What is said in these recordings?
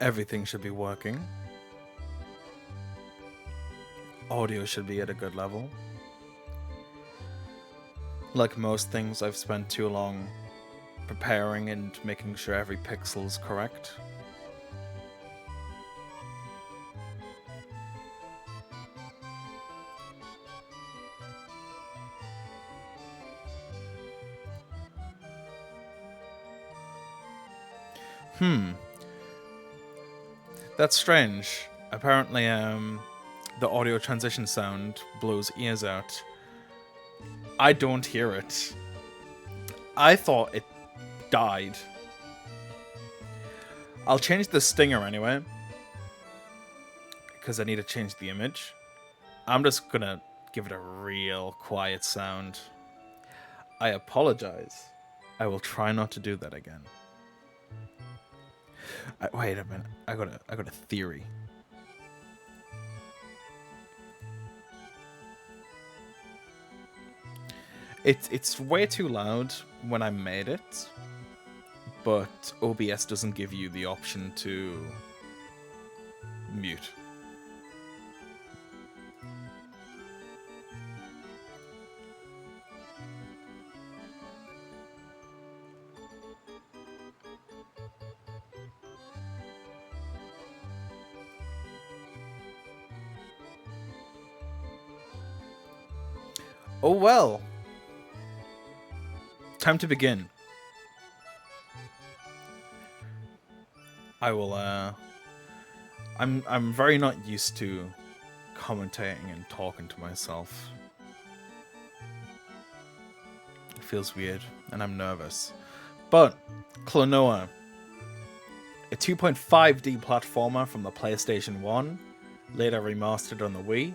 Everything should be working. Audio should be at a good level. Like most things, I've spent too long preparing and making sure every pixel's correct. That's strange. Apparently, the audio transition sound blows ears out. I don't hear it. I thought it died. I'll change the stinger anyway, because I need to change the image. I'm just gonna give it a real quiet sound. I apologize. I will try not to do that again. Wait a minute. I got a theory. It's way too loud when I made it, but OBS doesn't give you the option to mute. Oh well. Time to begin. I will I'm very not used to commentating and talking to myself. It feels weird and I'm nervous. But Klonoa, a 2.5D platformer from the PlayStation 1, later remastered on the Wii,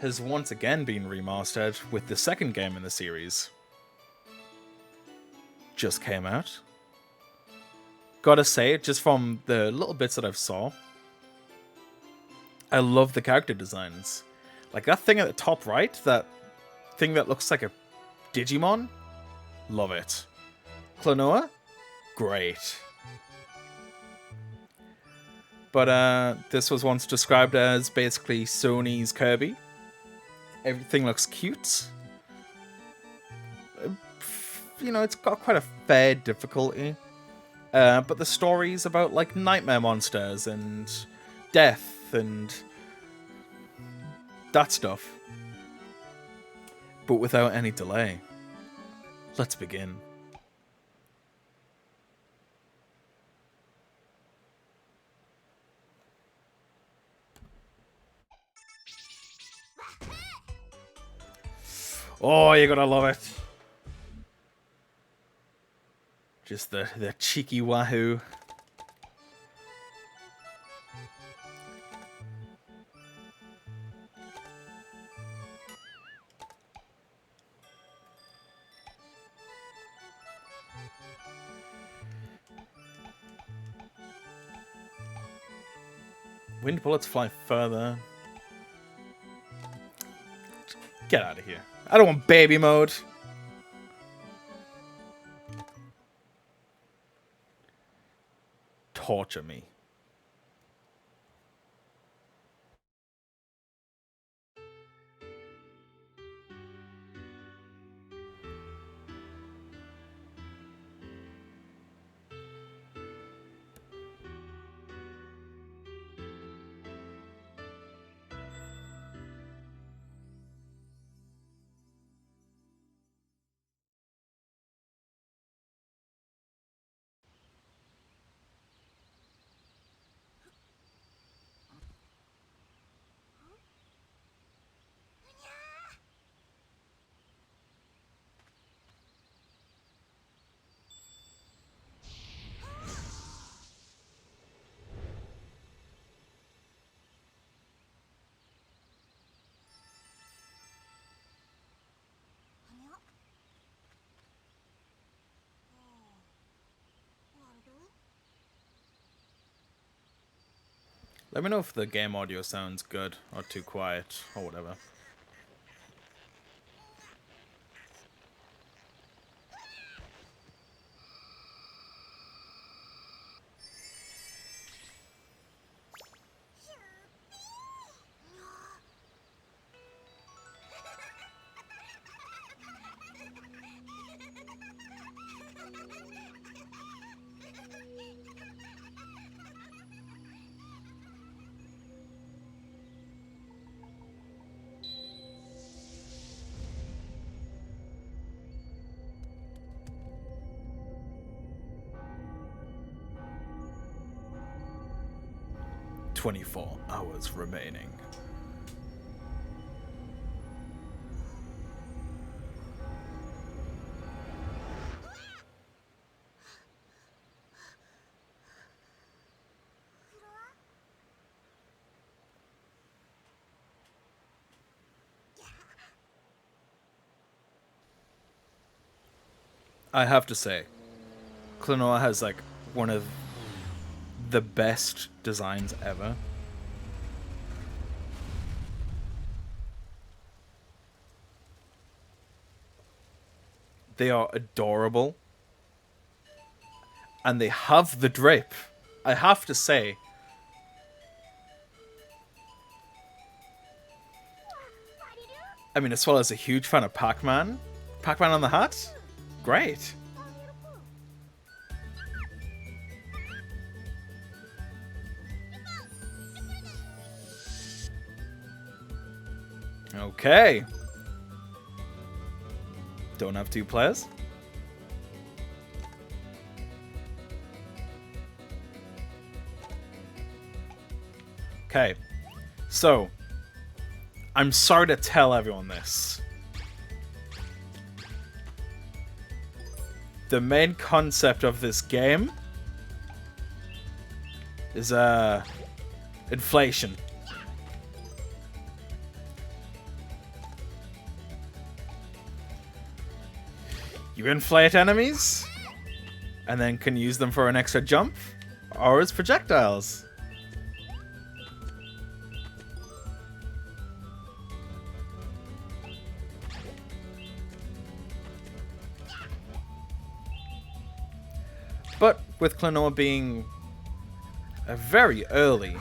has once again been remastered with the second game in the series. Just came out. Gotta say, just from the little bits that I've saw, I love the character designs. Like that thing at the top right, that thing that looks like a Digimon, love it. Klonoa, great. But this was once described as basically Sony's Kirby. Everything looks cute. You know, it's got quite a fair difficulty. But the story's about like nightmare monsters and death and that stuff. But without any delay. Let's begin. Oh, you're gonna love it. Just the cheeky wahoo. Wind bullets fly further. Get out of here. I don't want baby mode. Torture me. Let me know if the game audio sounds good or too quiet or whatever. 24 hours remaining. I have to say, Klonoa has like one of the best designs ever. They are adorable. And they have the drip. I have to say. I mean, as well as a huge fan of Pac-Man. Pac-Man on the hat? Great. Okay. Don't have 2 players. Okay. So, I'm sorry to tell everyone this. The main concept of this game is inflation. You inflate enemies, and then can use them for an extra jump, or as projectiles. But with Klonoa being a very early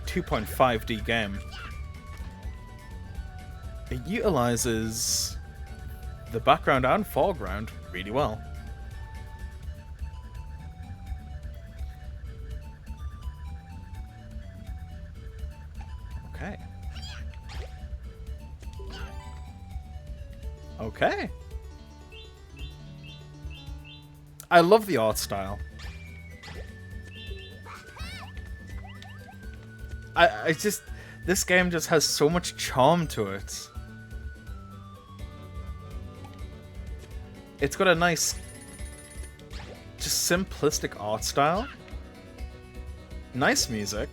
2.5D game, it utilizes the background and foreground really well. Okay. Okay. I love the art style. I just... This game just has so much charm to it. It's got a nice, just simplistic art style. Nice music.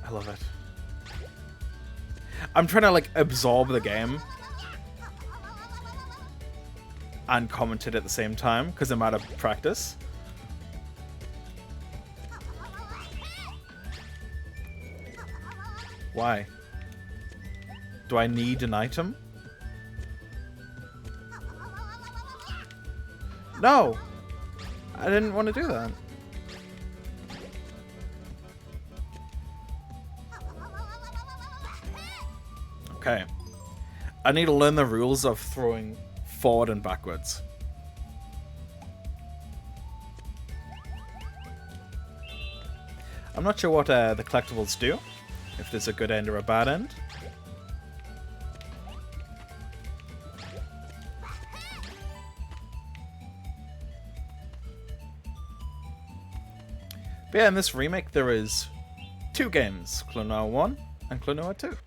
I love it. I'm trying to like absorb the game and comment it at the same time because I'm out of practice. Why? Do I need an item? No! I didn't want to do that. Okay. I need to learn the rules of throwing forward and backwards. I'm not sure what the collectibles do. If there's a good end or a bad end. But yeah, in this remake there is 2 games. Klonoa 1 and Klonoa 2.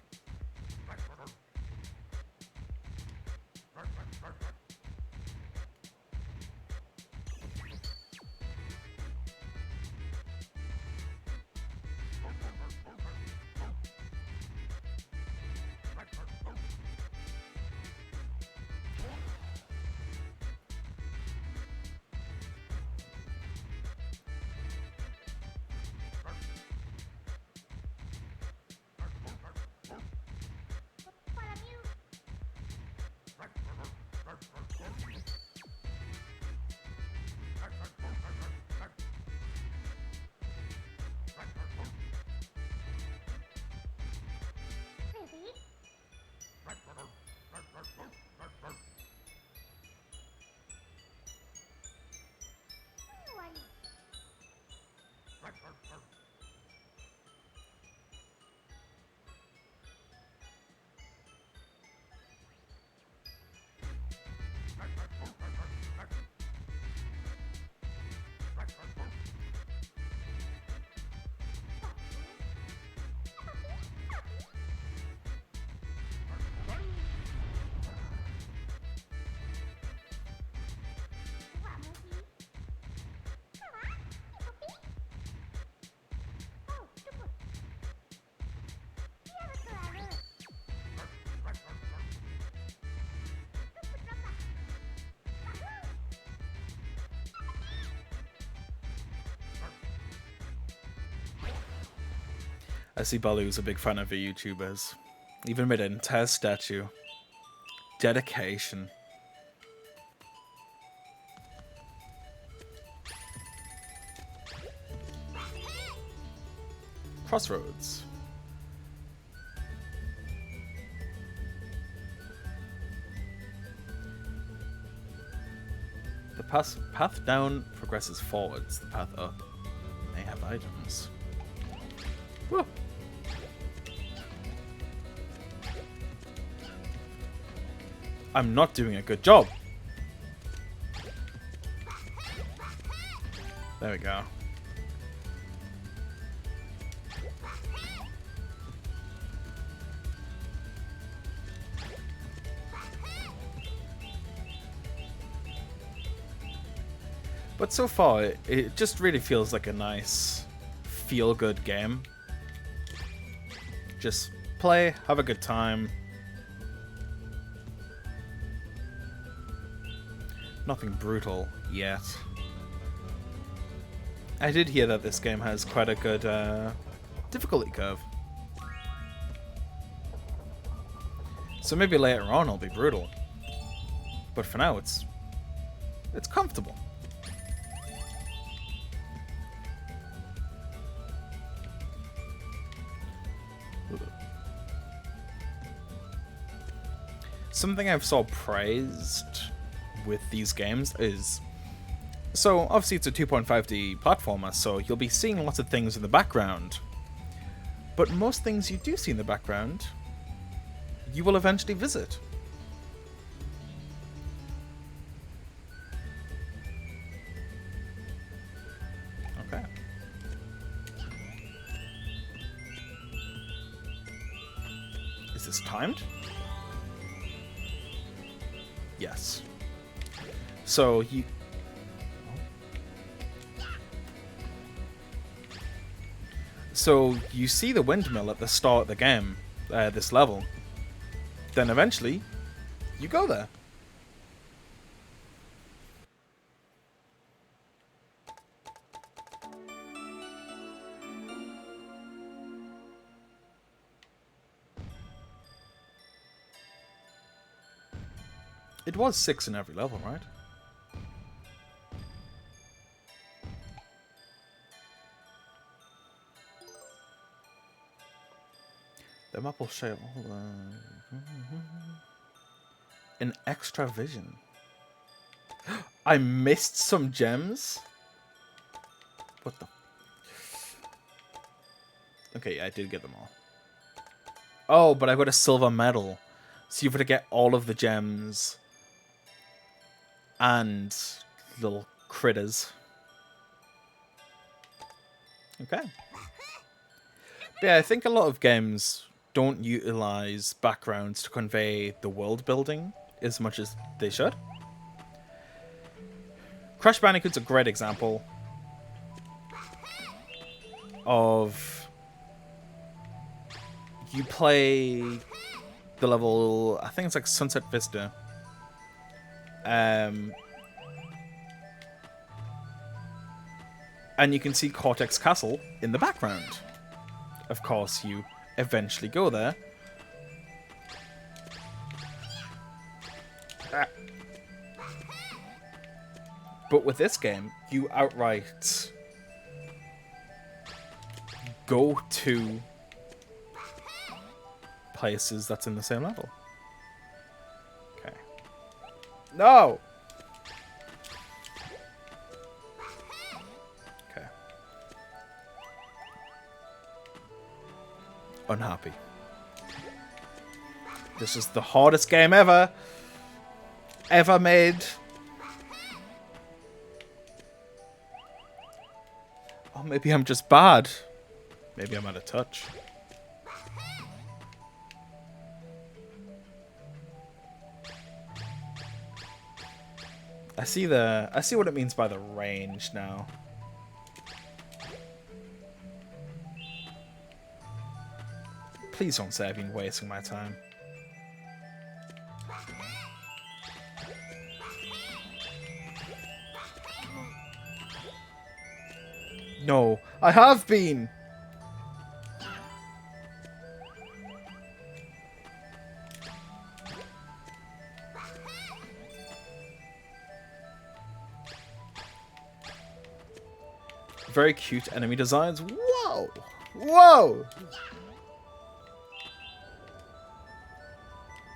I see Baloo's a big fan of the YouTubers. Even made an entire statue. Dedication. Crossroads. The path down progresses forwards. The path up may have items. Whoa. I'm not doing a good job. There we go. But so far, it just really feels like a nice, feel-good game. Just play, have a good time. Nothing brutal yet. I did hear that this game has quite a good difficulty curve. So maybe later on it'll be brutal. But for now it's comfortable. Something I've saw praised with these games is, so obviously it's a 2.5D platformer, so you'll be seeing lots of things in the background. But most things you do see in the background, you will eventually visit. Okay. Is this timed? Yes. So you... So you see the windmill at the start of the game, this level. Then eventually, you go there. It was 6 in every level, right? The map will show an extra vision. I missed some gems? What the? Okay, yeah, I did get them all. Oh, but I got a silver medal. So you've got to get all of the gems and little critters. Okay. But yeah, I think a lot of games don't utilize backgrounds to convey the world building as much as they should. Crash Bandicoot's a great example of you play the level, I think it's like Sunset Vista. And you can see Cortex Castle in the background. Of course, you eventually go there. But with this game, you outright go to places that's in the same level. Okay. No! Okay. Unhappy. This is the hardest game ever made. Oh, maybe I'm just bad. Maybe I'm out of touch. I see what it means by the range now. Please don't say I've been wasting my time. No, I have been! Very cute enemy designs. Whoa! Whoa!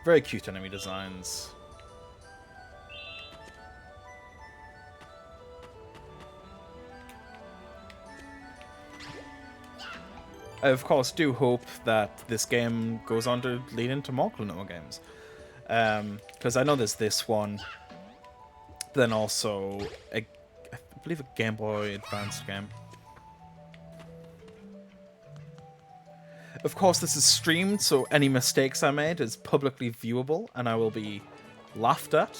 Very cute enemy designs. I, of course, do hope that this game goes on to lead into more Klonoa games. Because I know there's this one, then also, I believe a Game Boy Advanced game. Of course, this is streamed, so any mistakes I made is publicly viewable, and I will be laughed at.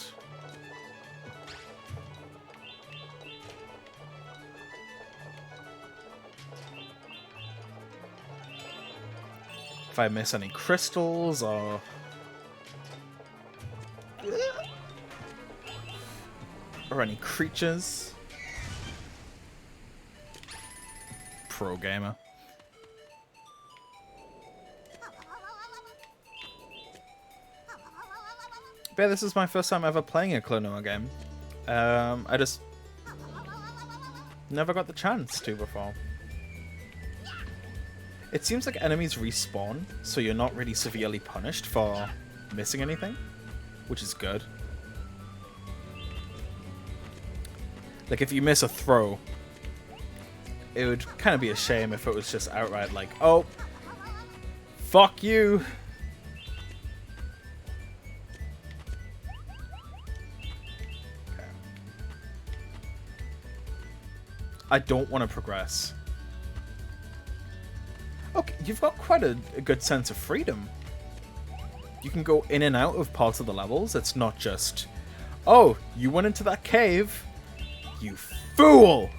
If I miss any crystals or any creatures. Pro gamer. But yeah, this is my first time ever playing a Klonoa game. I just never got the chance to before. It seems like enemies respawn, so you're not really severely punished for missing anything, which is good. Like, if you miss a throw, it would kind of be a shame if it was just outright like, oh, fuck you. Okay. I don't want to progress. Okay, you've got quite a good sense of freedom. You can go in and out of parts of the levels. It's not just, oh, you went into that cave, you fool!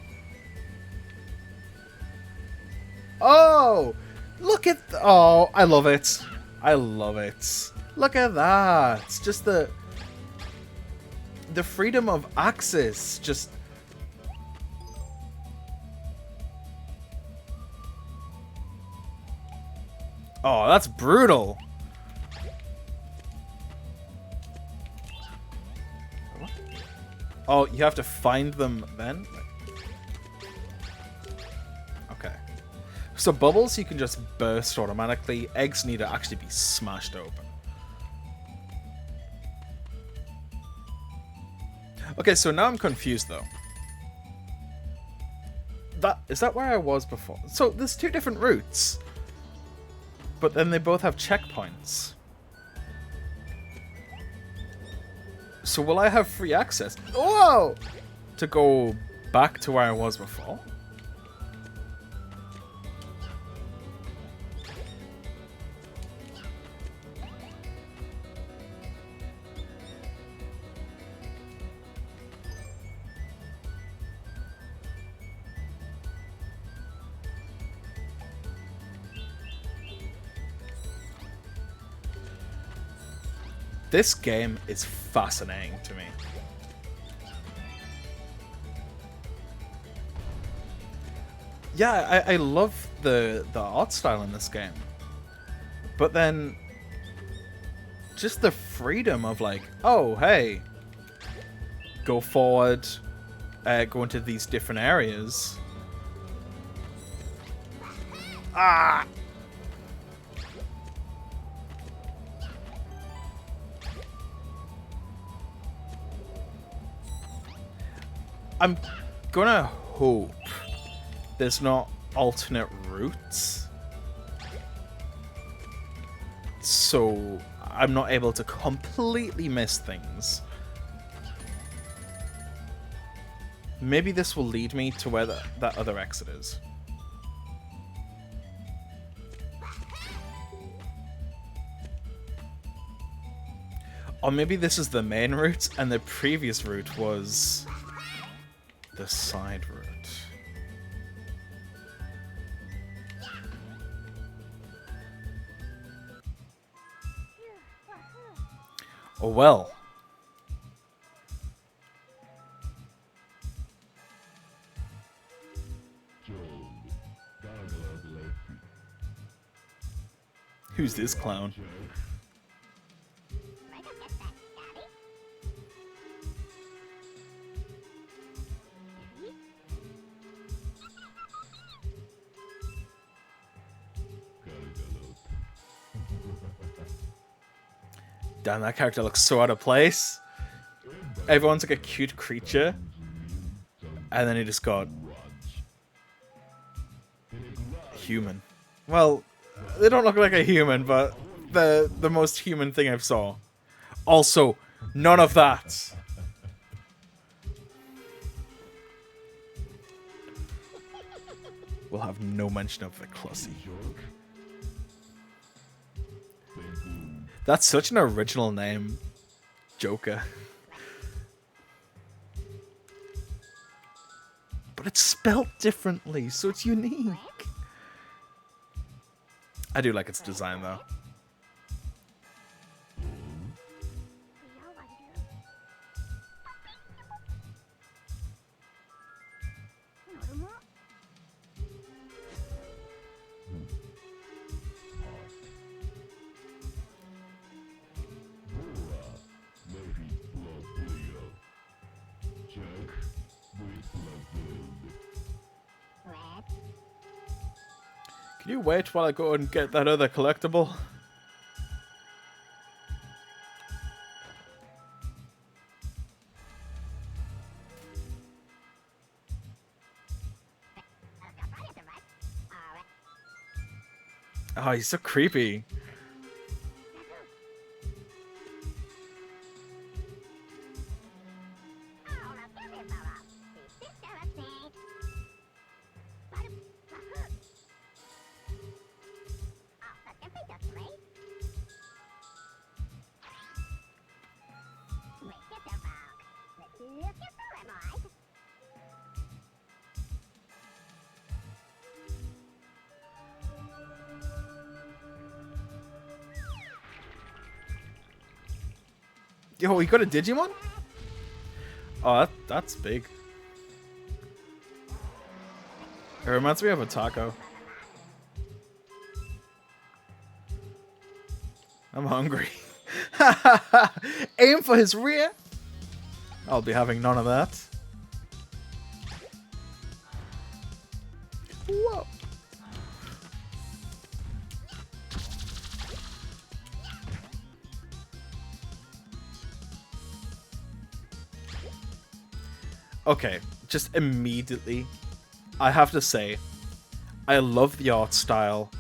Oh, look at, oh, I love it. I love it. Look at that. It's just the freedom of access, just... Oh, that's brutal. Oh, you have to find them then? Okay. So bubbles you can just burst automatically. Eggs need to actually be smashed open. Okay, so now I'm confused though. Is that where I was before? So there's two different routes. But then they both have checkpoints. So will I have free access? Whoa! To go back to where I was before? This game is fascinating to me. Yeah, I love the art style in this game. But then just the freedom of like, oh, hey, go forward, go into these different areas. Ah! I'm gonna hope there's not alternate routes, so I'm not able to completely miss things. Maybe this will lead me to where that other exit is. Or maybe this is the main route and the previous route was the side route. Oh well. Who's this clown? Damn, that character looks so out of place. Everyone's like a cute creature. And then he just got... human. Well, they don't look like a human, but the most human thing I've saw. Also, none of that. We'll have no mention of the Clussy. That's such an original name. Joker. But it's spelt differently, so it's unique. I do like its design, though. Can you wait while I go and get that other collectible? Oh, he's so creepy. Yo, he got a Digimon? Oh, that's big. It reminds me of a taco. I'm hungry. Aim for his rear. I'll be having none of that. Whoa. Okay, just immediately, I have to say, I love the art style.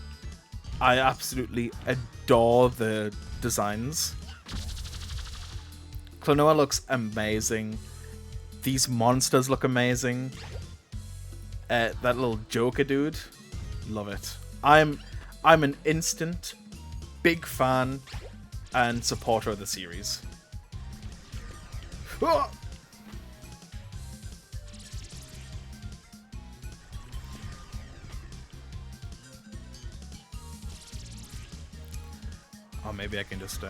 I absolutely adore the designs. Klonoa looks amazing. These monsters look amazing. That little Joker dude, love it. I'm an instant big fan and supporter of the series. Oh! Oh, maybe I can just, oh,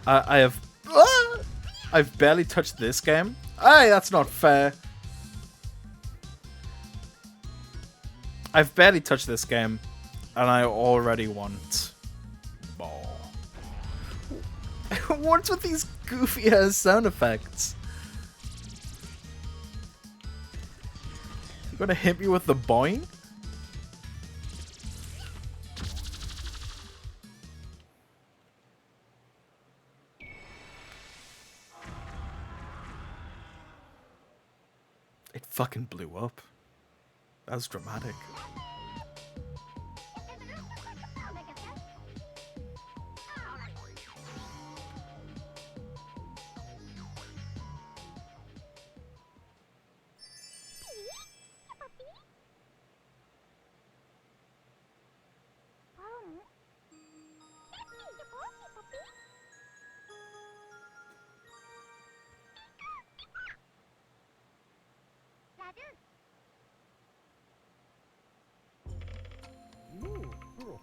yeah. I've barely touched this game. Hey, that's not fair. I've barely touched this game, and I already want more. What's with these goofy ass sound effects? You gonna hit me with the boing? It fucking blew up. That was dramatic.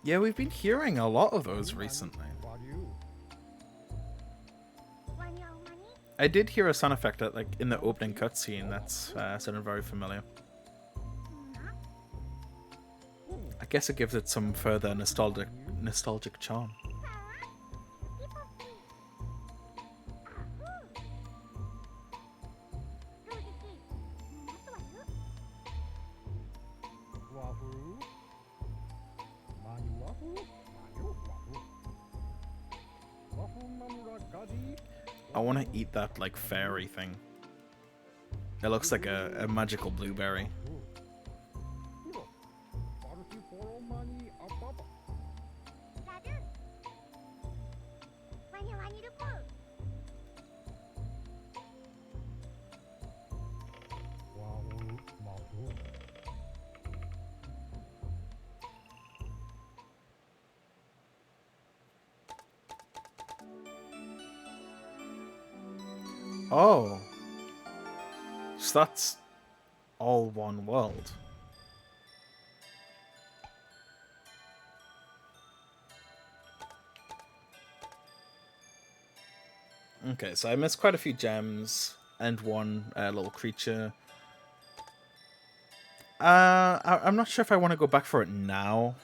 Yeah, we've been hearing a lot of those recently. I did hear a sound effect that, like, in the opening cutscene that's sounded very familiar. I guess it gives it some further nostalgic charm. I want to eat that, like, fairy thing. It looks like a magical blueberry. Oh. So that's all one world. Okay, so I missed quite a few gems and one little creature. I'm not sure if I want to go back for it now.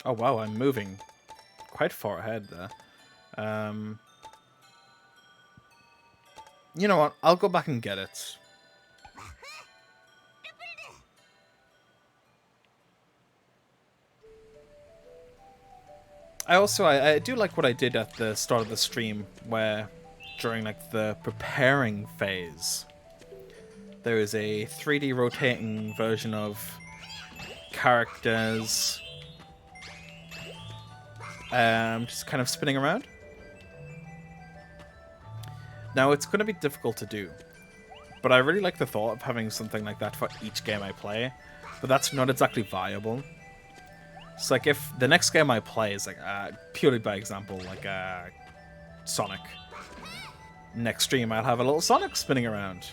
Oh wow, I'm moving quite far ahead there. You know what? I'll go back and get it. I do like what I did at the start of the stream, where during like the preparing phase, there is a 3D rotating version of characters just kind of spinning around. Now, it's going to be difficult to do, but I really like the thought of having something like that for each game I play, but that's not exactly viable. So, like, if the next game I play is, like, purely by example, like, Sonic, next stream I'll have a little Sonic spinning around.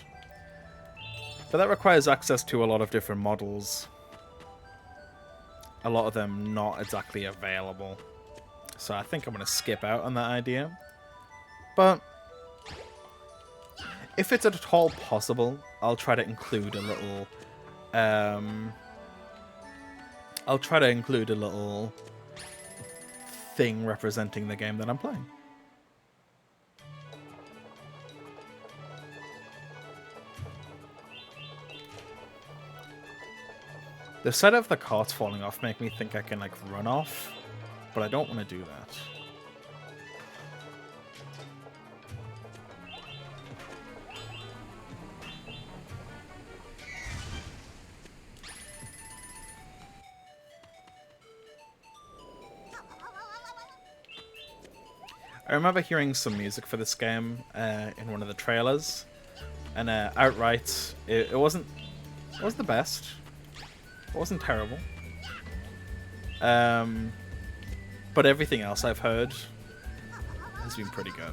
But that requires access to a lot of different models. A lot of them not exactly available. So I think I'm going to skip out on that idea. But if it's at all possible, I'll try to include a little... I'll try to include a little thing representing the game that I'm playing. The sight of the carts falling off make me think I can, like, run off, but I don't want to do that. I remember hearing some music for this game in one of the trailers, and outright, it wasn't the best. It wasn't terrible. But everything else I've heard has been pretty good.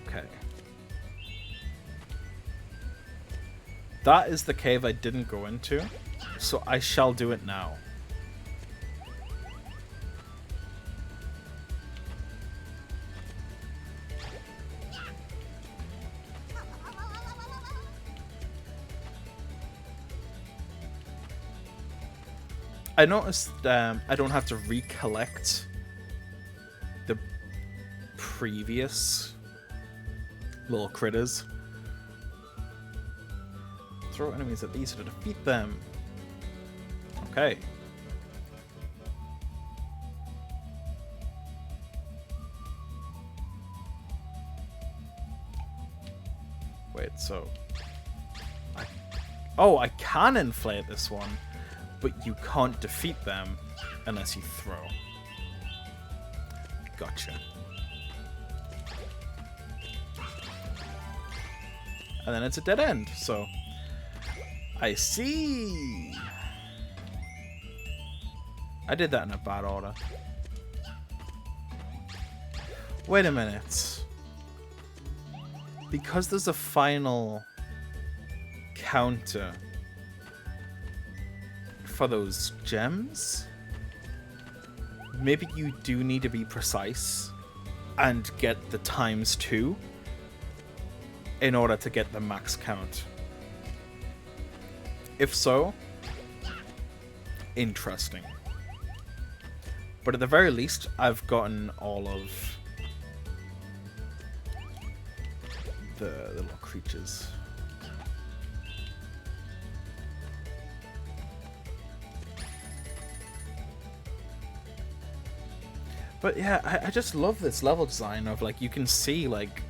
Okay. That is the cave I didn't go into, so I shall do it now. I noticed I don't have to recollect the previous little critters. Throw enemies at these to defeat them. Okay. Wait, so... Oh, I can inflate this one, but you can't defeat them unless you throw. Gotcha. And then it's a dead end, so... I see! I did that in a bad order. Wait a minute. Because there's a final counter for those gems, maybe you do need to be precise and get the ×2 in order to get the max count. If so, interesting. But at the very least, I've gotten all of the little creatures. But yeah, I just love this level design of, like, you can see, like,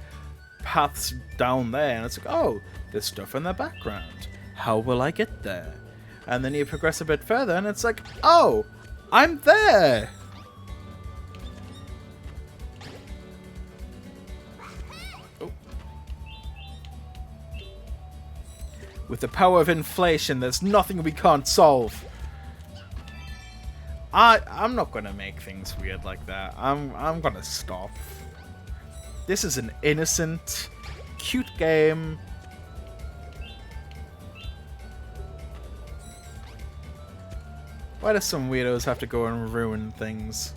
paths down there, and it's like, oh, there's stuff in the background. How will I get there? And then you progress a bit further, and it's like, oh, I'm there! Oh. With the power of inflation, there's nothing we can't solve. I'm not gonna make things weird like that. I'm gonna stop. This is an innocent, cute game. Why do some weirdos have to go and ruin things?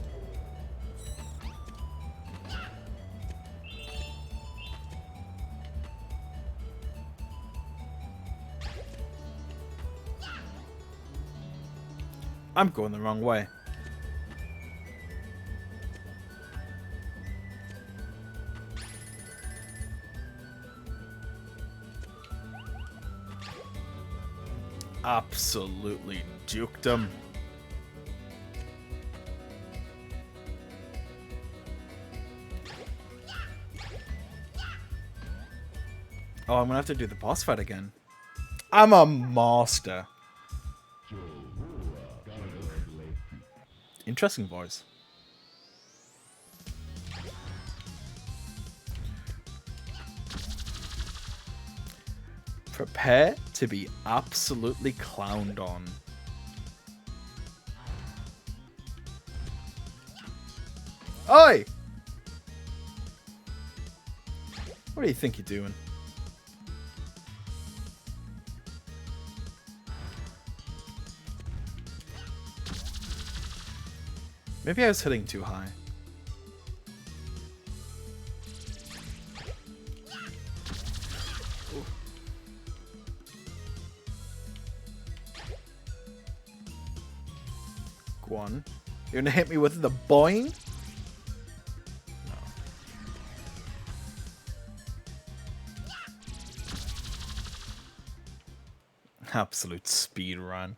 I'm going the wrong way. Absolutely duked him. Oh, I'm gonna have to do the boss fight again. I'm a master. Interesting voice. Prepare to be absolutely clowned on. Oi! What do you think you're doing? Maybe I was hitting too high. Go on. You're gonna hit me with the boing? No. Absolute speed run.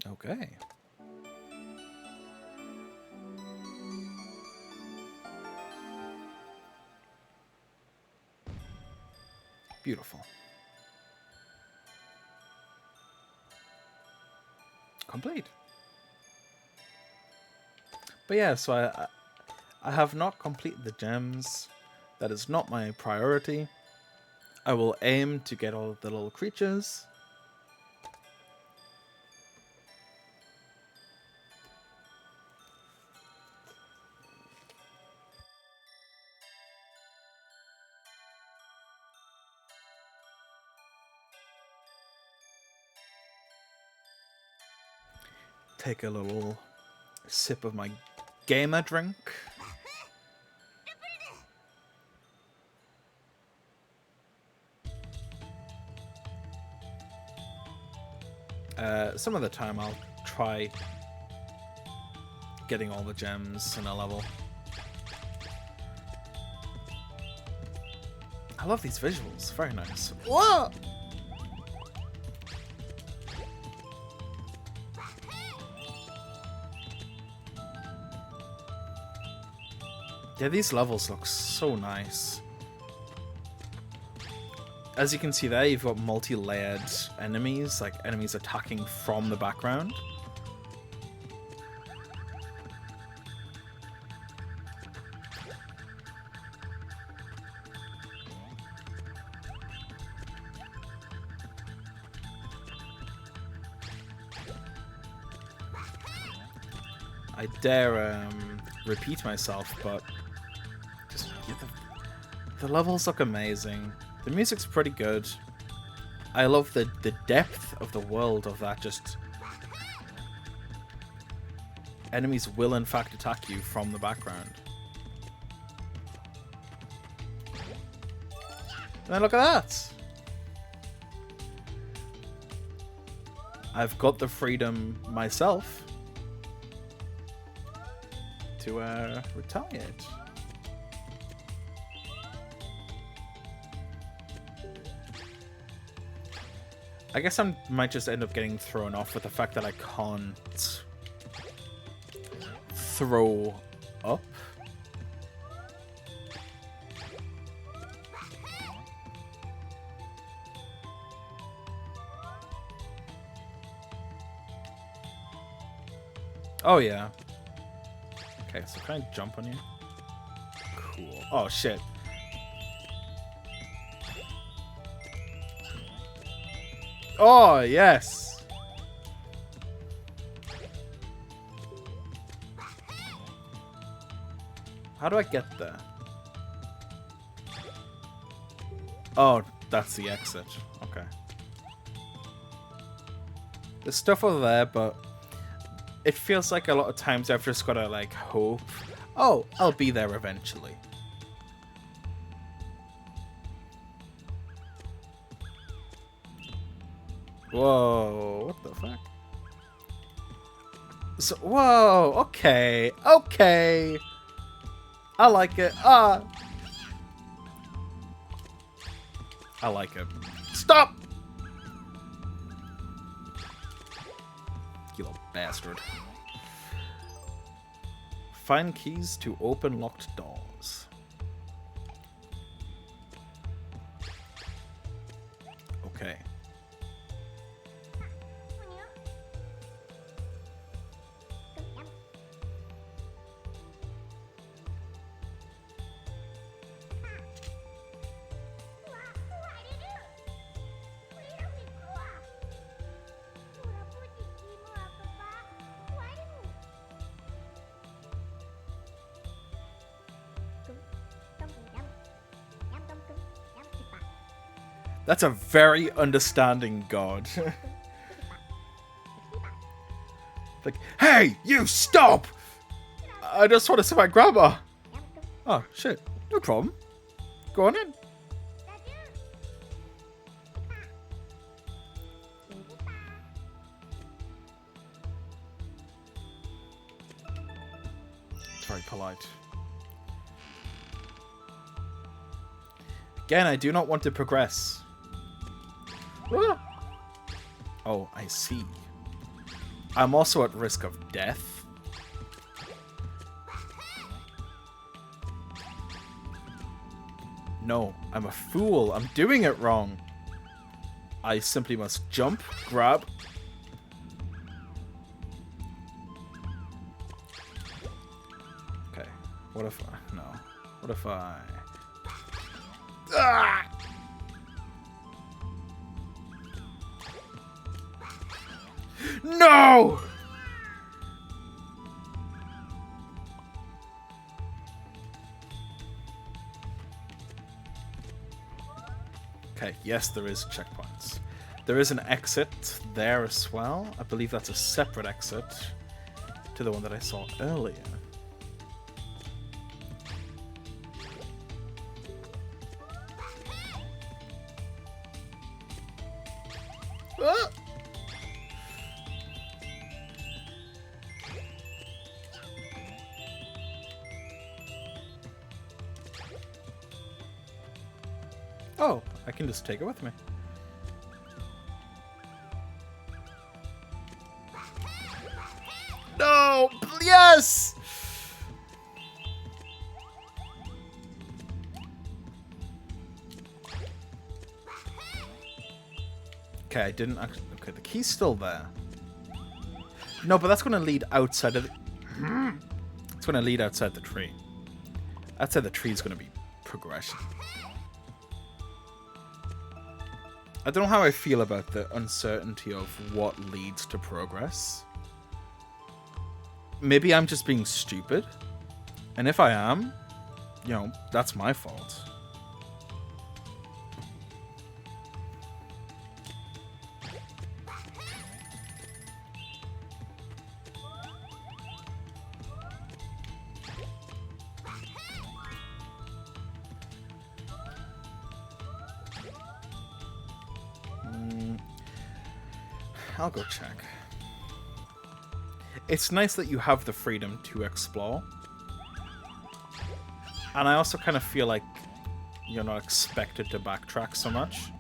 Okay. Beautiful. Complete. But yeah, so I have not completed the gems. That is not my priority. I will aim to get all of the little creatures. Take a little sip of my gamer drink. Some of the time I'll try getting all the gems in a level. I love these visuals, very nice. Whoa! Yeah, these levels look so nice. As you can see there, you've got multi-layered enemies, like enemies attacking from the background. I dare repeat myself, but just yeah, the levels look amazing. The music's pretty good. I love the depth of the world of that. Just enemies will in fact attack you from the background. And then look at that! I've got the freedom myself to retaliate. I guess I might just end up getting thrown off with the fact that I can't throw up. Oh, yeah. Okay, so can I jump on you? Cool. Oh, shit. Oh, yes! How do I get there? Oh, that's the exit. Okay. There's stuff over there, but it feels like a lot of times I've just gotta, like, hope. Oh, I'll be there eventually. Whoa, what the fuck? So, whoa, okay, okay. I like it. I like it. Stop! You little bastard. Find keys to open locked doors. Okay. That's a very understanding god. Like, hey, you stop! I just want to see my grandma. Oh, shit. No problem. Go on in. It's very polite. Again, I do not want to progress. Oh, I see. I'm also at risk of death. No, I'm a fool. I'm doing it wrong. I simply must jump, grab. Okay. What if I... No. What if I... Ah! No! Okay, yes, there is checkpoints. There is an exit there as well. I believe that's a separate exit to the one that I saw earlier. Ah! Oh, I can just take it with me. No! Yes! Okay, I didn't actually... Okay, the key's still there. No, but that's going to lead outside of the... It's going to lead outside the tree. Outside the tree is going to be progression. I don't know how I feel about the uncertainty of what leads to progress. Maybe I'm just being stupid. And if I am, you know, that's my fault. I'll go check. It's nice that you have the freedom to explore. And I also kind of feel like you're not expected to backtrack so much.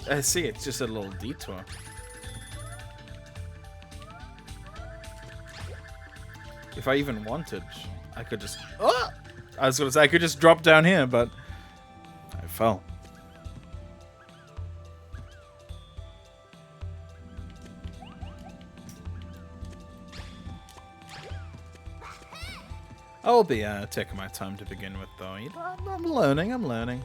I see, it's just a little detour. If I even wanted, I could just... Oh! I was going to say, I could just drop down here, but I fell. I'll be taking my time to begin with, though. You know, I'm learning, I'm learning.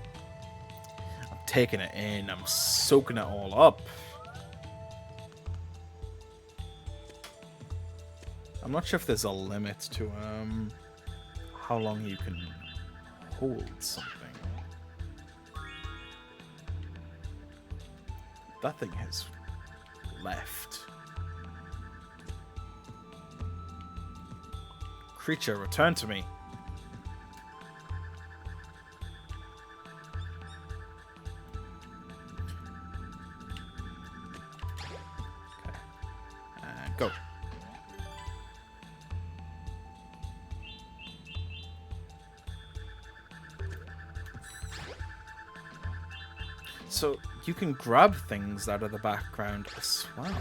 I'm taking it in, I'm soaking it all up. I'm not sure if there's a limit to how long you can hold something. That thing has left. Creature, return to me. Okay. And go. So you can grab things out of the background as well.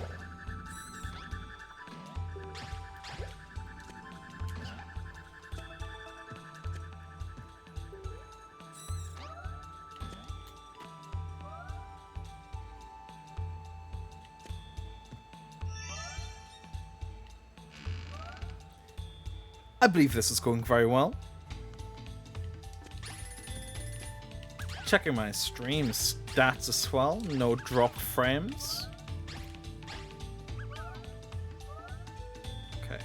I believe this is going very well. Checking my stream stats as well. No dropped frames. Okay.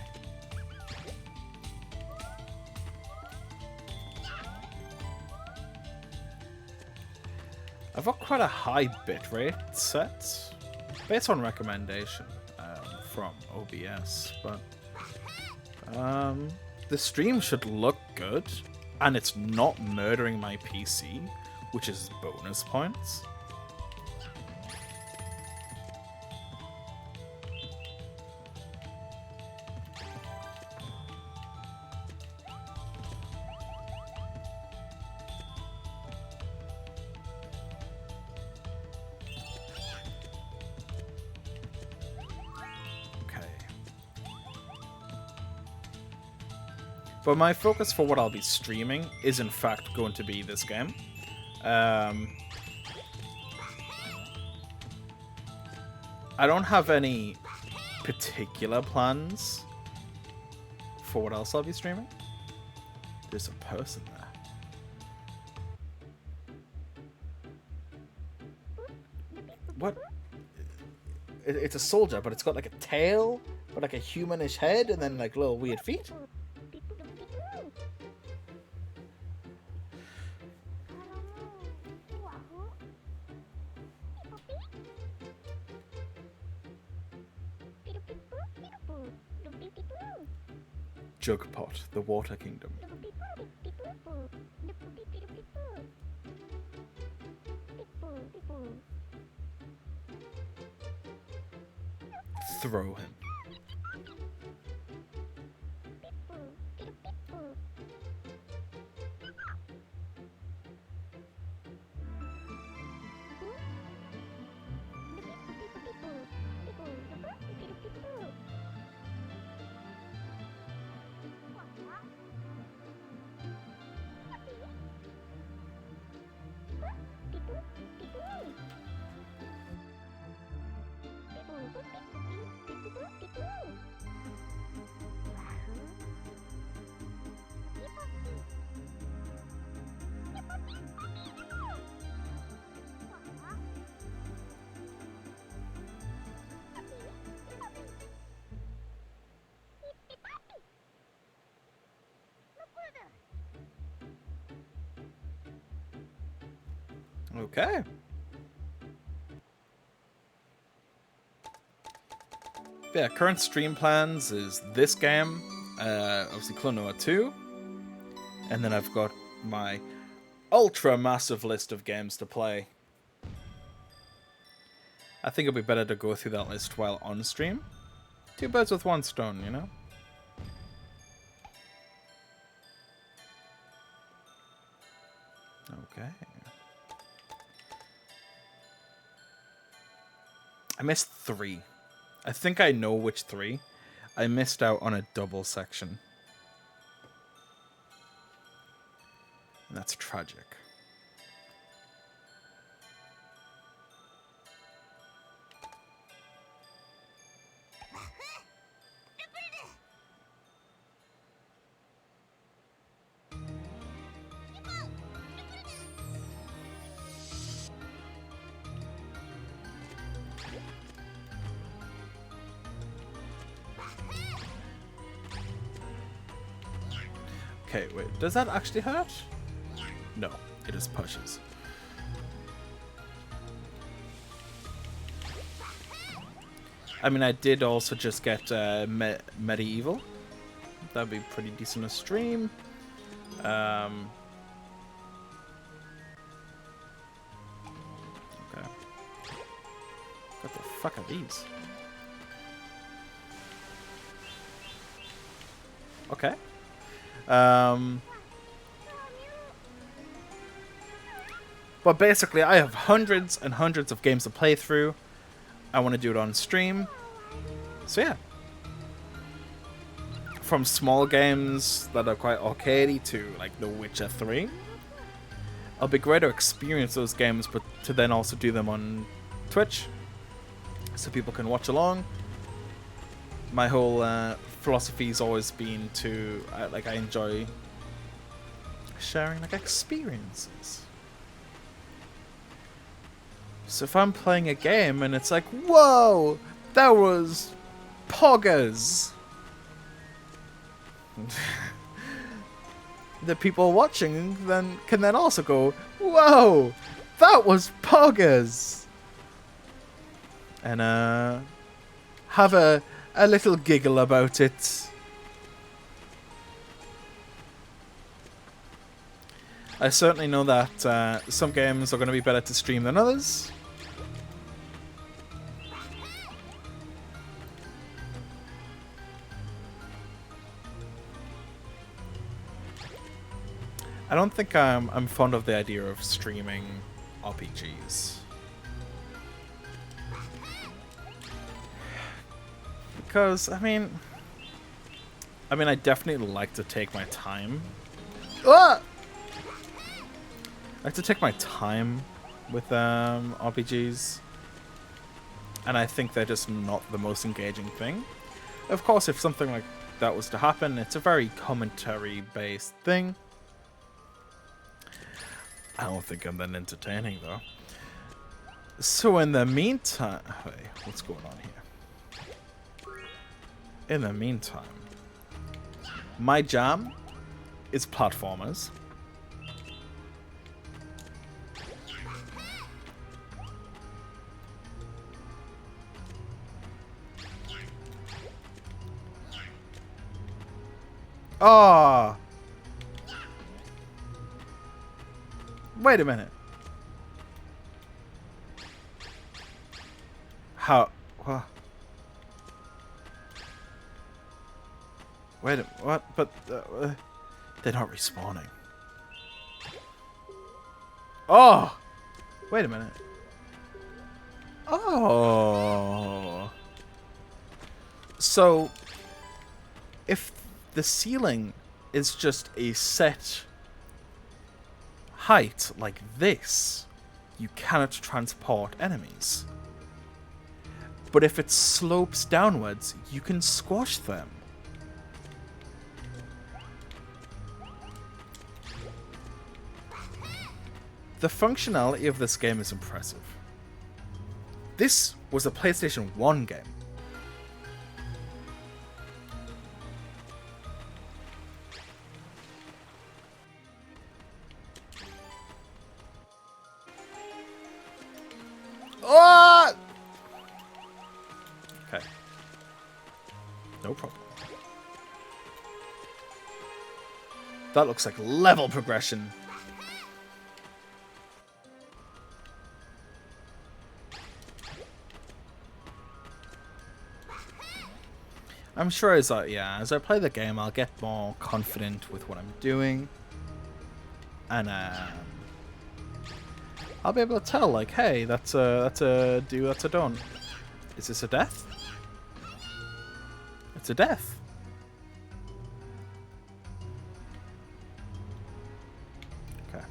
I've got quite a high bitrate set based on recommendation from OBS, but the stream should look good, and it's not murdering my PC, which is bonus points. But my focus for what I'll be streaming is in fact going to be this game. I don't have any particular plans for what else I'll be streaming. There's a person there. What? It's a soldier, but it's got like a tail, but like a humanish head, and then like little weird feet. Jugpot, the Water Kingdom. Throw him. Okay. Yeah, current stream plans is this game, obviously Klonoa 2, and then I've got my ultra massive list of games to play. I think it'd be better to go through that list while on stream. Two birds with one stone, you know? Okay. I missed 3. I think I know which 3. I missed out on a double section. And that's tragic. Okay, wait, does that actually hurt? No, it just pushes. I mean, I did also just get Medieval. That'd be pretty decent to stream. Okay. What the fuck are these? Okay. But basically, I have hundreds and hundreds of games to play through. I want to do it on stream. So yeah. From small games that are quite arcadey to like The Witcher 3. It'll be great to experience those games, but to then also do them on Twitch. So people can watch along. My whole philosophy's always been to, I enjoy sharing like experiences. So if I'm playing a game and it's like, whoa, that was poggers. The people watching then can also go, whoa, that was poggers. And have a little giggle about it. I certainly know that some games are going to be better to stream than others. I don't think I'm fond of the idea of streaming RPGs. Because, I mean, I definitely like to take my time. Ah! I like to take my time with RPGs. And I think they're just not the most engaging thing. Of course, if something like that was to happen, it's a very commentary-based thing. I don't think I'm that entertaining, though. So in the meantime... Wait, what's going on here? In the meantime, my jam is platformers. Ah! Wait a minute. How? What? Wait a what? But they're not respawning. Oh! Wait a minute. Oh. So, if the ceiling is just a set height like this, you cannot transport enemies. But if it slopes downwards, you can squash them. The functionality of this game is impressive. This was a PlayStation 1 game. Oh! Okay. No problem. That looks like level progression. I'm sure as I play the game, I'll get more confident with what I'm doing, and I'll be able to tell, like, hey, that's a do, that's a don't. Is this a death? It's a death. Okay.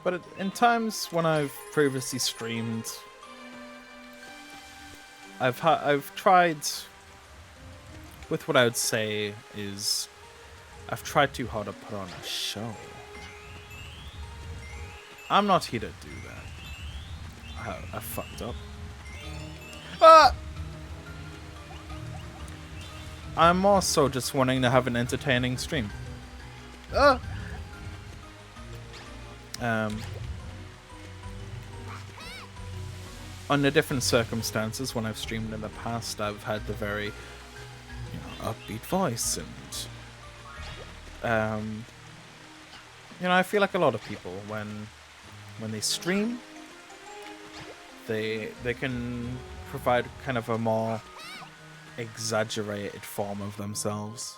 But in times when I've previously streamed, I've tried with what I would say is I've tried too hard to put on a show. I'm not here to do that. I fucked up. Ah! I'm also just wanting to have an entertaining stream. Ah! Under different circumstances, when I've streamed in the past, I've had the very, upbeat voice, and I feel like a lot of people when they stream, they can provide kind of a more exaggerated form of themselves.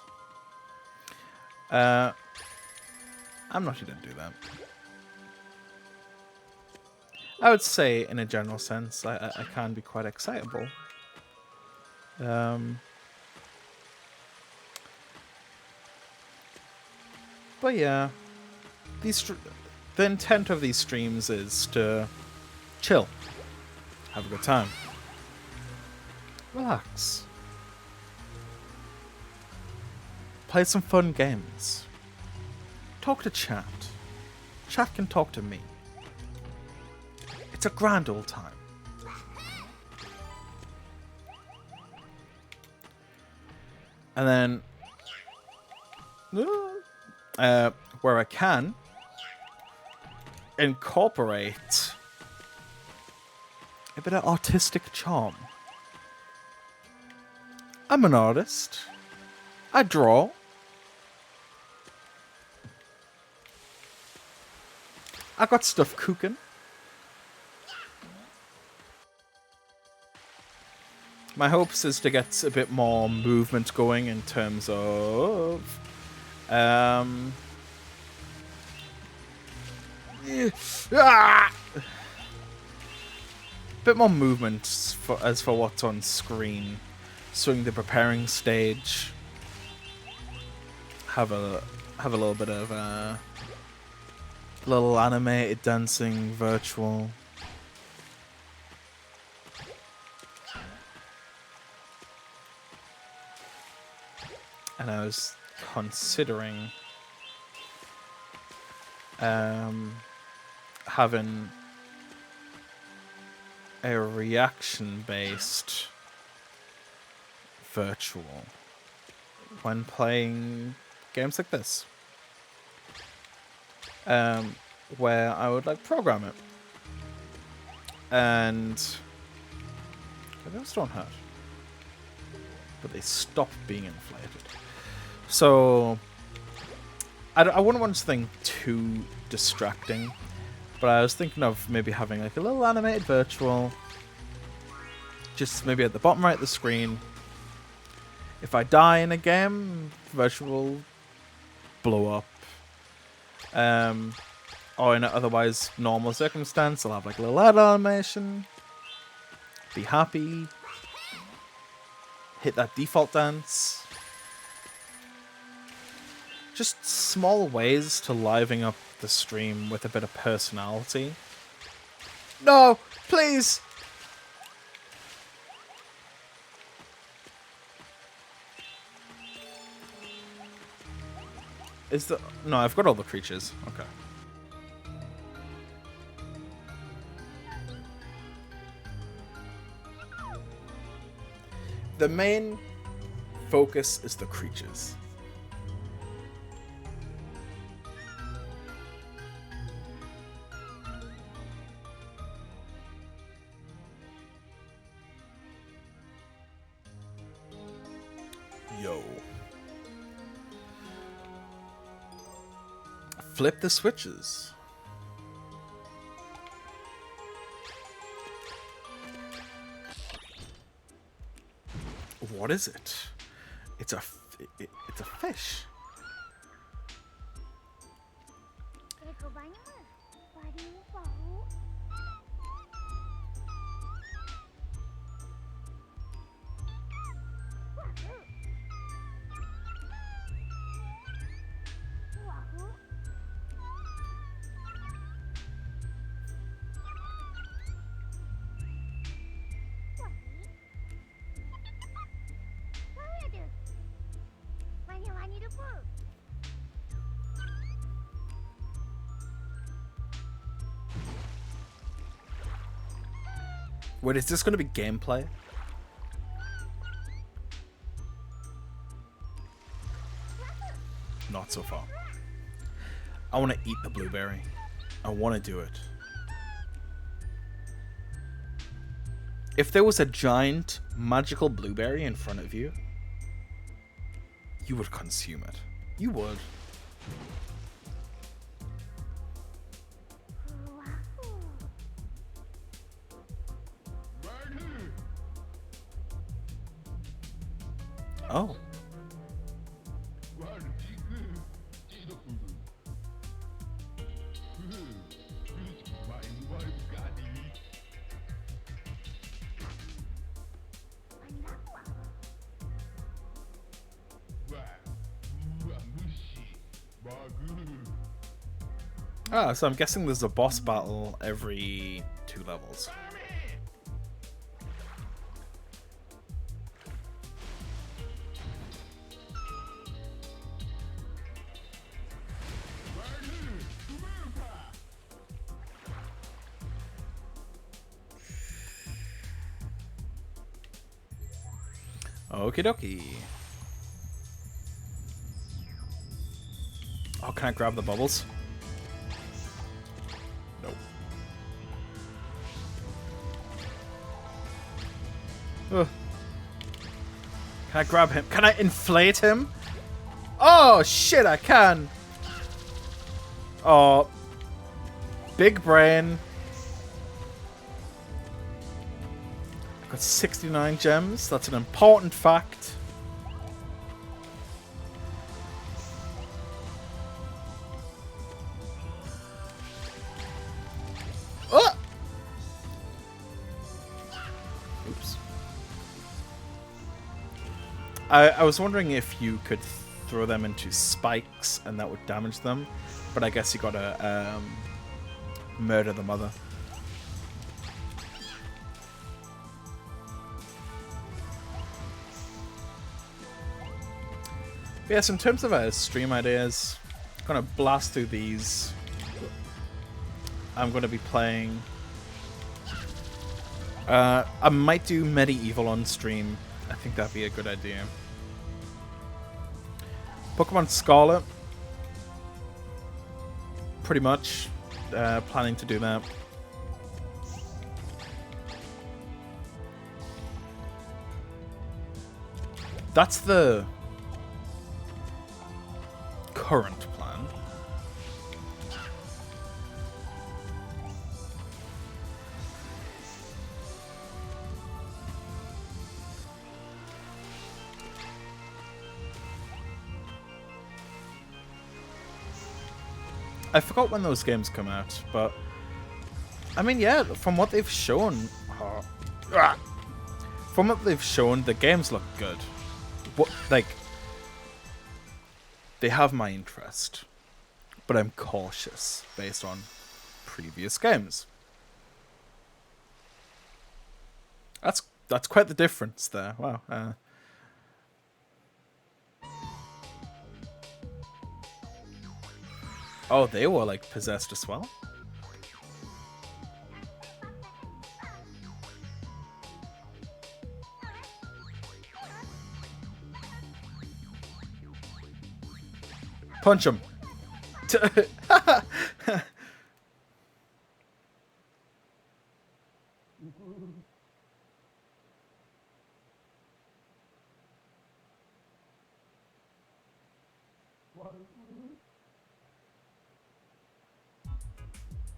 I'm not here to do that. I would say, in a general sense, I can be quite excitable. But yeah, the intent of these streams is to chill, have a good time, relax, play some fun games, talk to chat. Chat can talk to me. It's a grand old time. And then, where I can, incorporate a bit of artistic charm. I'm an artist. I draw. I got stuff cooking. My hopes is to get a bit more movement going in terms of bit more movement for what's on screen. Swing the preparing stage. Have a little bit of little animated dancing, virtual. And I was considering having a reaction-based virtual when playing games like this, where I would program it, and those don't hurt, but they stop being inflated. So I wouldn't want something too distracting, but I was thinking of maybe having a little animated virtual, just maybe at the bottom right of the screen. If I die in a game, virtual blow up. Or in an otherwise normal circumstance, I'll have a little ad animation. Be happy. Hit that default dance. Just small ways to liven up the stream with a bit of personality. No, please! No, I've got all the creatures. Okay. The main focus is the creatures. Yo. Flip the switches. What is it? It's a fish. Wait, is this going to be gameplay? Not so far. I want to eat the blueberry. I want to do it. If there was a giant magical blueberry in front of you, you would consume it. You would. Oh. Ah, so I'm guessing there's a boss battle every 2 levels. Okie dokie. Oh, can I grab the bubbles? Nope. Ugh. Can I grab him? Can I inflate him? Oh, shit, I can. Oh. Big brain. I've got 69 gems. That's an important fact. Oh! Oops. I was wondering if you could throw them into spikes and that would damage them, but I guess you gotta murder the mother. Yes, in terms of stream ideas, I'm gonna blast through these. I'm gonna be playing. I might do Medieval on stream. I think that'd be a good idea. Pokemon Scarlet. Pretty much. Planning to do that. That's the current plan. I forgot when those games come out, but I mean, yeah, from what they've shown, the games look good. What, like, they have my interest, but I'm cautious based on previous games. That's quite the difference there. Wow. Oh, they were like possessed as well. Punch him.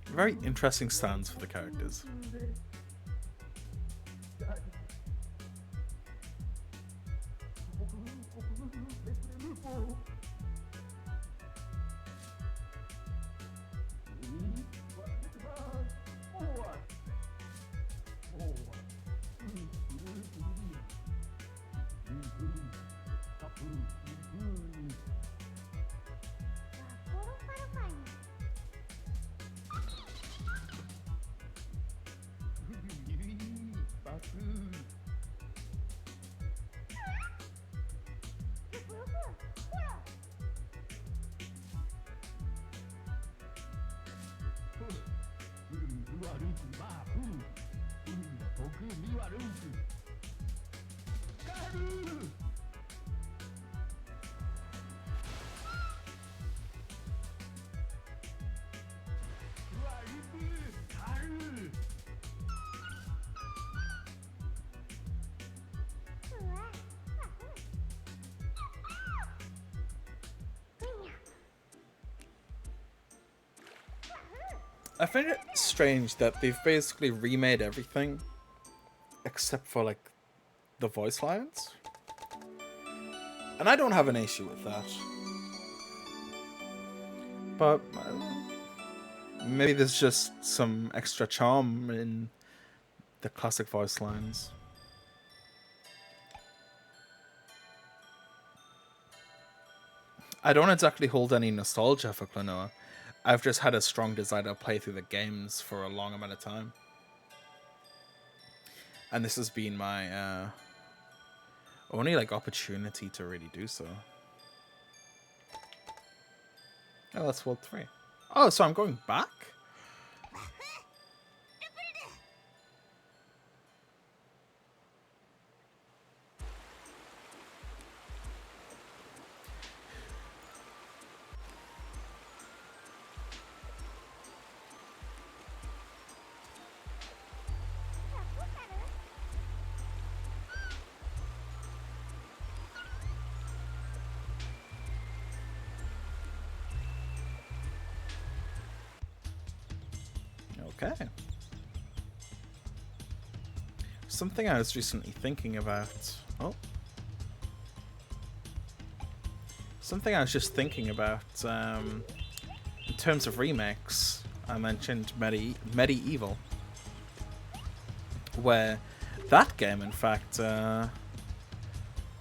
Very interesting stands for the characters. I find it strange that they've basically remade everything except for like the voice lines. And I don't have an issue with that. But maybe there's just some extra charm in the classic voice lines. I don't exactly hold any nostalgia for Klonoa. I've just had a strong desire to play through the games for a long amount of time. And this has been my only like opportunity to really do so. Oh, that's World 3. Oh, so I'm going back? Okay. Something I was recently thinking about. Oh. Something I was just thinking about in terms of remakes. I mentioned Medieval, where that game, in fact,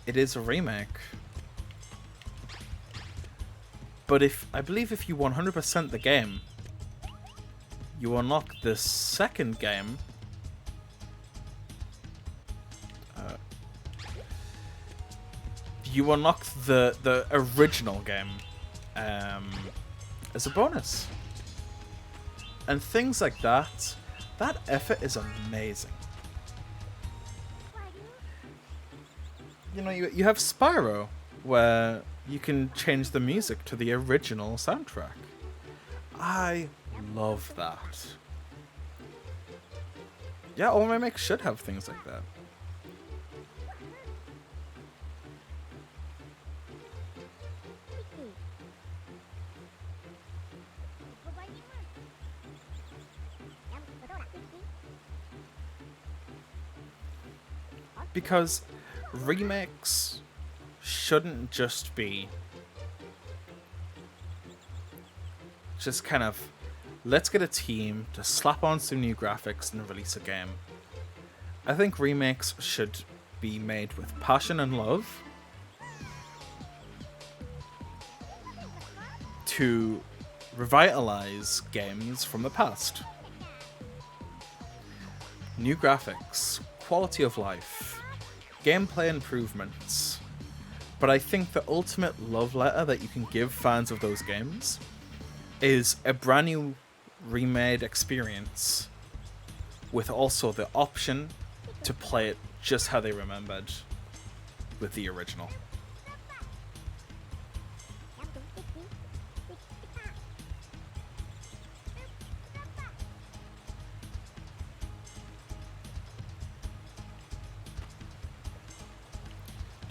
it is a remake. But I believe if you 100% the game, you unlock the second game. You unlock the original game as a bonus. And things like that, that effort is amazing. You know, you have Spyro, where you can change the music to the original soundtrack. I love that. Yeah, all remakes should have things like that. Because remakes shouldn't just be just kind of, let's get a team to slap on some new graphics and release a game. I think remakes should be made with passion and love to revitalize games from the past. New graphics, quality of life, gameplay improvements. But I think the ultimate love letter that you can give fans of those games is a brand new remade experience with also the option to play it just how they remembered with the original.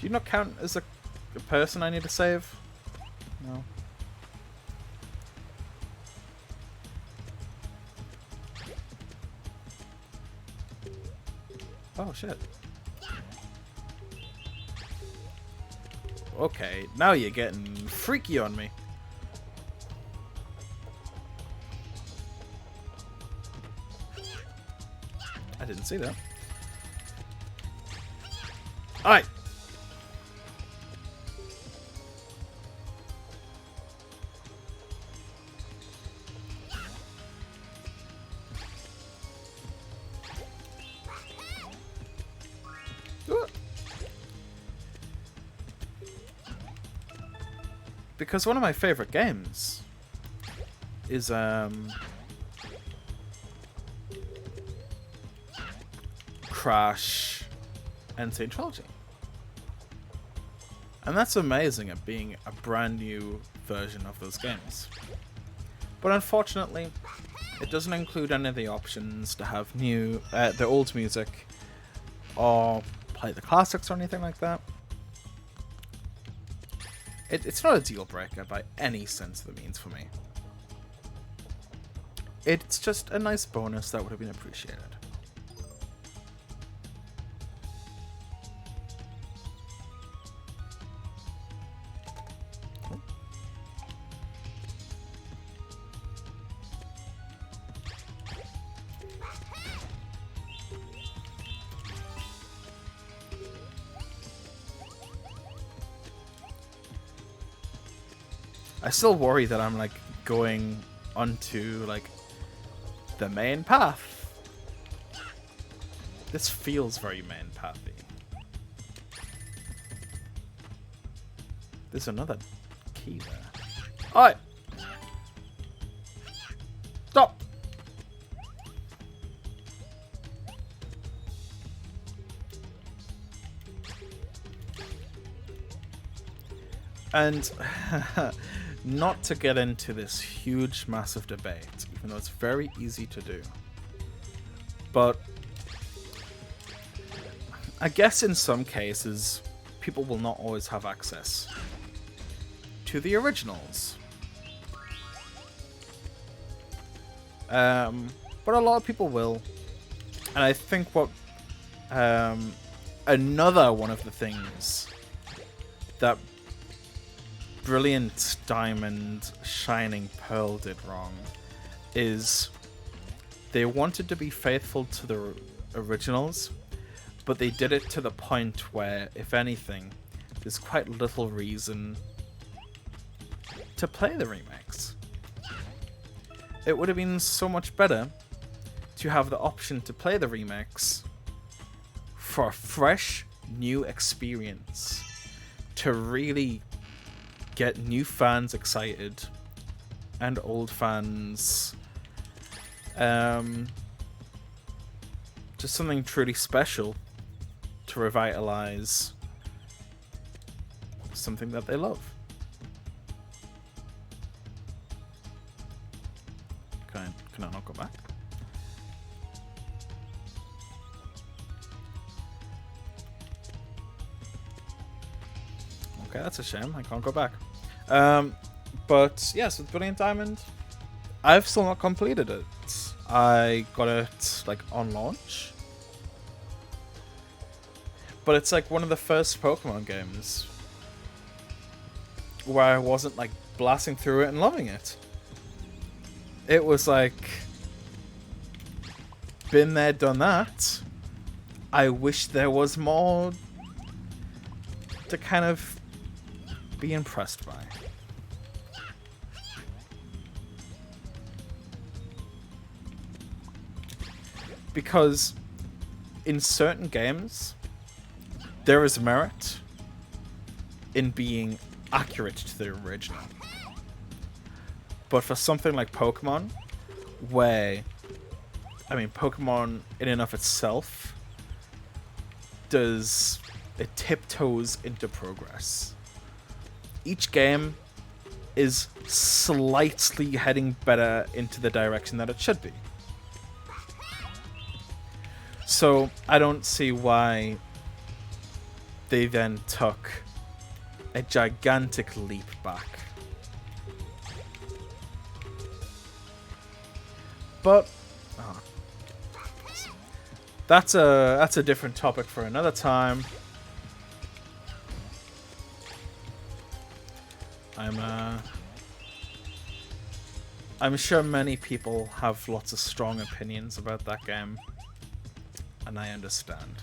Do you not count as a person I need to save? No. Oh, shit. Okay, now you're getting freaky on me. I didn't see that. Alright. Because one of my favorite games is Crash and Saint Trilogy. And that's amazing at being a brand new version of those games. But unfortunately, it doesn't include any of the options to have new, the old music, or play the classics or anything like that. It's not a deal breaker by any sense of the means for me. It's just a nice bonus that would have been appreciated. I still worry that I'm like going onto like the main path. This feels very main pathy. There's another key there. Alright. Stop. And not to get into this huge, massive debate, even though it's very easy to do. But I guess in some cases, people will not always have access to the originals. But a lot of people will. And I think what another one of the things that Brilliant Diamond Shining Pearl did wrong is they wanted to be faithful to the originals, but they did it to the point where, if anything, there's quite little reason to play the remakes. It would have been so much better to have the option to play the remakes for a fresh, new experience, to really get new fans excited and old fans just something truly special to revitalize something that they love. Can I not go back? Okay, that's a shame. I can't go back. But yes, with Brilliant Diamond, I've still not completed it. I got it like on launch, but it's like one of the first Pokemon games where I wasn't like blasting through it and loving it. It was like, been there, done that. I wish there was more to kind of be impressed by. Because in certain games, there is merit in being accurate to the original. But for something like Pokemon, where, I mean, Pokemon in and of itself it tiptoes into progress. Each game is slightly heading better into the direction that it should be. So I don't see why they then took a gigantic leap back. But that's a different topic for another time. I'm sure many people have lots of strong opinions about that game, and I understand.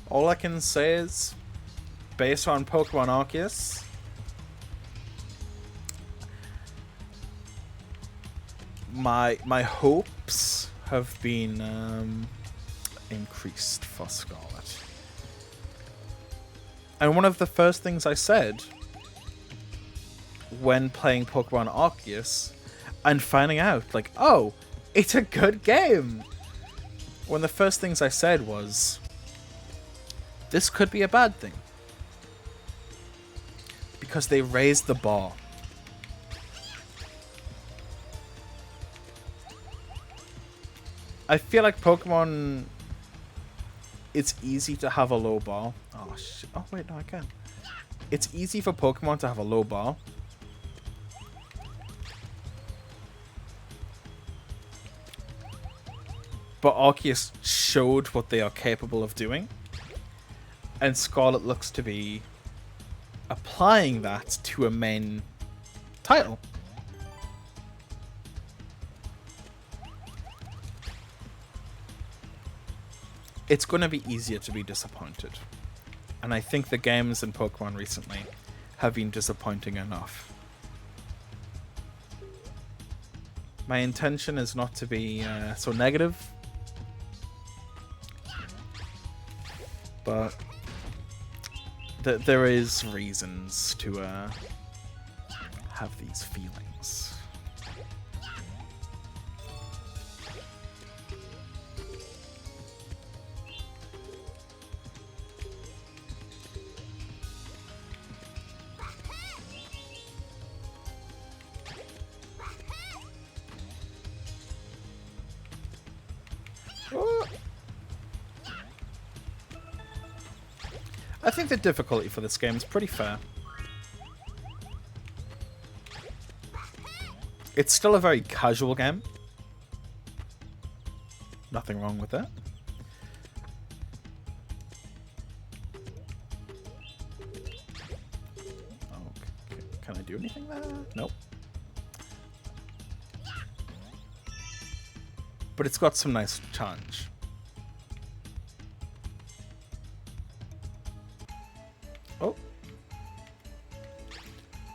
All I can say is, based on Pokemon Arceus, my hopes have been increased for Scarlet. And one of the first things I said when playing Pokemon Arceus and finding out, like, oh, it's a good game. One of the first things I said was, this could be a bad thing. Because they raised the bar. I feel like Pokemon, it's easy to have a low bar. Oh, shit. Oh, wait, no, I can. It's easy for Pokemon to have a low bar. But Arceus showed what they are capable of doing. And Scarlet looks to be applying that to a main title. It's going to be easier to be disappointed. And I think the games in Pokemon recently have been disappointing enough. My intention is not to be so negative. But there is reasons to have these feelings. I think the difficulty for this game is pretty fair. It's still a very casual game. Nothing wrong with that. Okay. Can I do anything there? Nope. But it's got some nice challenge. Oh.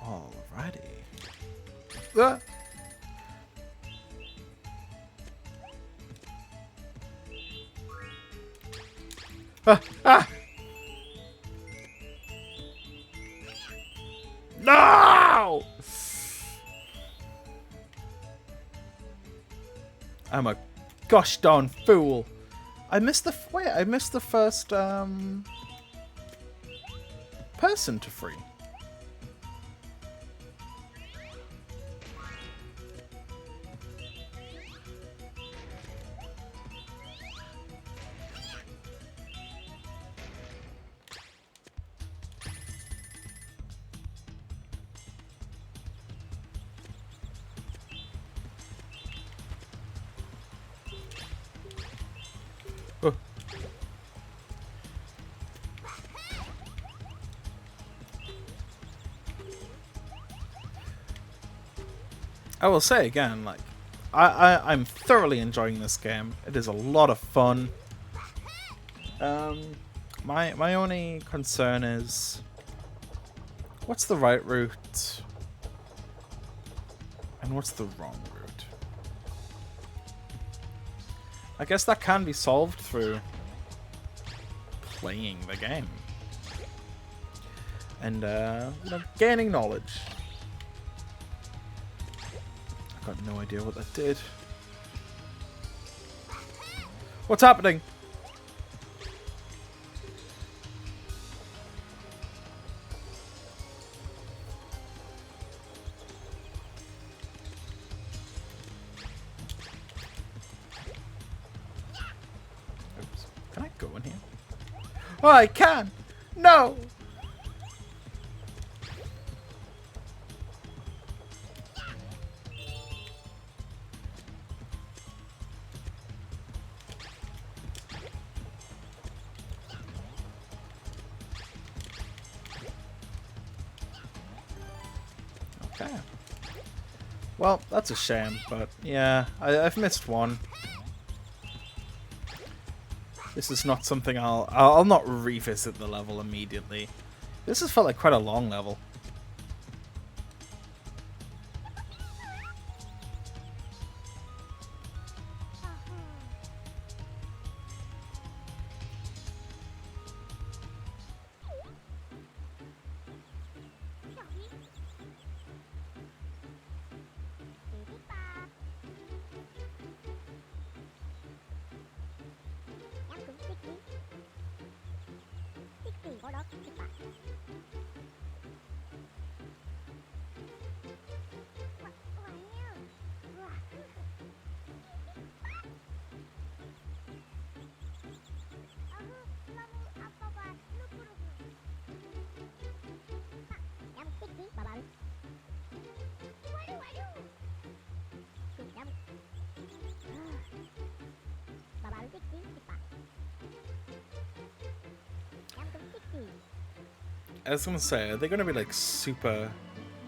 Alrighty. Ah. Ah! No! I'm a gosh darn fool. I missed the first person to free. Oh. I will say again, like, I'm thoroughly enjoying this game. It is a lot of fun. My only concern is, what's the right route and what's the wrong route? I guess that can be solved through playing the game and gaining knowledge. I got no idea what that did. What's happening? one here. Oh, I can! No! Okay. Well, that's a shame, but yeah, I've missed one. This is not something I'll not revisit the level immediately. This has felt like quite a long level. I was gonna say, are they gonna be like super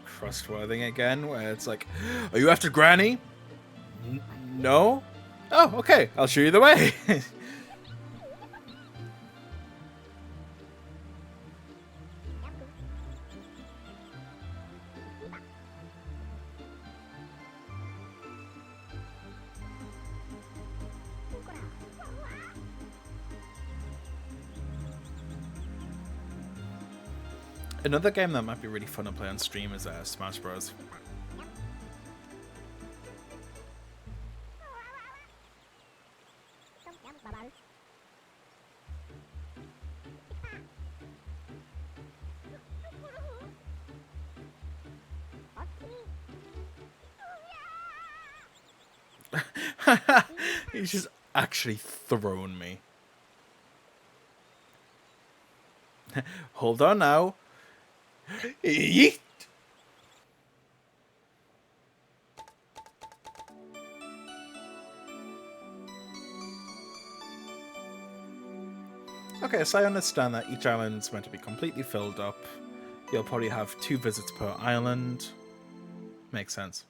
trustworthy again? Where it's like, are you after Granny? No? Oh, okay, I'll show you the way. Another game that might be really fun to play on stream is Smash Bros. He's just actually thrown me. Hold on now. Yeet! Okay, so I understand that each island's meant to be completely filled up. You'll probably have 2 visits per island. Makes sense.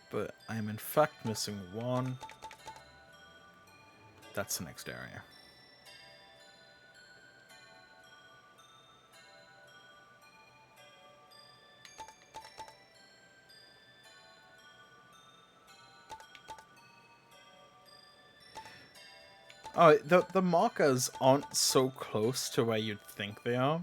But I'm in fact missing one. That's the next area. Oh, the markers aren't so close to where you'd think they are.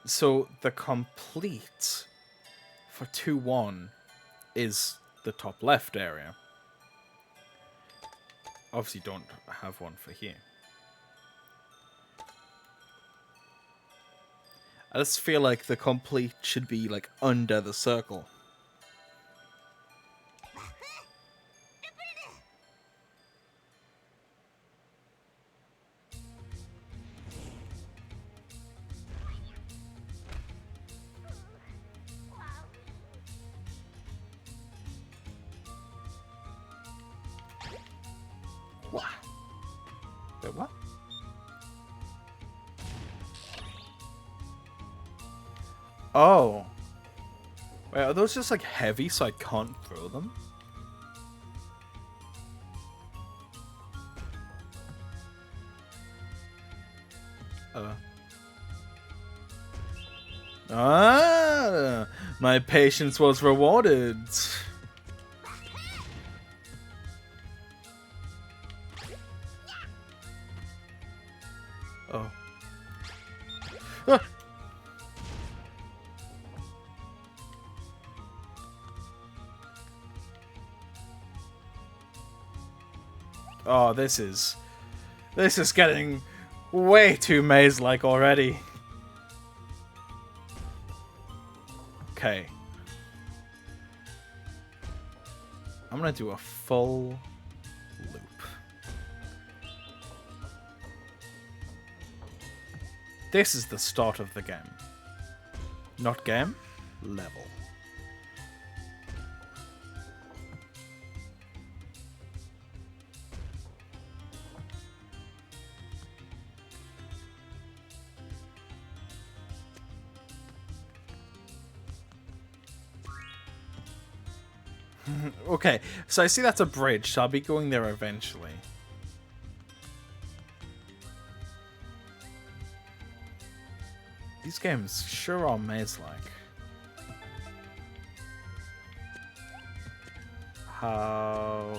So the complete for 2-1 is the top left area. Obviously don't have one for here. I just feel like the complete should be like under the circle. Wow. Wait, what? Oh. Wait, are those just like heavy so I can't throw them? Ah, my patience was rewarded. Oh. Ah. Oh, this is getting Way too maze-like already. Okay. I'm gonna do a full loop. This is the start of the game. Not game, level. Okay, so I see that's a bridge, so I'll be going there eventually. These games sure are maze-like. How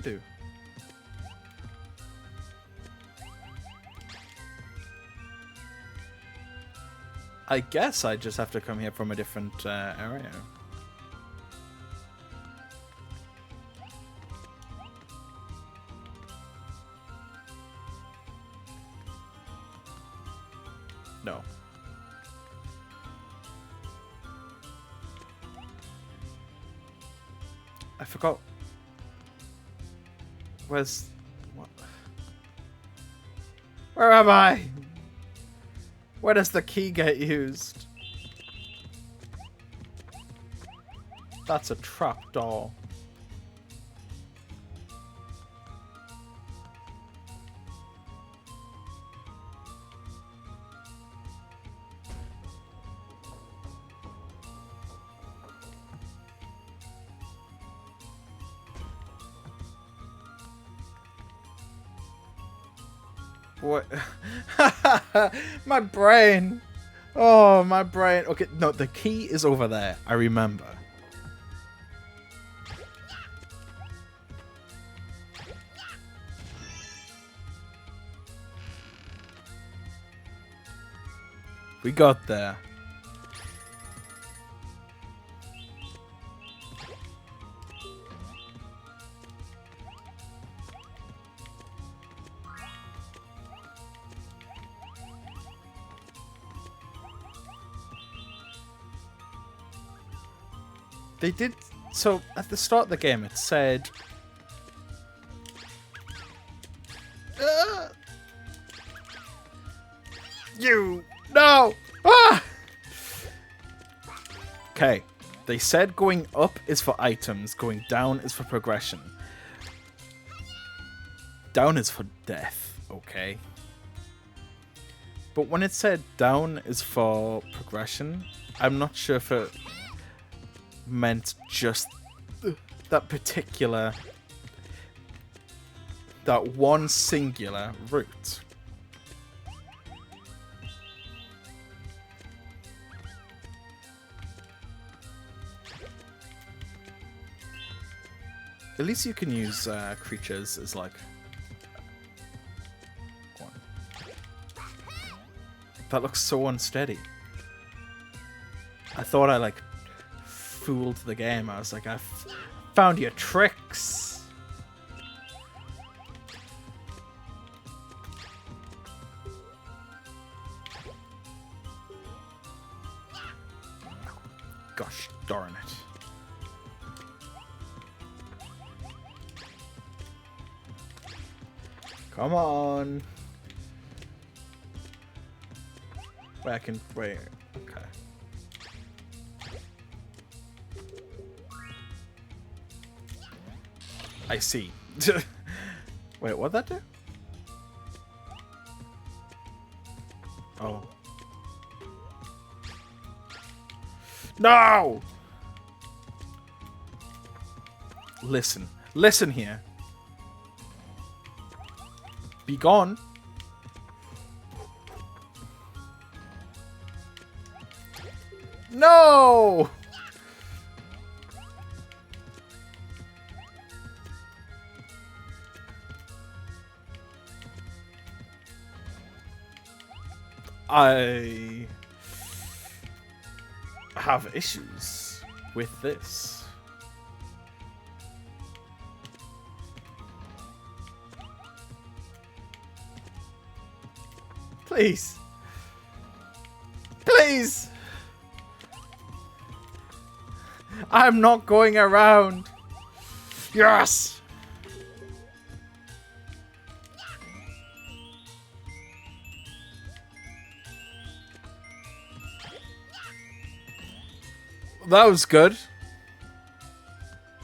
do? I guess I just have to come here from a different area. No. I forgot. Where's... What? Where am I? Where does the key get used? That's a trap door. What? My brain. Oh, my brain. Okay, no, the key is over there. I remember. We got there. They did... So, at the start of the game, it said... You! No! Ah! Okay. They said going up is for items, going down is for progression. Down is for death, okay? But when it said down is for progression, I'm not sure if it meant just that particular, that one singular route. At least you can use creatures as like one. That looks so unsteady. I thought I like fooled the game. I was like, I found your tricks. Gosh darn it. Come on. Wait, I can wait. Okay. I see. Wait, what'd that do? Oh. No! Listen. Listen here. Be gone. No! I have issues with this. Please. Please. I'm not going around. Yes. That was good.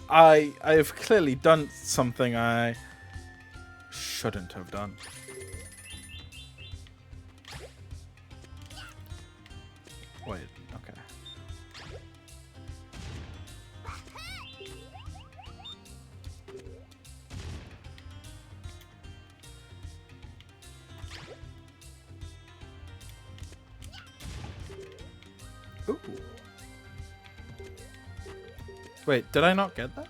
I have clearly done something I shouldn't have done. Wait, okay. Ooh. Wait, did I not get that?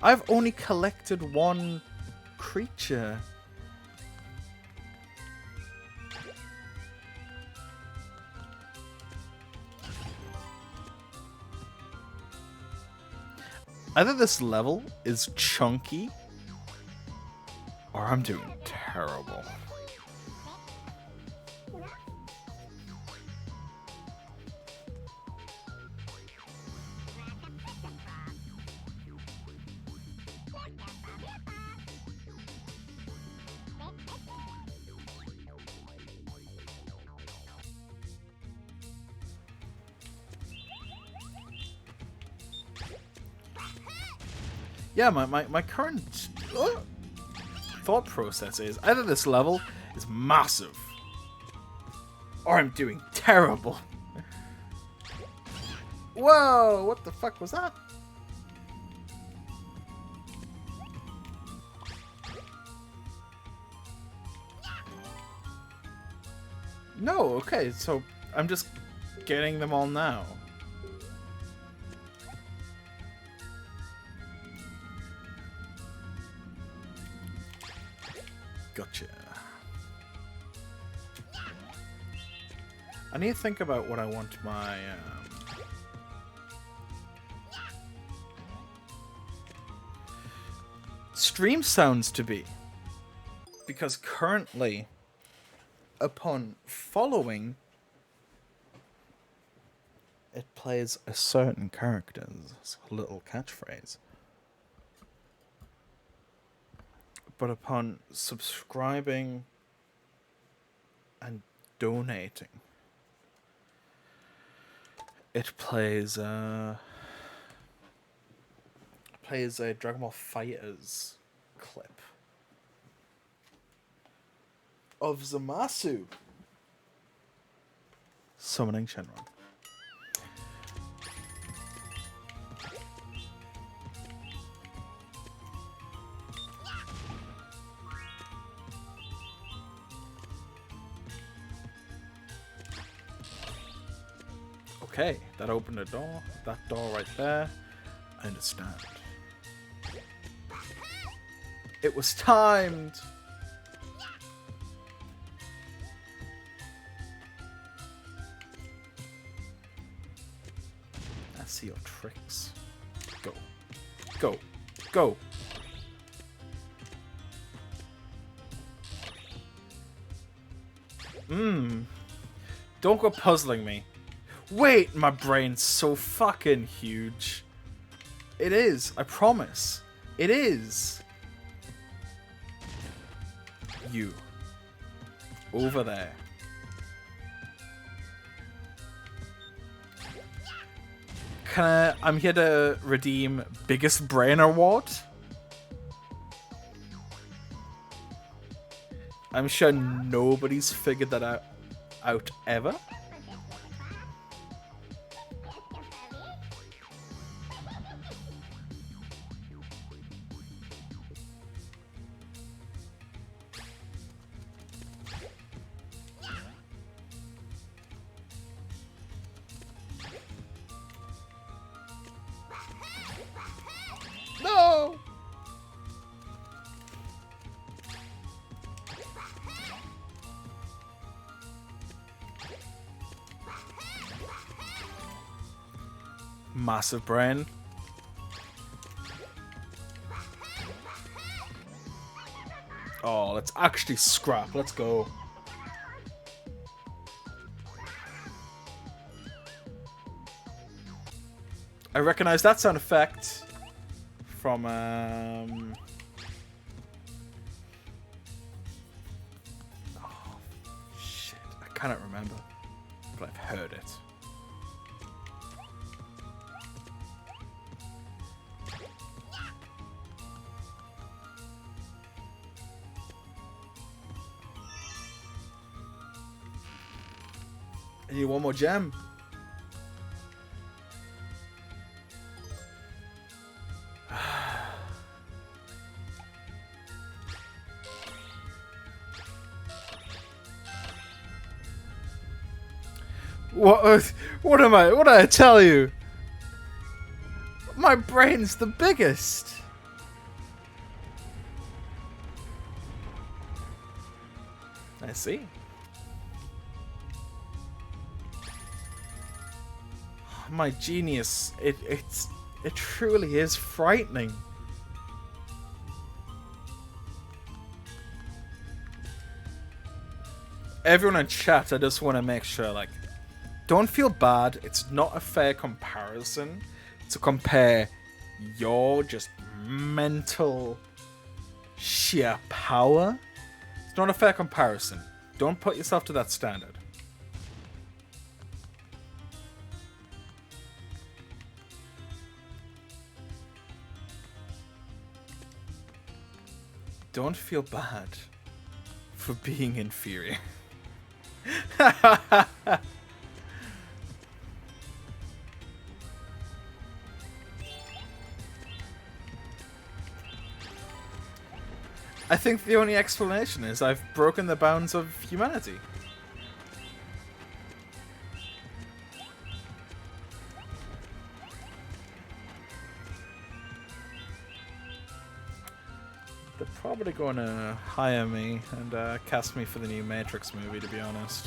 I've only collected one creature. Either this level is chunky, or I'm doing terrible. Yeah, my current thought process is either this level is massive, or I'm doing terrible. Whoa, what the fuck was that? No, okay, so I'm just getting them all now. Gotcha. I need to think about what I want my stream sounds to be. Because currently, upon following, it plays a certain character's little catchphrase. But upon subscribing and donating, it plays a Dragon Ball Fighters clip of Zamasu summoning Shenron. Okay, that opened a door. That door right there. I understand. It was timed! I see your tricks. Go. Go. Go! Don't go puzzling me. Wait, my brain's so fucking huge. It is, I promise. It is. You. Over there. I'm here to redeem Biggest Brain Award. I'm sure nobody's figured that out ever. No! Massive brain. let's actually scrap. Let's go. I recognize that sound effect from oh shit, I cannot remember, but I've heard it. I need one more gem. What am I? What did I tell you? My brain's the biggest. I see. My genius. It truly is frightening. Everyone in chat, I just want to make sure, like, don't feel bad. It's not a fair comparison to compare your just mental sheer power. It's not a fair comparison. Don't put yourself to that standard. Don't feel bad for being inferior. I think the only explanation is I've broken the bounds of humanity. They're probably going to hire me and cast me for the new Matrix movie, to be honest.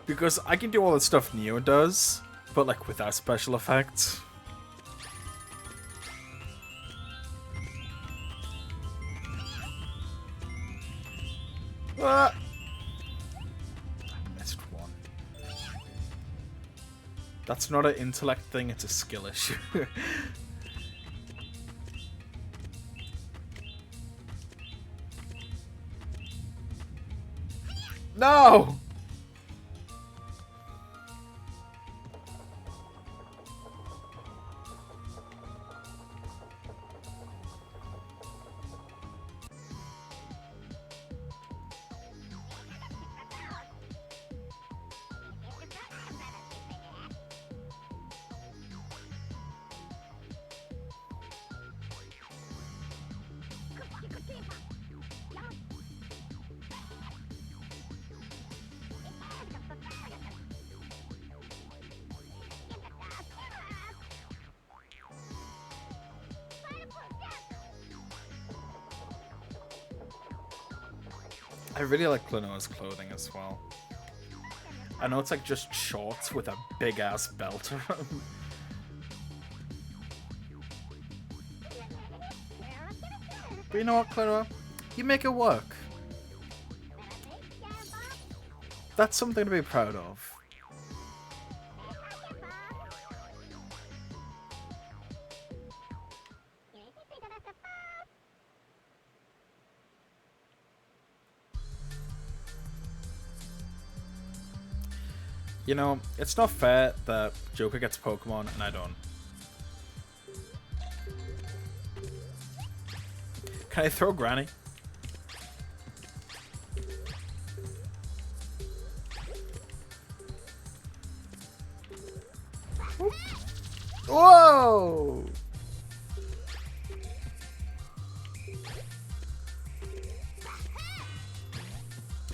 Because I can do all the stuff Neo does, but like without special effects. I missed one. That's not an intellect thing, it's a skill issue. No! I really like Klonoa's clothing as well. I know it's like just shorts with a big ass belt around. But you know what, Klonoa? You make it work. That's something to be proud of. You know, it's not fair that Joker gets Pokemon and I don't. Can I throw Granny? Whoa!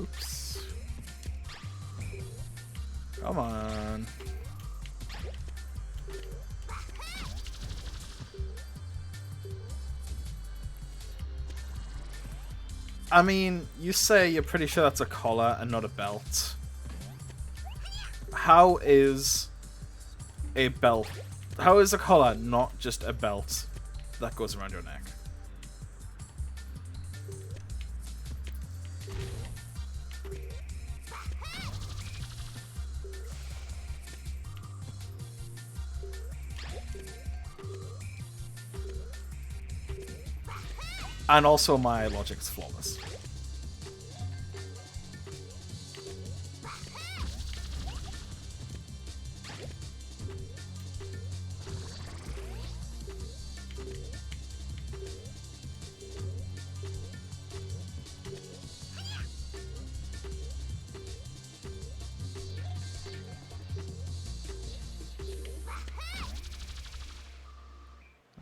Oops. Come on. I mean, you say you're pretty sure that's a collar and not a belt. How is a belt? How is a collar not just a belt that goes around your neck? And also my logic is flawless.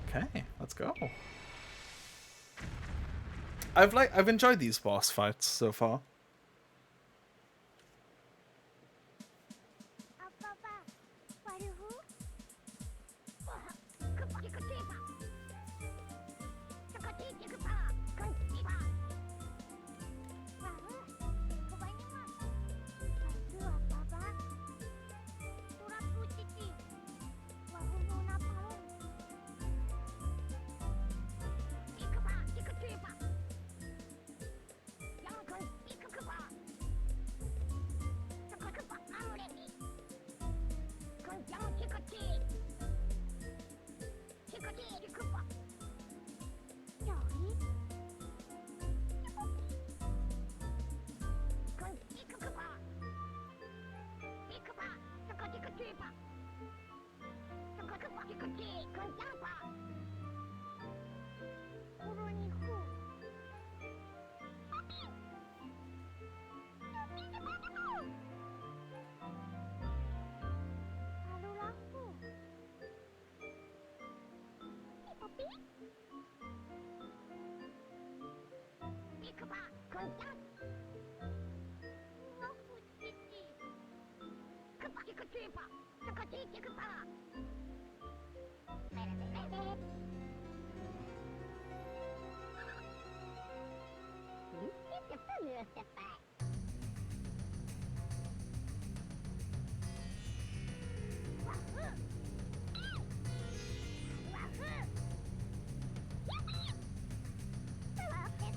Okay, let's go. I've enjoyed these boss fights so far.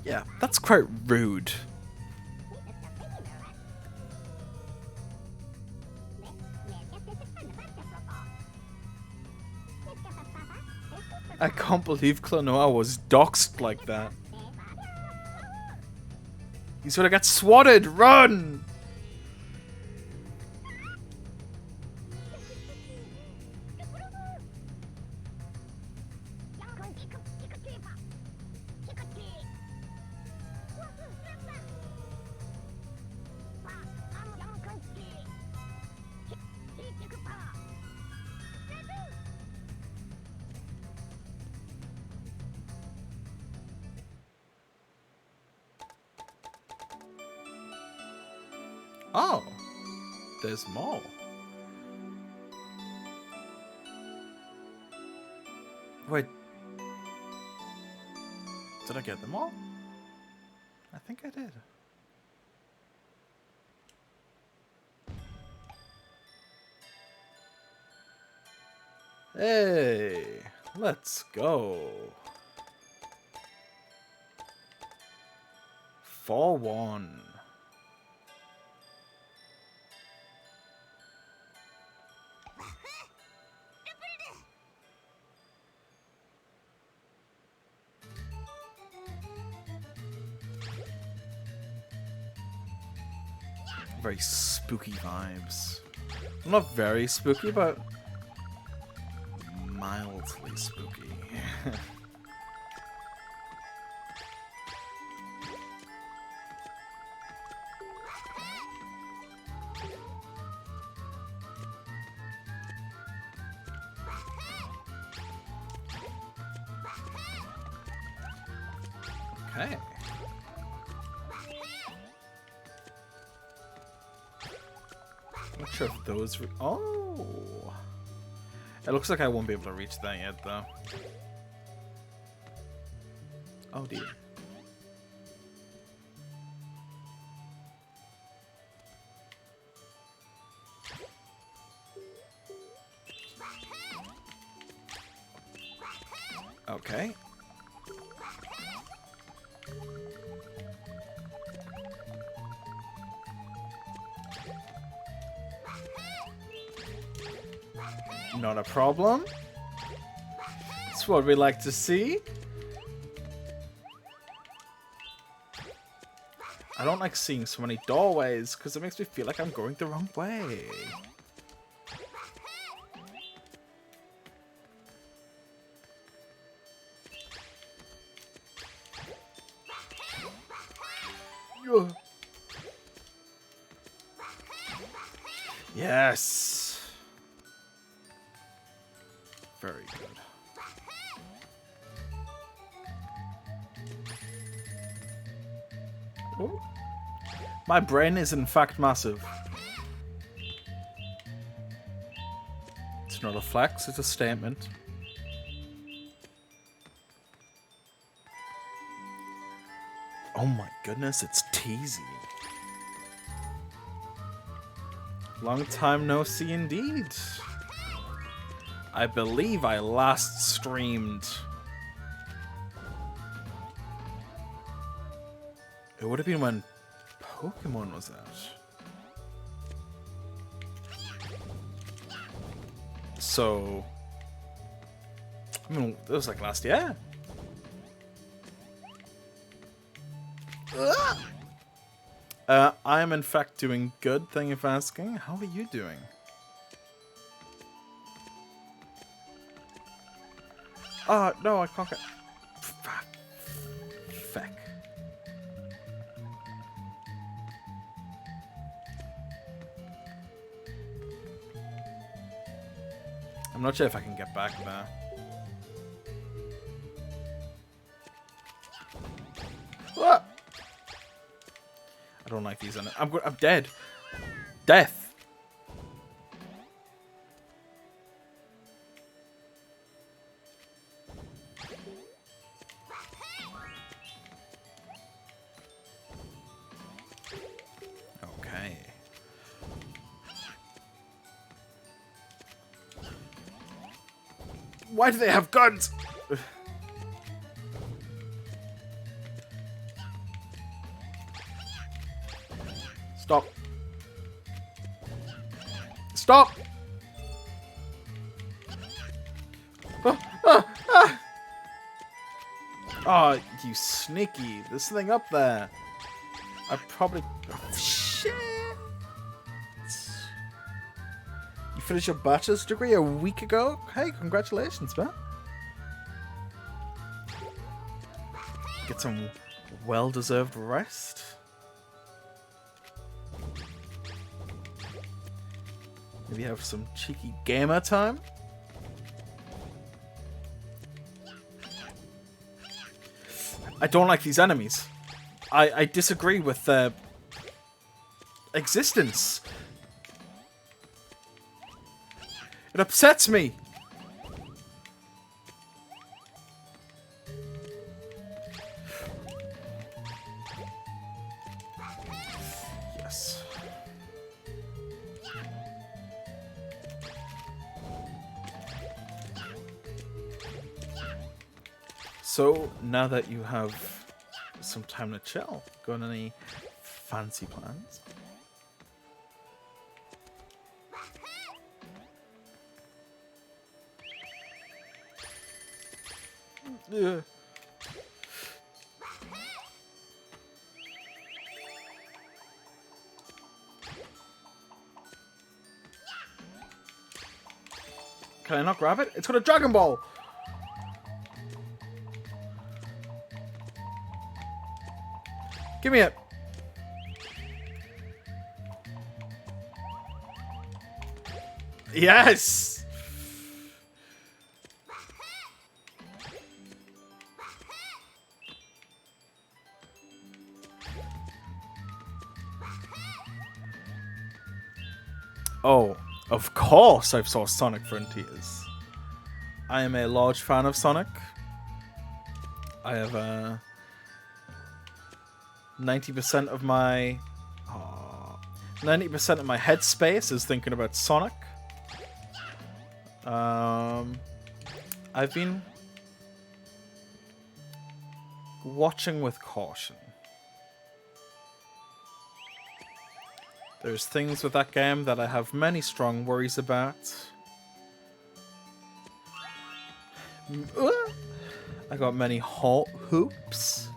Yeah, that's quite rude. I can't believe Klonoa was doxxed like that. He's gonna get swatted! Run! Oh, there's more. Wait, did I get them all? I think I did. Hey, let's go. 4-1. Very spooky vibes. Not very spooky, but mildly spooky. Okay. Not sure if those. Oh! It looks like I won't be able to reach that yet, though. Oh dear. Okay. Not a problem. That's what we like to see. I don't like seeing so many doorways because it makes me feel like I'm going the wrong way. Yes. Very good. Ooh. My brain is in fact massive. It's not a flex, it's a statement. Oh my goodness, it's Teasy. Long time no see indeed. I believe I last streamed. It would have been when Pokemon was out. So, I mean, it was like last year. I am in fact doing good, thank you for asking. How are you doing? No, I can't get... Feck. I'm not sure if I can get back there. What? I don't like these. I'm dead. Death. Okay. Why do they have guns? Stop. Stop! Oh, you sneaky. There's something up there. I probably... Oh, shit! You finished your bachelor's degree a week ago? Hey, congratulations, man. Get some well-deserved rest. Maybe have some cheeky gamer time. I don't like these enemies. I disagree with their existence. It upsets me. Yes. So, now that you have some time to chill, got any fancy plans? Yeah. Can I not grab it? It's got a Dragon Ball! Give me it! Yes! Oh, of course I've saw Sonic Frontiers. I am a large fan of Sonic. I have 90% of my 90% of my headspace is thinking about Sonic. I've been watching with caution. There's things with that game that I have many strong worries about. I got many hoops.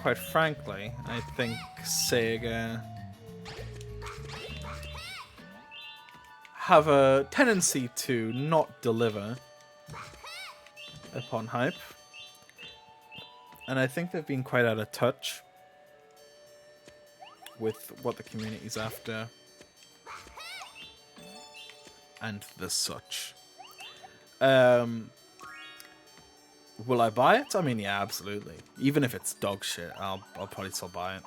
Quite frankly, I think Sega have a tendency to not deliver upon hype. And I think they've been quite out of touch with what the community's after. And the such. Will I buy it? I mean, yeah, absolutely. Even if it's dog shit, I'll probably still buy it.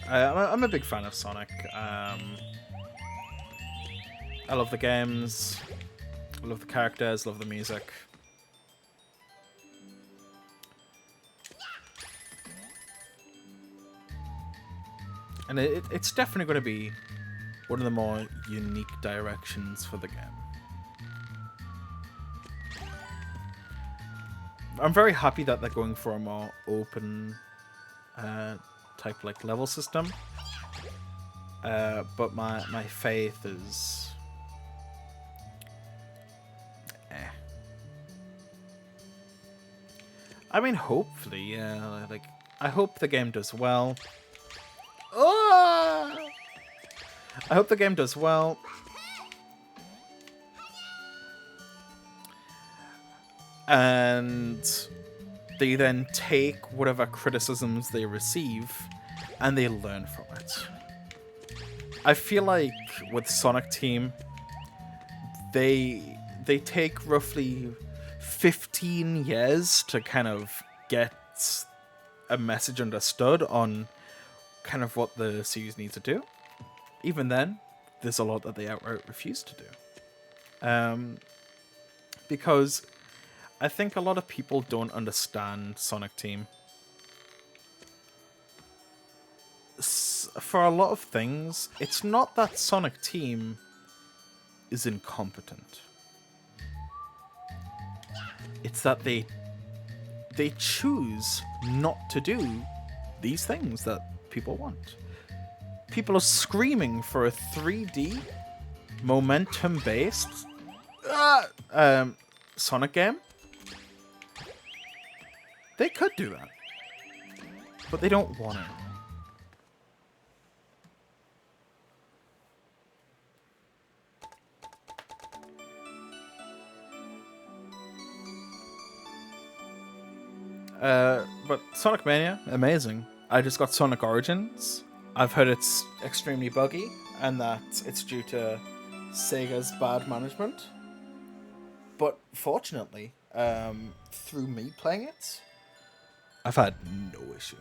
I'm a big fan of Sonic. I love the games. I love the characters. Love the music. And it's definitely going to be one of the more unique directions for the game. I'm very happy that they're going for a more open type like level system. But my faith is I mean, hopefully, yeah. Like, I hope the game does well. Oh! I hope the game does well. And they then take whatever criticisms they receive and they learn from it. I feel like with Sonic Team, they take roughly 15 years to kind of get a message understood on kind of what the series needs to do. Even then, there's a lot that they outright refuse to do. Because I think a lot of people don't understand Sonic Team. For a lot of things, it's not that Sonic Team is incompetent. It's that they choose not to do these things that people want. People are screaming for a 3D, momentum-based Sonic game. They could do that, but they don't want to. But Sonic Mania, amazing. I just got Sonic Origins. I've heard it's extremely buggy, and that it's due to Sega's bad management. But fortunately, through me playing it, I've had no issue.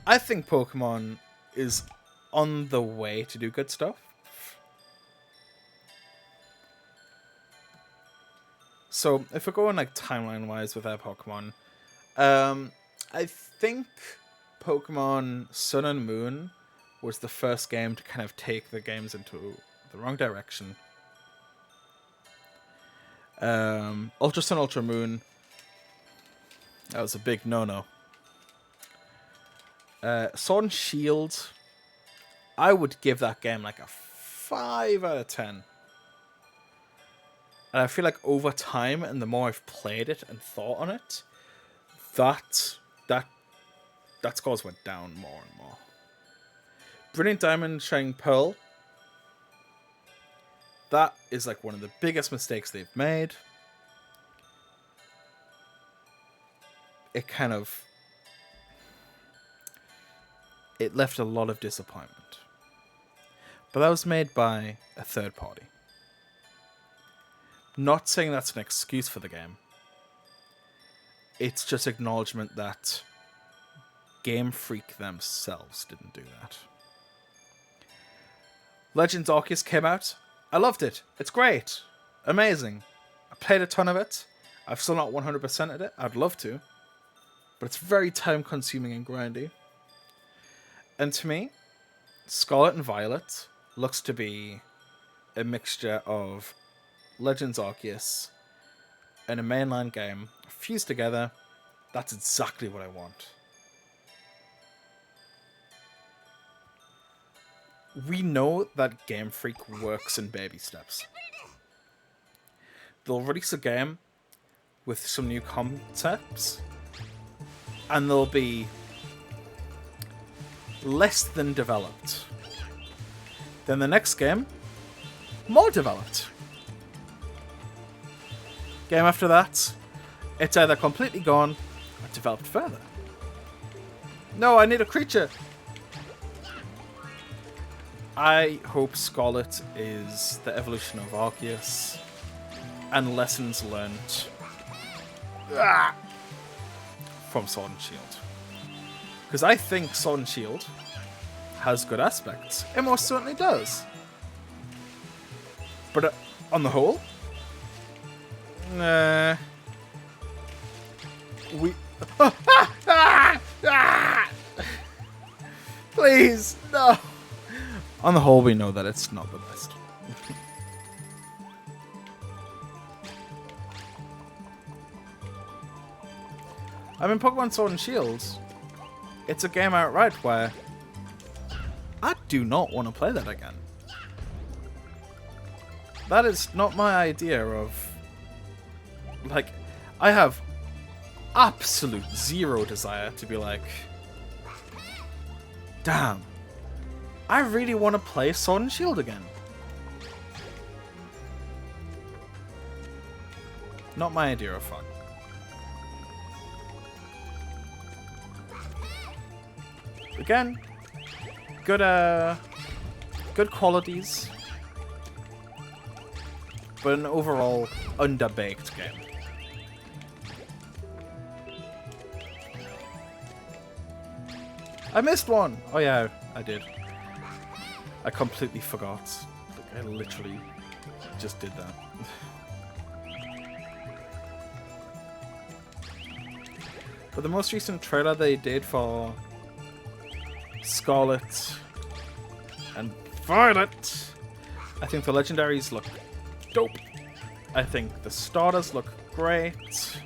I think Pokemon is on the way to do good stuff. So if we're going like timeline-wise with our Pokemon, I think Pokemon Sun and Moon was the first game to kind of take the games into the wrong direction. Ultra Sun, Ultra Moon, that was a big no-no. Sword and Shield, I would give that game like a 5 out of 10. And I feel like over time, and the more I've played it and thought on it, that scores went down more and more. Brilliant Diamond, Shining Pearl, that is like one of the biggest mistakes they've made. It left a lot of disappointment. But that was made by a third party. Not saying that's an excuse for the game. It's just acknowledgement that Game Freak themselves didn't do that. Legends Arceus came out. I loved it. It's great. Amazing. I played a ton of it. I've still not 100%ed it. I'd love to. But it's very time consuming and grindy. And to me, Scarlet and Violet looks to be a mixture of Legends Arceus and a mainline game fused together. That's exactly what I want. we know that Game Freak works in baby steps. They'll release a game with some new concepts, and they'll be less than developed. Then the next game, more developed. Game after that, it's either completely gone or developed further. No, I need a creature. I hope Scarlet is the evolution of Arceus and lessons learned from Sword and Shield. Because I think Sword and Shield has good aspects. It most certainly does. But on the whole, please, no. On the whole, we know that it's not the best. I mean, Pokemon Sword and Shield, it's a game outright where I do not want to play that again. That is not my idea of... Like, I have absolute zero desire to be like, damn, I really want to play Sword and Shield again. Not my idea of fun. Again, good qualities, but an overall underbaked game. I missed one! Oh yeah, I did. I completely forgot. Like, I literally just did that. But the most recent trailer they did for Scarlet and Violet, I think the legendaries look dope. I think the starters look great.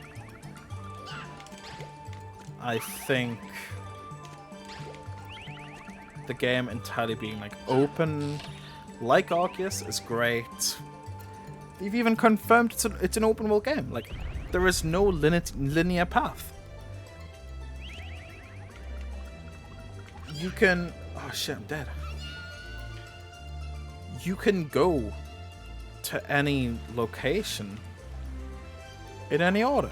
I think the game entirely being like open, like Arceus, is great. They've even confirmed it's an open world game. Like, there is no linear path. You can... Oh shit, I'm dead. You can go to any location in any order.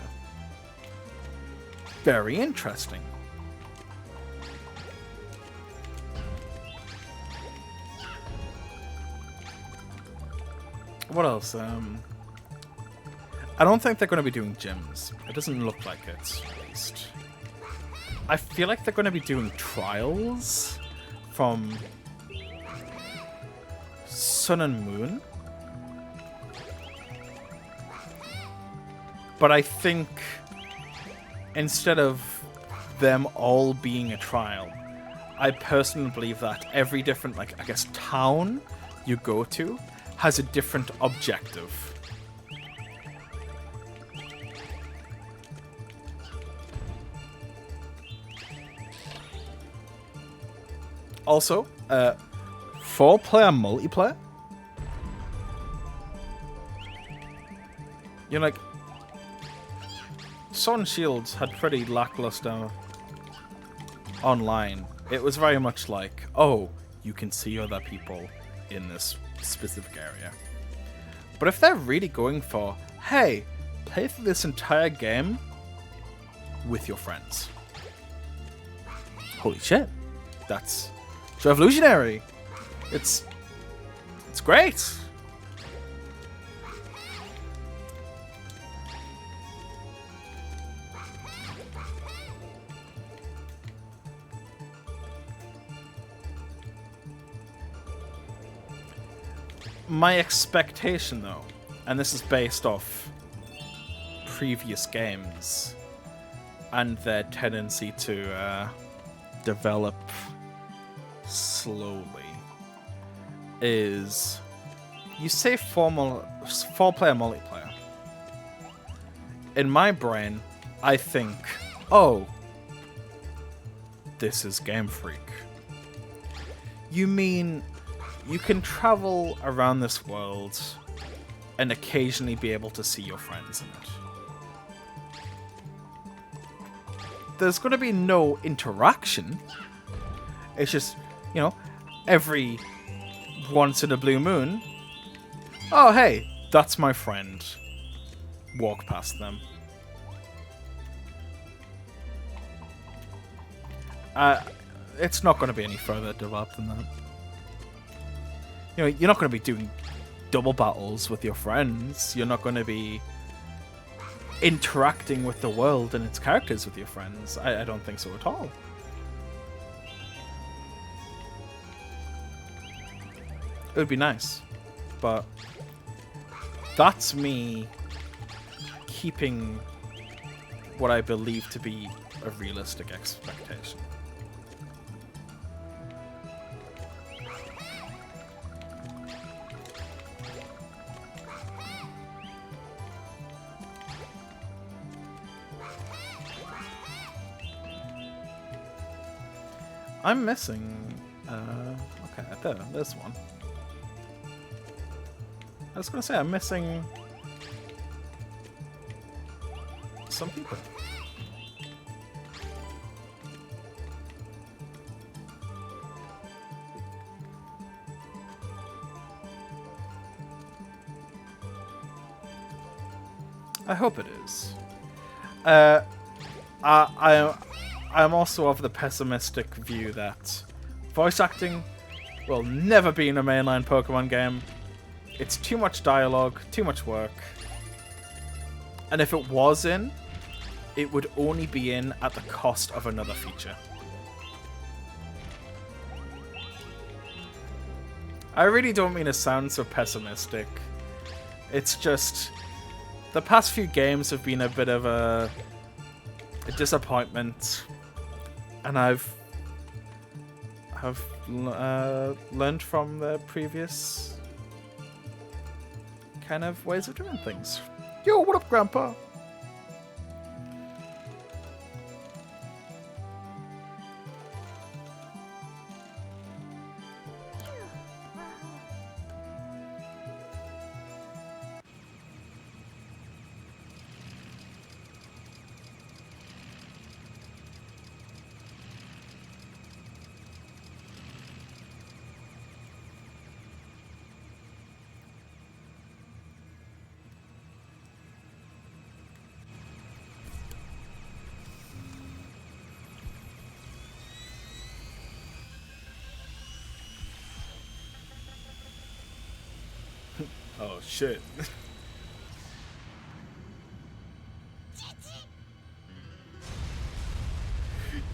Very interesting. What else? I don't think they're going to be doing gyms. It doesn't look like it, at least. I feel like they're going to be doing trials from Sun and Moon. But I think instead of them all being a trial, I personally believe that every different, like, I guess, town you go to has a different objective. Also, 4-player multiplayer. You're like, Sword and Shields had pretty lackluster online. It was very much like, oh, you can see other people in this specific area. But if they're really going for, hey, play through this entire game with your friends. Holy shit. That's revolutionary. It's great. My expectation, though, and this is based off previous games and their tendency to develop slowly, is you say 4-player multiplayer. In my brain, I think, oh, this is Game Freak. You mean you can travel around this world and occasionally be able to see your friends in it. There's going to be no interaction. It's just, you know, every once in a blue moon, oh hey, that's my friend. Walk past them. It's not going to be any further developed than that. You know, you're not going to be doing double battles with your friends. You're not going to be interacting with the world and its characters with your friends. I don't think so at all. It would be nice, but that's me keeping what I believe to be a realistic expectation. I'm missing... okay, there's one. I was going to say, I'm missing... some people. I hope it is. I'm also of the pessimistic view that voice acting will never be in a mainline Pokemon game. It's too much dialogue, too much work. And if it was in, it would only be in at the cost of another feature. I really don't mean to sound so pessimistic. It's just... the past few games have been a bit of a disappointment. And I've learned from the previous kind of ways of doing things. Yo, what up, Grandpa? Oh shit.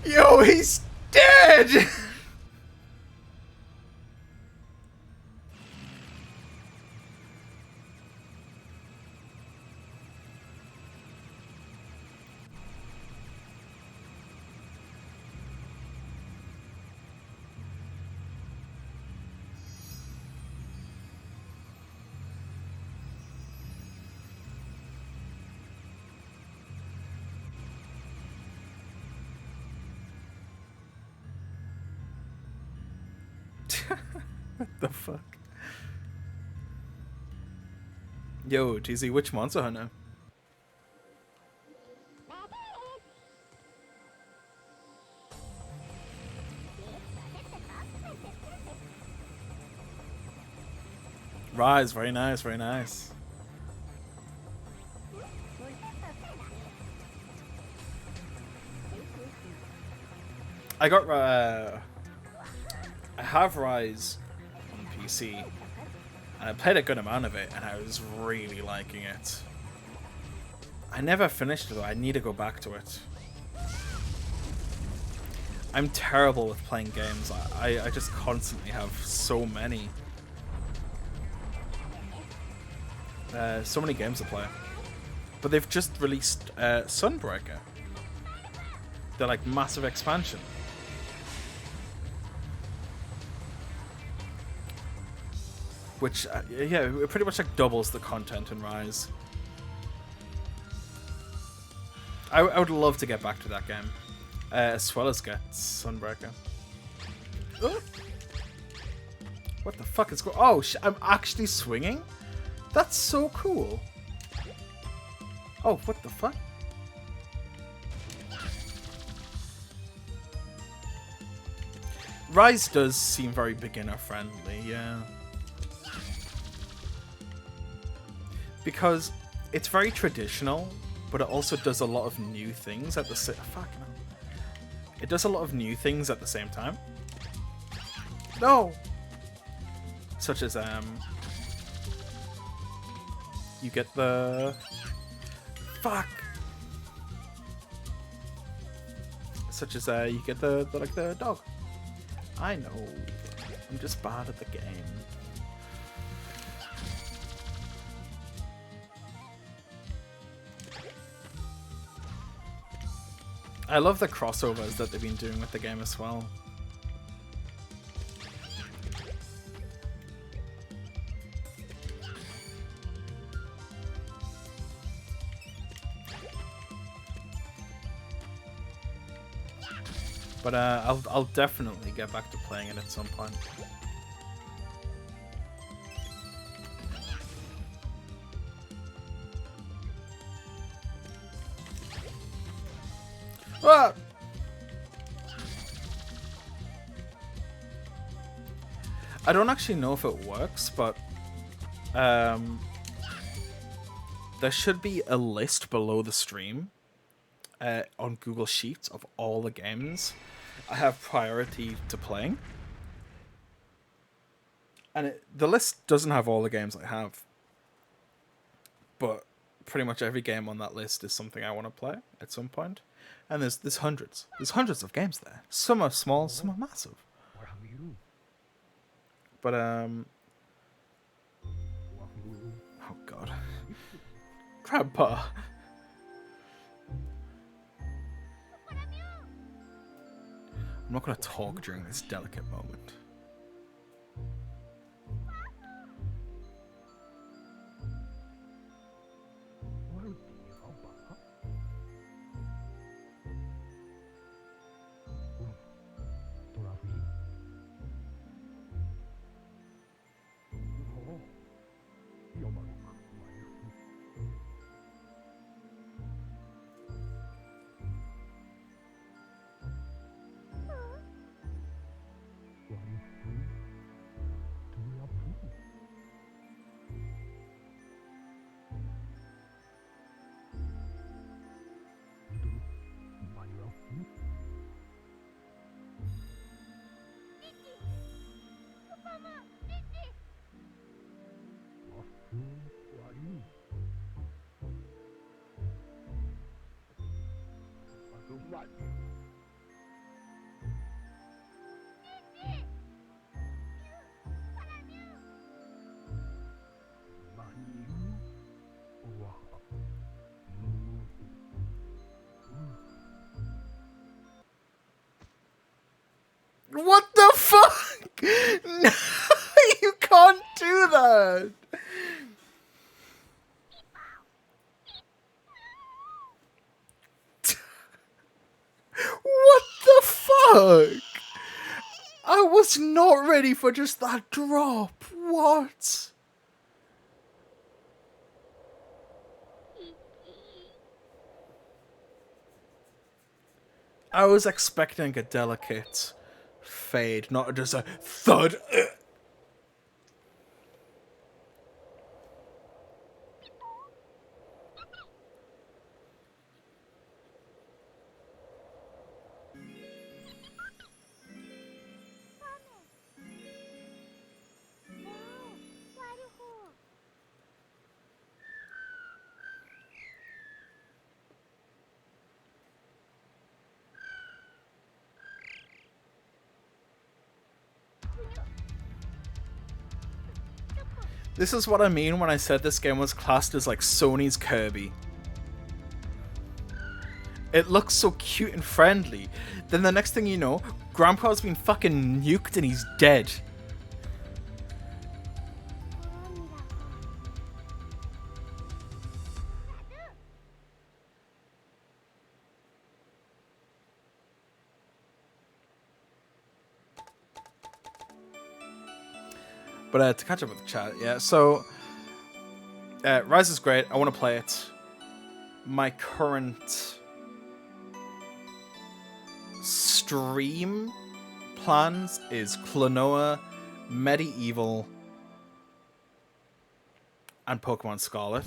Yo, he's dead! What the fuck? Yo, TZ, which Monster Hunter? Rise, very nice, very nice. I got I have Rise on PC, and I played a good amount of it, and I was really liking it. I never finished it though. I need to go back to it. I'm terrible with playing games. I just constantly have so many. So many games to play. But they've just released Sunbreaker. They're like massive expansion. Which, yeah, it pretty much like doubles the content in Rise. I would love to get back to that game. As well as get Sunbreaker. What What the fuck is going? Oh, I'm actually swinging? That's so cool. Oh, what the fuck? Rise does seem very beginner friendly, yeah. Because it's very traditional, but it also does a lot of new things at the same fucking hell. It does a lot of new things at the same time. No! Such as you get the fuck. Such as you get the like the dog. I know. I'm just bad at the game. I love the crossovers that they've been doing with the game as well. But I'll definitely get back to playing it at some point. Ah! I don't actually know if it works, but there should be a list below the stream on Google Sheets of all the games I have priority to playing. And the list doesn't have all the games I have. But pretty much every game on that list is something I want to play at some point. And there's hundreds. There's hundreds of games there. Some are small, some are massive. But oh god. Grandpa. I'm not going to talk during this delicate moment. What the fuck? No, you can't do that. What the fuck? I was not ready for just that drop. What? I was expecting a delicate fade, not just a thud. This is what I mean when I said this game was classed as like Sony's Kirby. It looks so cute and friendly. Then the next thing you know, Grandpa's been fucking nuked and he's dead. But to catch up with the chat, yeah. So Rise is great. I want to play it. My current stream plans is Klonoa, Medieval, and Pokemon Scarlet.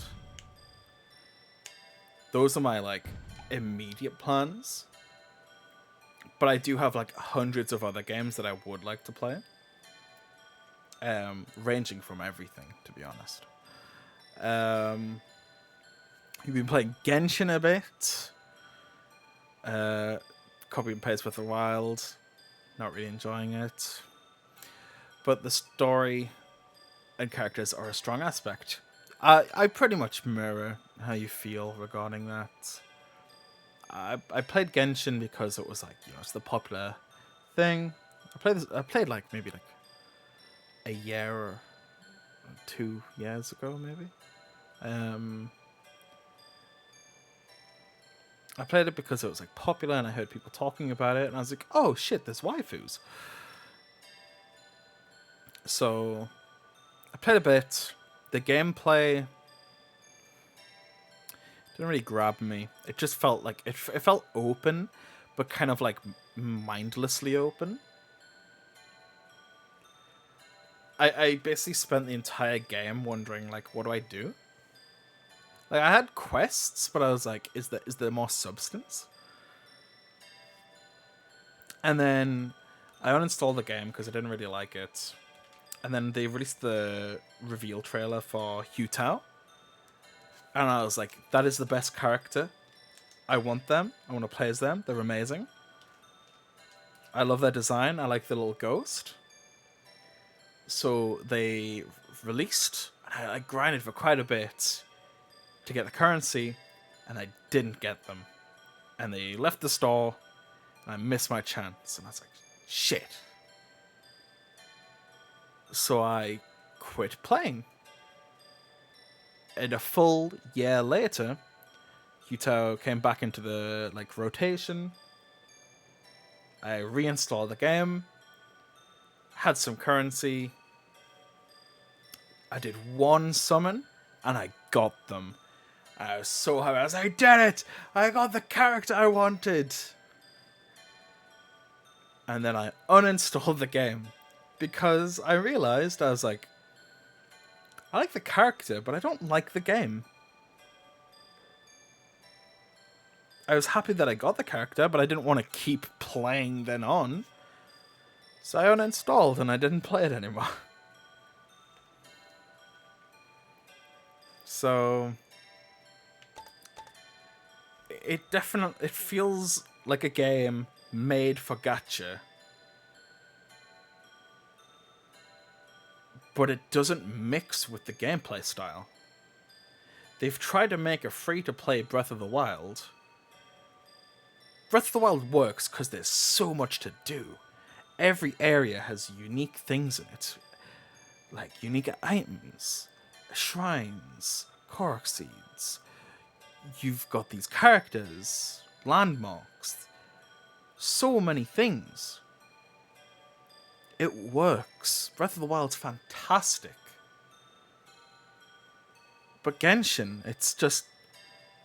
Those are my like immediate plans. But I do have like hundreds of other games that I would like to play. Ranging from everything, to be honest. You've been playing Genshin a bit. Copy and paste with the Wild. Not really enjoying it. But the story and characters are a strong aspect. I pretty much mirror how you feel regarding that. I played Genshin because it was like, you know, it's the popular thing. I played like maybe like a year or 2 years ago, maybe. I played it because it was like popular and I heard people talking about it and I was like, oh shit, there's waifus. So I played a bit. The gameplay didn't really grab me. It just felt like it felt open, but kind of like mindlessly open. I basically spent the entire game wondering like, what do I do? Like I had quests, but I was like, is there more substance? And then I uninstalled the game because I didn't really like it. And then they released the reveal trailer for Hu Tao. And I was like, that is the best character. I want them. I want to play as them. They're amazing. I love their design. I like the little ghost. So they released, and I grinded for quite a bit to get the currency, and I didn't get them. And they left the store, and I missed my chance. And I was like, shit. So I quit playing. And a full year later, Hu Tao came back into the like rotation. I reinstalled the game, had some currency. I did one summon, and I got them. I was so happy. I was like, I did it! I got the character I wanted! And then I uninstalled the game. Because I realized, I was like, I like the character, but I don't like the game. I was happy that I got the character, but I didn't want to keep playing then on. So I uninstalled and I didn't play it anymore. So it feels like a game made for gacha. But it doesn't mix with the gameplay style. They've tried to make a free-to-play Breath of the Wild. Breath of the Wild works because there's so much to do. Every area has unique things in it. Like unique items, shrines, Korok seeds. You've got these characters, landmarks. So many things. It works. Breath of the Wild's fantastic. But Genshin, it's just,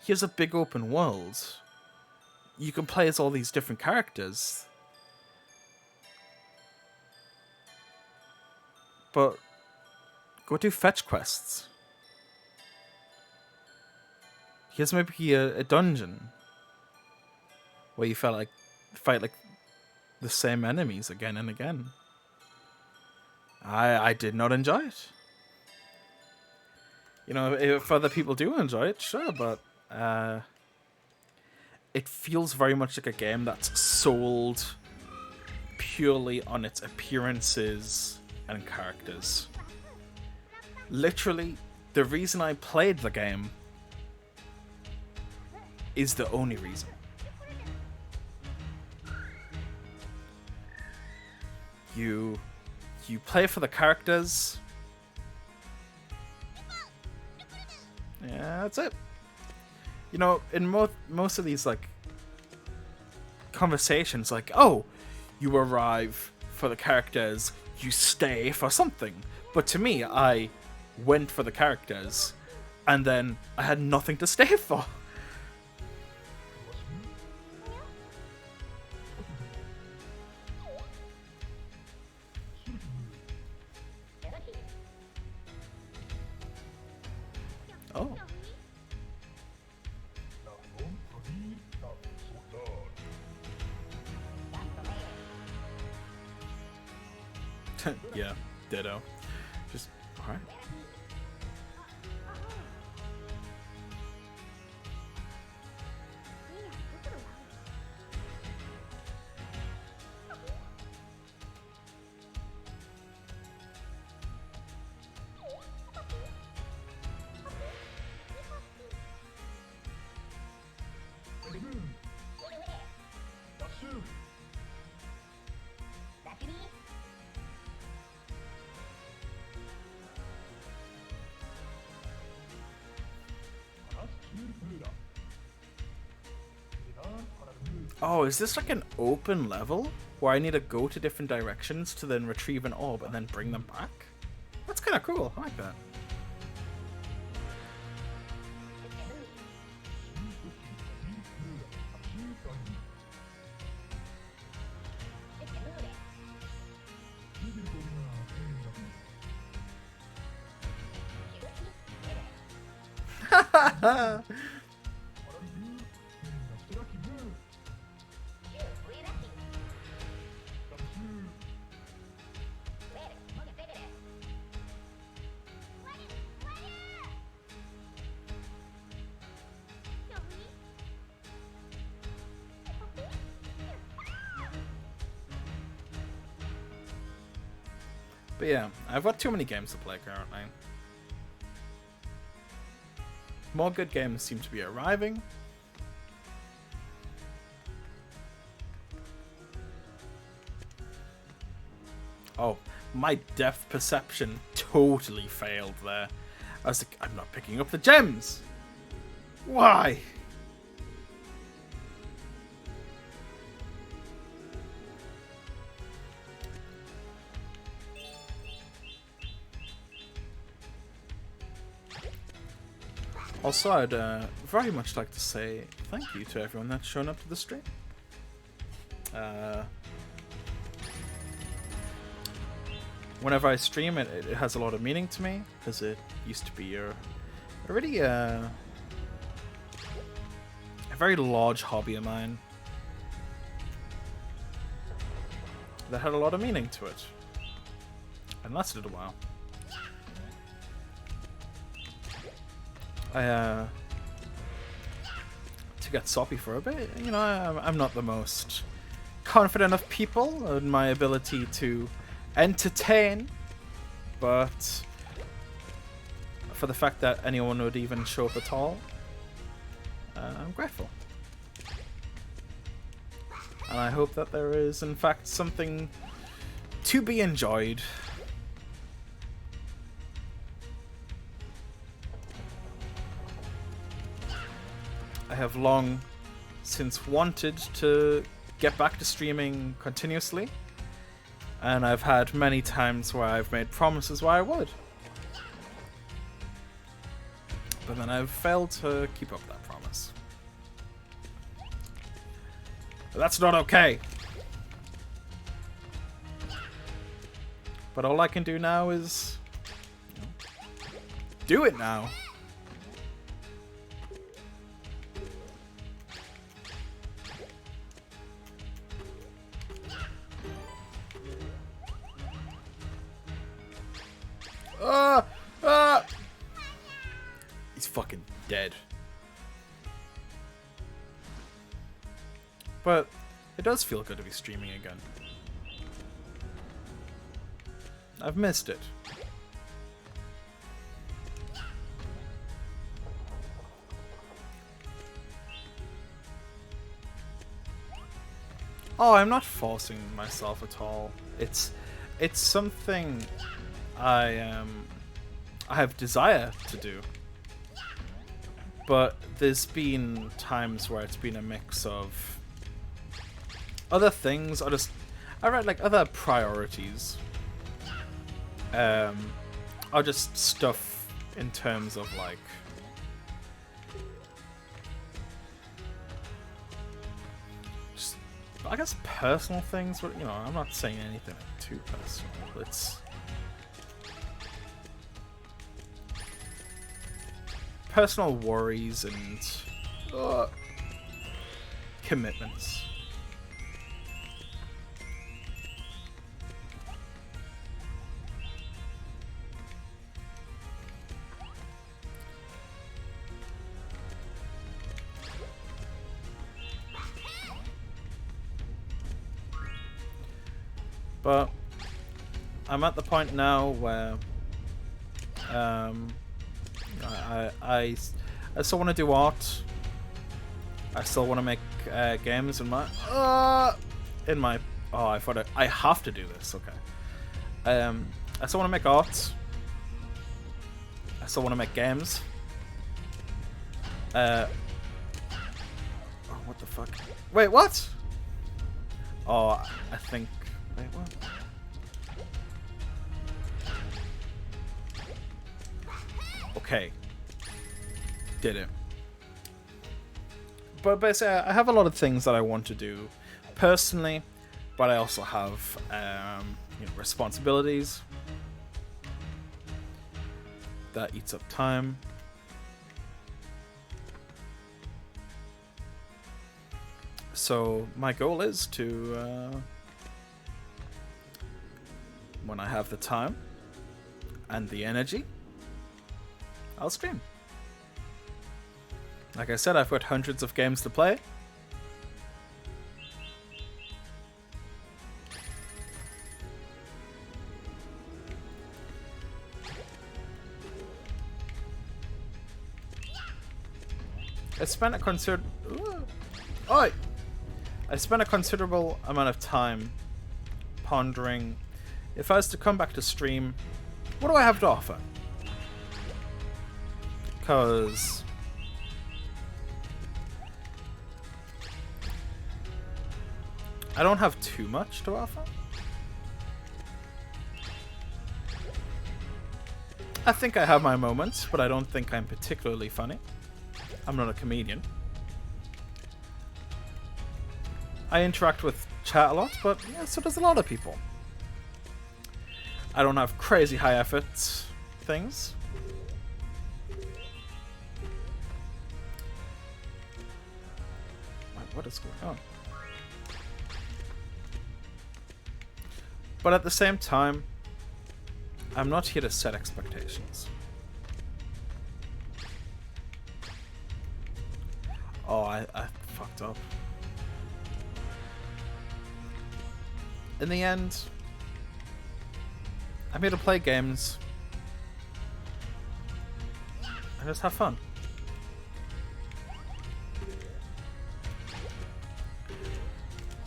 here's a big open world. You can play as all these different characters. But go do fetch quests. Here's maybe a dungeon where you fight like the same enemies again and again. I did not enjoy it. You know, if other people do enjoy it, sure, but it feels very much like a game that's sold purely on its appearances and characters. Literally, the reason I played the game is the only reason. You play for the characters. Yeah, that's it. You know, in most of these like conversations, like, oh, you arrive for the characters, you stay for something. But to me, I went for the characters, and then I had nothing to stay for. Oh. Yeah, ditto. Just, alright. Oh, is this like an open level where I need to go to different directions to then retrieve an orb and then bring them back? That's kind of cool. I like that. But yeah, I've got too many games to play currently. More good games seem to be arriving. Oh, my depth perception totally failed there. I was like, I'm not picking up the gems! Why? Also, I'd very much like to say thank you to everyone that's shown up to the stream. Whenever I stream, it has a lot of meaning to me, because it used to be a really a very large hobby of mine that had a lot of meaning to it, and lasted a while. To get soppy for a bit, you know, I'm not the most confident of people in my ability to entertain, but for the fact that anyone would even show up at all, I'm grateful. And I hope that there is, in fact, something to be enjoyed. I have long since wanted to get back to streaming continuously, and I've had many times where I've made promises where I would, but then I've failed to keep up that promise. But that's not okay. But all I can do now is, you know, do it now. He's fucking dead. But it does feel good to be streaming again. I've missed it. Oh, I'm not forcing myself at all. It's something I have desire to do. But there's been times where it's been a mix of other things, or just I read like other priorities or just stuff in terms of like just, I guess, personal things, but you know, I'm not saying anything too personal. It's personal worries and commitments. But I'm at the point now where I still want to do art. I still want to make games in my oh, I thought I have to do this. Okay. I still want to make art. I still want to make games. Oh, what the fuck? Wait, what? Oh, I think. Wait, what? Okay. Did it. But basically, I have a lot of things that I want to do personally, but I also have responsibilities that eats up time. So my goal is to, when I have the time and the energy, I'll stream. Like I said, I've got hundreds of games to play. I spent a considerable amount of time pondering if I was to come back to stream, what do I have to offer? Because I don't have too much to offer. I think I have my moments, but I don't think I'm particularly funny. I'm not a comedian. I interact with chat a lot, but yeah, so does a lot of people. I don't have crazy high effort things. What is going on? But at the same time, I'm not here to set expectations. Oh, I fucked up. In the end, I'm here to play games and just have fun.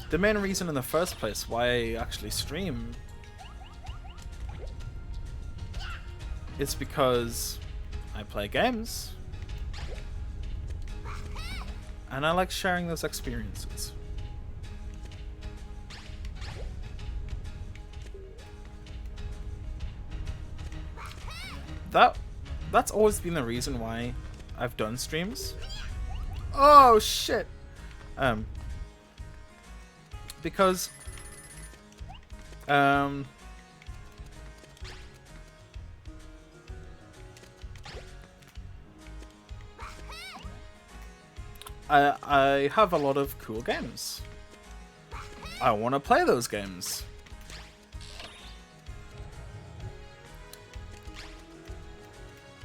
The main reason in the first place why I actually stream is because I play games and I like sharing those experiences. That's always been the reason why I've done streams. Oh shit. Because I have a lot of cool games. I want to play those games.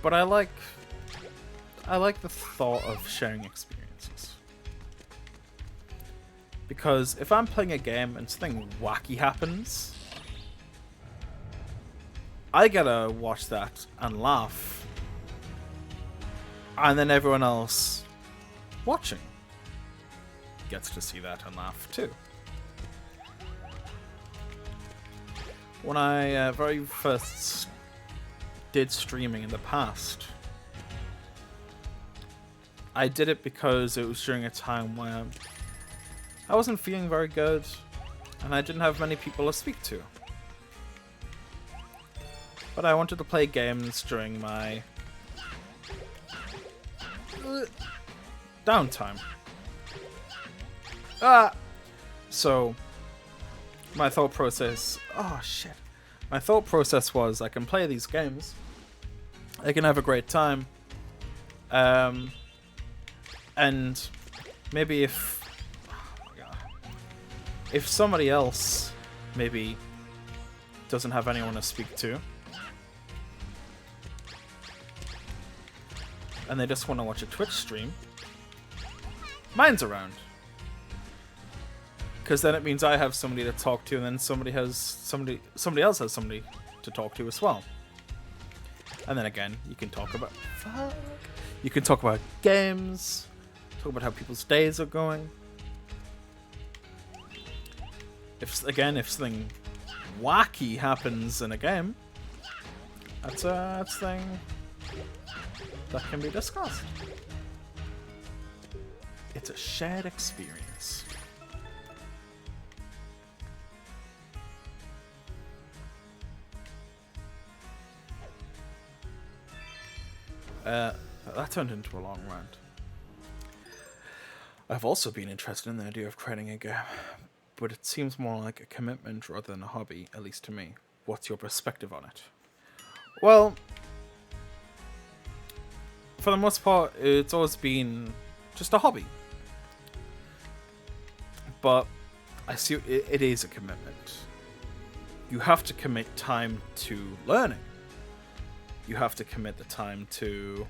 But I like the thought of sharing experiences. Because if I'm playing a game and something wacky happens, I gotta watch that and laugh. And then everyone else watching gets to see that and laugh too. When I very first did streaming in the past, I did it because it was during a time where I wasn't feeling very good and I didn't have many people to speak to. But I wanted to play games during my downtime. So my thought process... Oh, shit. My thought process was I can play these games. I can have a great time. And maybe if... Oh my God. If somebody else maybe doesn't have anyone to speak to, and they just want to watch a Twitch stream, mine's around. Because then it means I have somebody to talk to, and then somebody else has somebody to talk to as well. And then again, you can talk about you can talk about games, talk about how people's days are going. If something wacky happens in a game, that's a thing that can be discussed. It's a shared experience. That turned into a long rant. I've also been interested in the idea of creating a game, but it seems more like a commitment rather than a hobby, at least to me. What's your perspective on it? Well, for the most part, it's always been just a hobby. But I see it is a commitment. You have to commit time to learning. You have to commit the time to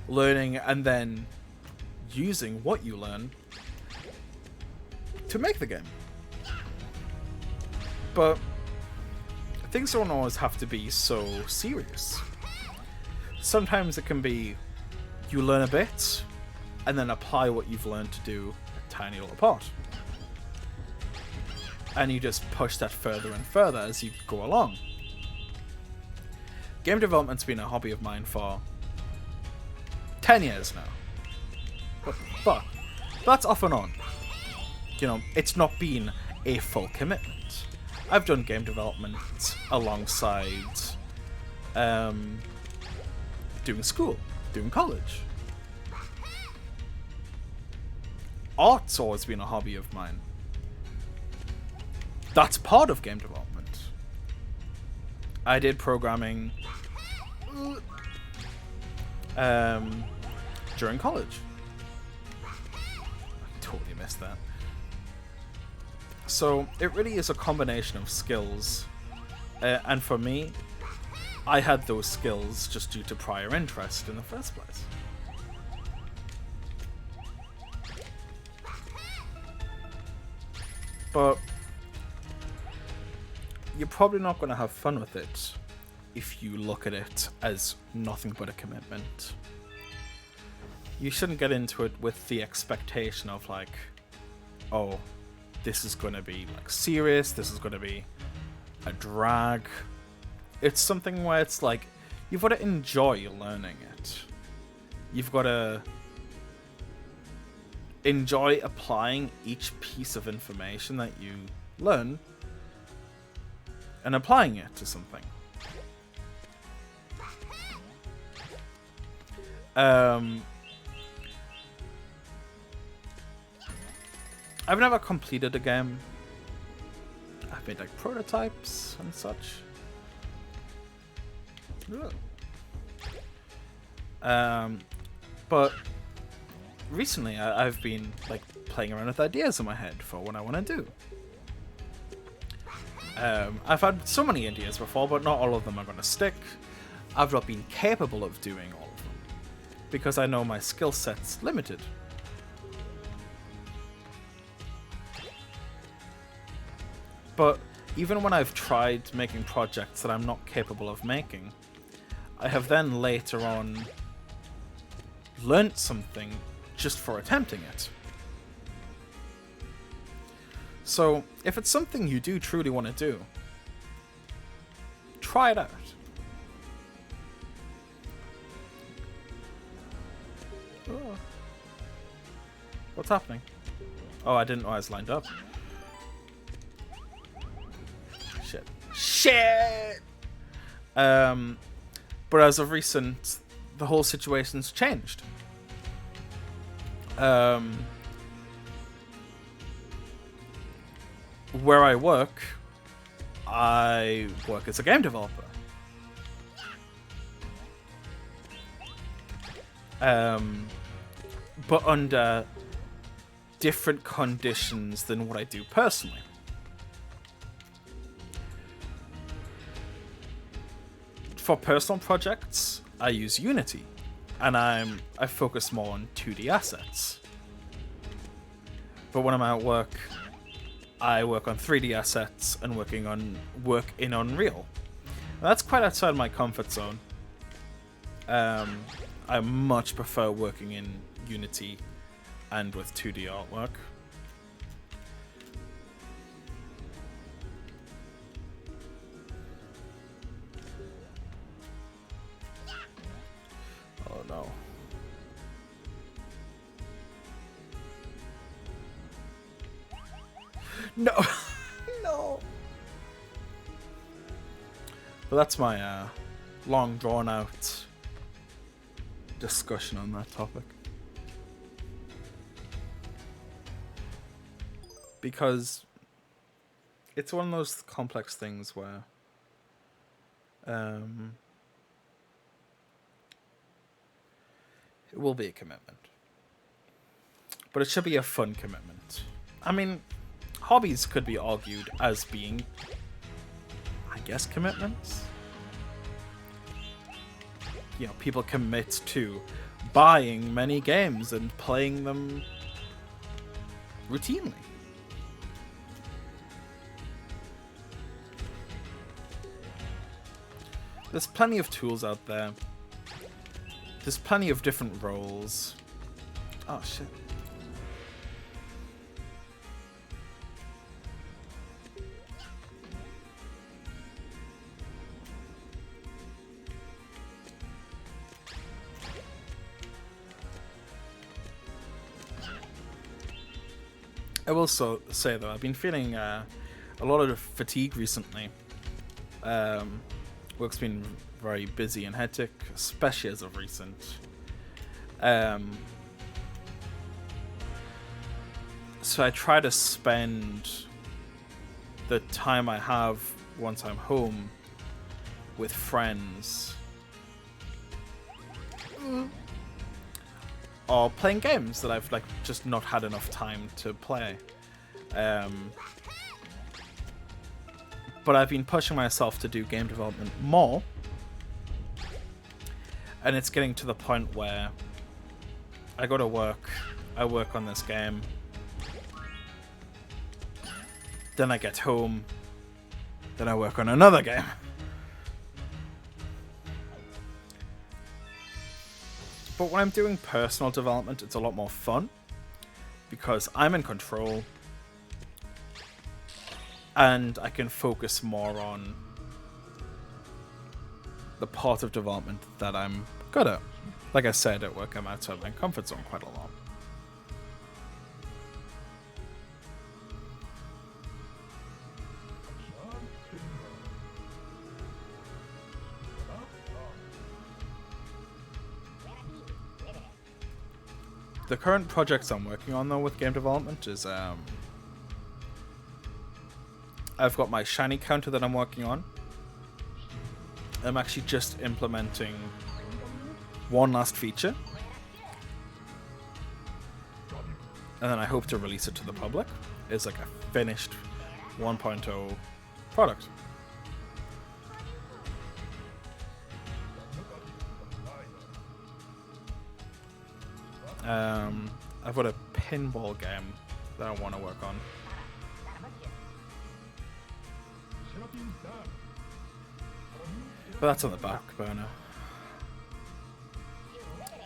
learning and then using what you learn to make the game. But things don't always have to be so serious. Sometimes it can be you learn a bit and then apply what you've learned to do a tiny little part. And you just push that further and further as you go along. Game development's been a hobby of mine for 10 years now. But that's off and on. You know, it's not been a full commitment. I've done game development alongside doing school, doing college. Art's always been a hobby of mine. That's part of game development. I did programming during college. I totally missed that. So it really is a combination of skills. And for me, I had those skills just due to prior interest in the first place. But you're probably not going to have fun with it if you look at it as nothing but a commitment. You shouldn't get into it with the expectation of like, oh, this is going to be like serious, this is going to be a drag. It's something where it's like, you've got to enjoy learning it. You've got to enjoy applying each piece of information that you learn and applying it to something. I've never completed a game. I've made like prototypes and such. But recently I've been like playing around with ideas in my head for what I want to do. I've had so many ideas before, but not all of them are going to stick. I've not been capable of doing all of them because I know my skill set's limited. But even when I've tried making projects that I'm not capable of making, I have then later on learnt something just for attempting it. So, if it's something you do truly want to do, try it out. Oh. What's happening? Oh, I didn't know I was lined up. shit. But as of recent, the whole situation's changed. Where I work as a game developer. But under different conditions than what I do personally. For personal projects, I use Unity, and I focus more on 2D assets. But when I'm at work, I work on 3D assets and work in Unreal. And that's quite outside my comfort zone. I much prefer working in Unity and with 2D artwork. Oh no. No. No. But that's my long drawn out discussion on that topic. Because it's one of those complex things where it will be a commitment. But it should be a fun commitment. I mean, hobbies could be argued as being, I guess, commitments. You know, people commit to buying many games and playing them routinely. There's plenty of tools out there. There's plenty of different roles. Oh shit. I will say though, I've been feeling a lot of fatigue recently. Work's been very busy and hectic, especially as of recent. So I try to spend the time I have once I'm home with friends. Or playing games that I've just not had enough time to play. But I've been pushing myself to do game development more. And it's getting to the point where I go to work, I work on this game, then I get home, then I work on another game. But when I'm doing personal development, it's a lot more fun because I'm in control and I can focus more on the part of development that I'm good at. Like I said, at work I'm outside my comfort zone quite a lot. The current projects I'm working on though with game development is I've got my shiny counter that I'm working on. I'm actually just implementing one last feature. And then I hope to release it to the public. It's like a finished 1.0 product. I've got a pinball game that I want to work on. But that's on the back burner.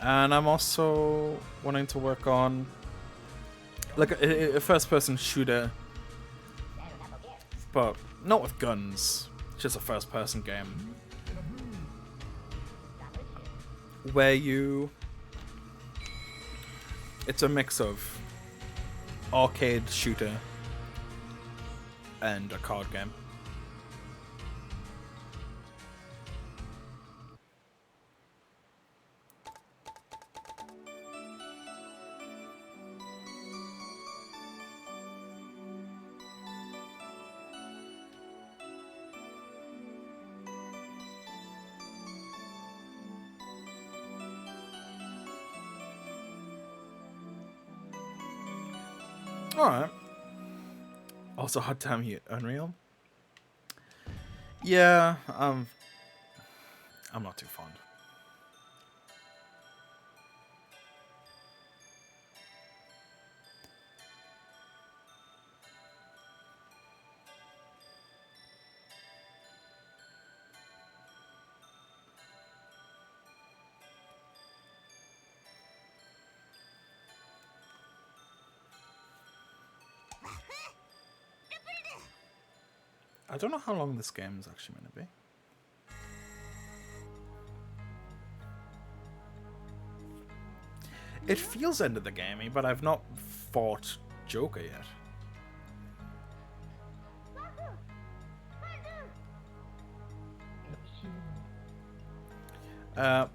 And I'm also wanting to work on like a first-person shooter, but not with guns. It's just a first-person game where it's a mix of arcade shooter and a card game. Alright. Also, hot damn you, Unreal. Yeah, I'm not too fond. I don't know how long this game is actually going to be. It feels end of the gamey, but I've not fought Joker yet.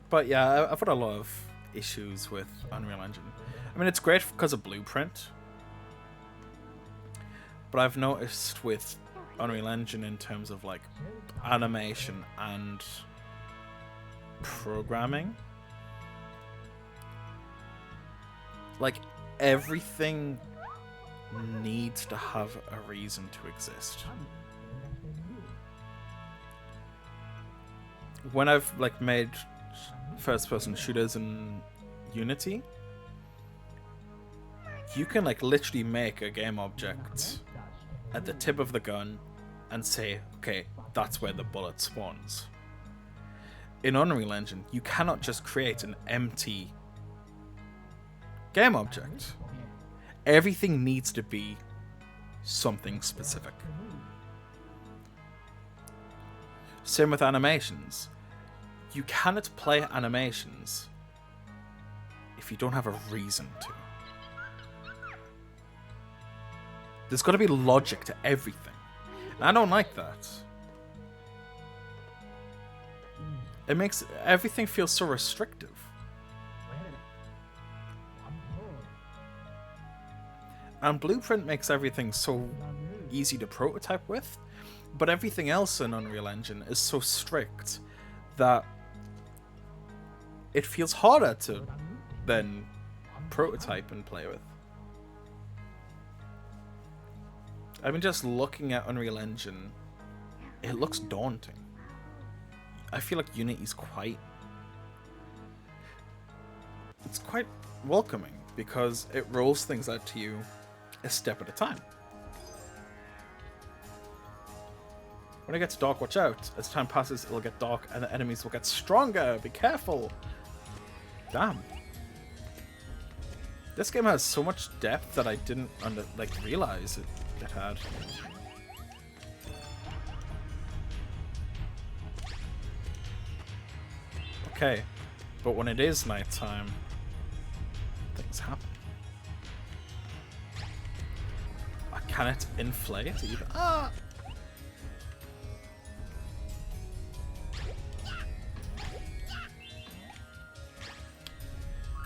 But yeah, I've had a lot of issues with Unreal Engine. I mean, it's great because of Blueprint, but I've noticed with Unreal Engine in terms of like animation and programming, like everything needs to have a reason to exist. When I've like made first-person shooters in Unity, you can like literally make a game object at the tip of the gun and say, okay, that's where the bullet spawns. In Unreal Engine, you cannot just create an empty game object. Everything needs to be something specific. Same with animations. You cannot play animations if you don't have a reason to. There's got to be logic to everything. And I don't like that. It makes everything feel so restrictive. And Blueprint makes everything so easy to prototype with, but everything else in Unreal Engine is so strict that it feels harder to then prototype and play with. I mean, just looking at Unreal Engine, it looks daunting. I feel like Unity's quite welcoming because it rolls things out to you a step at a time. When it gets dark, watch out. As time passes, it'll get dark and the enemies will get stronger. Be careful. Damn. This game has so much depth that I didn't realize it had. Okay, but when it is nighttime, things happen. Can it inflate either? Ah!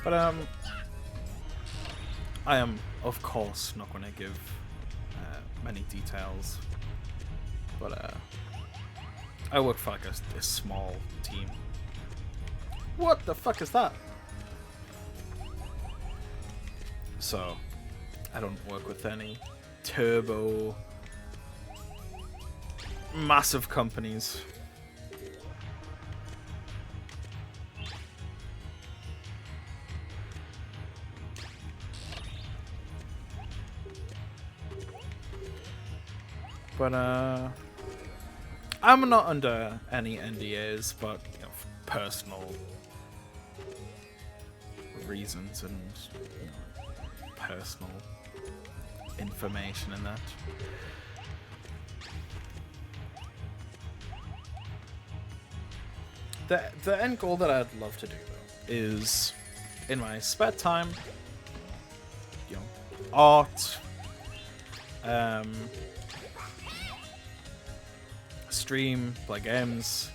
But I am of course not going to give many details. But I work for like a small team. What the fuck is that? So I don't work with any turbo massive companies. But I'm not under any NDAs, but you know, for personal reasons and you know, personal information and that. The end goal that I'd love to do though is in my spare time, you know, art, stream, play games,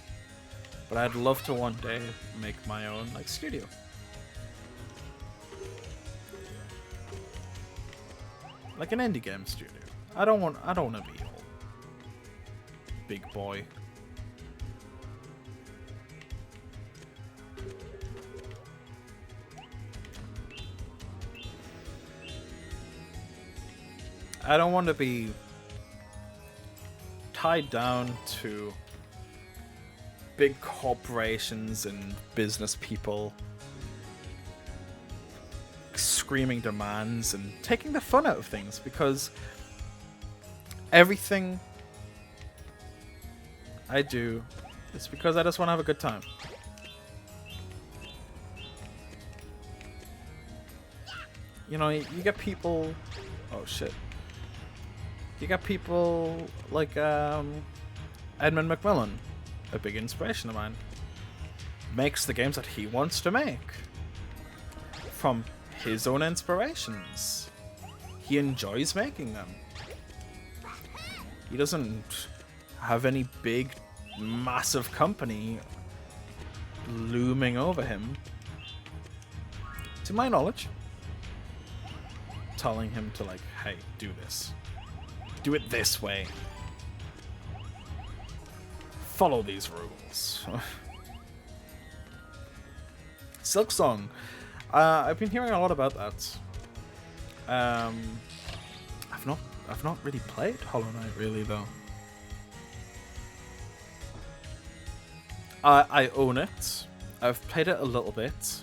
but I'd love to one day make my own like studio. Like an indie game studio. I don't want to be all big boy. I don't want to be tied down to big corporations and business people screaming demands and taking the fun out of things, because everything I do is because I just want to have a good time. You know, you get people... Oh, shit. You got people like Edmund McMillan, a big inspiration of mine. Makes the games that he wants to make from his own inspirations. He enjoys making them. He doesn't have any big, massive company looming over him, to my knowledge, telling him to, like, hey, do this. Do it this way. Follow these rules. Silksong. I've been hearing a lot about that. I've not really played Hollow Knight really though. I own it. I've played it a little bit.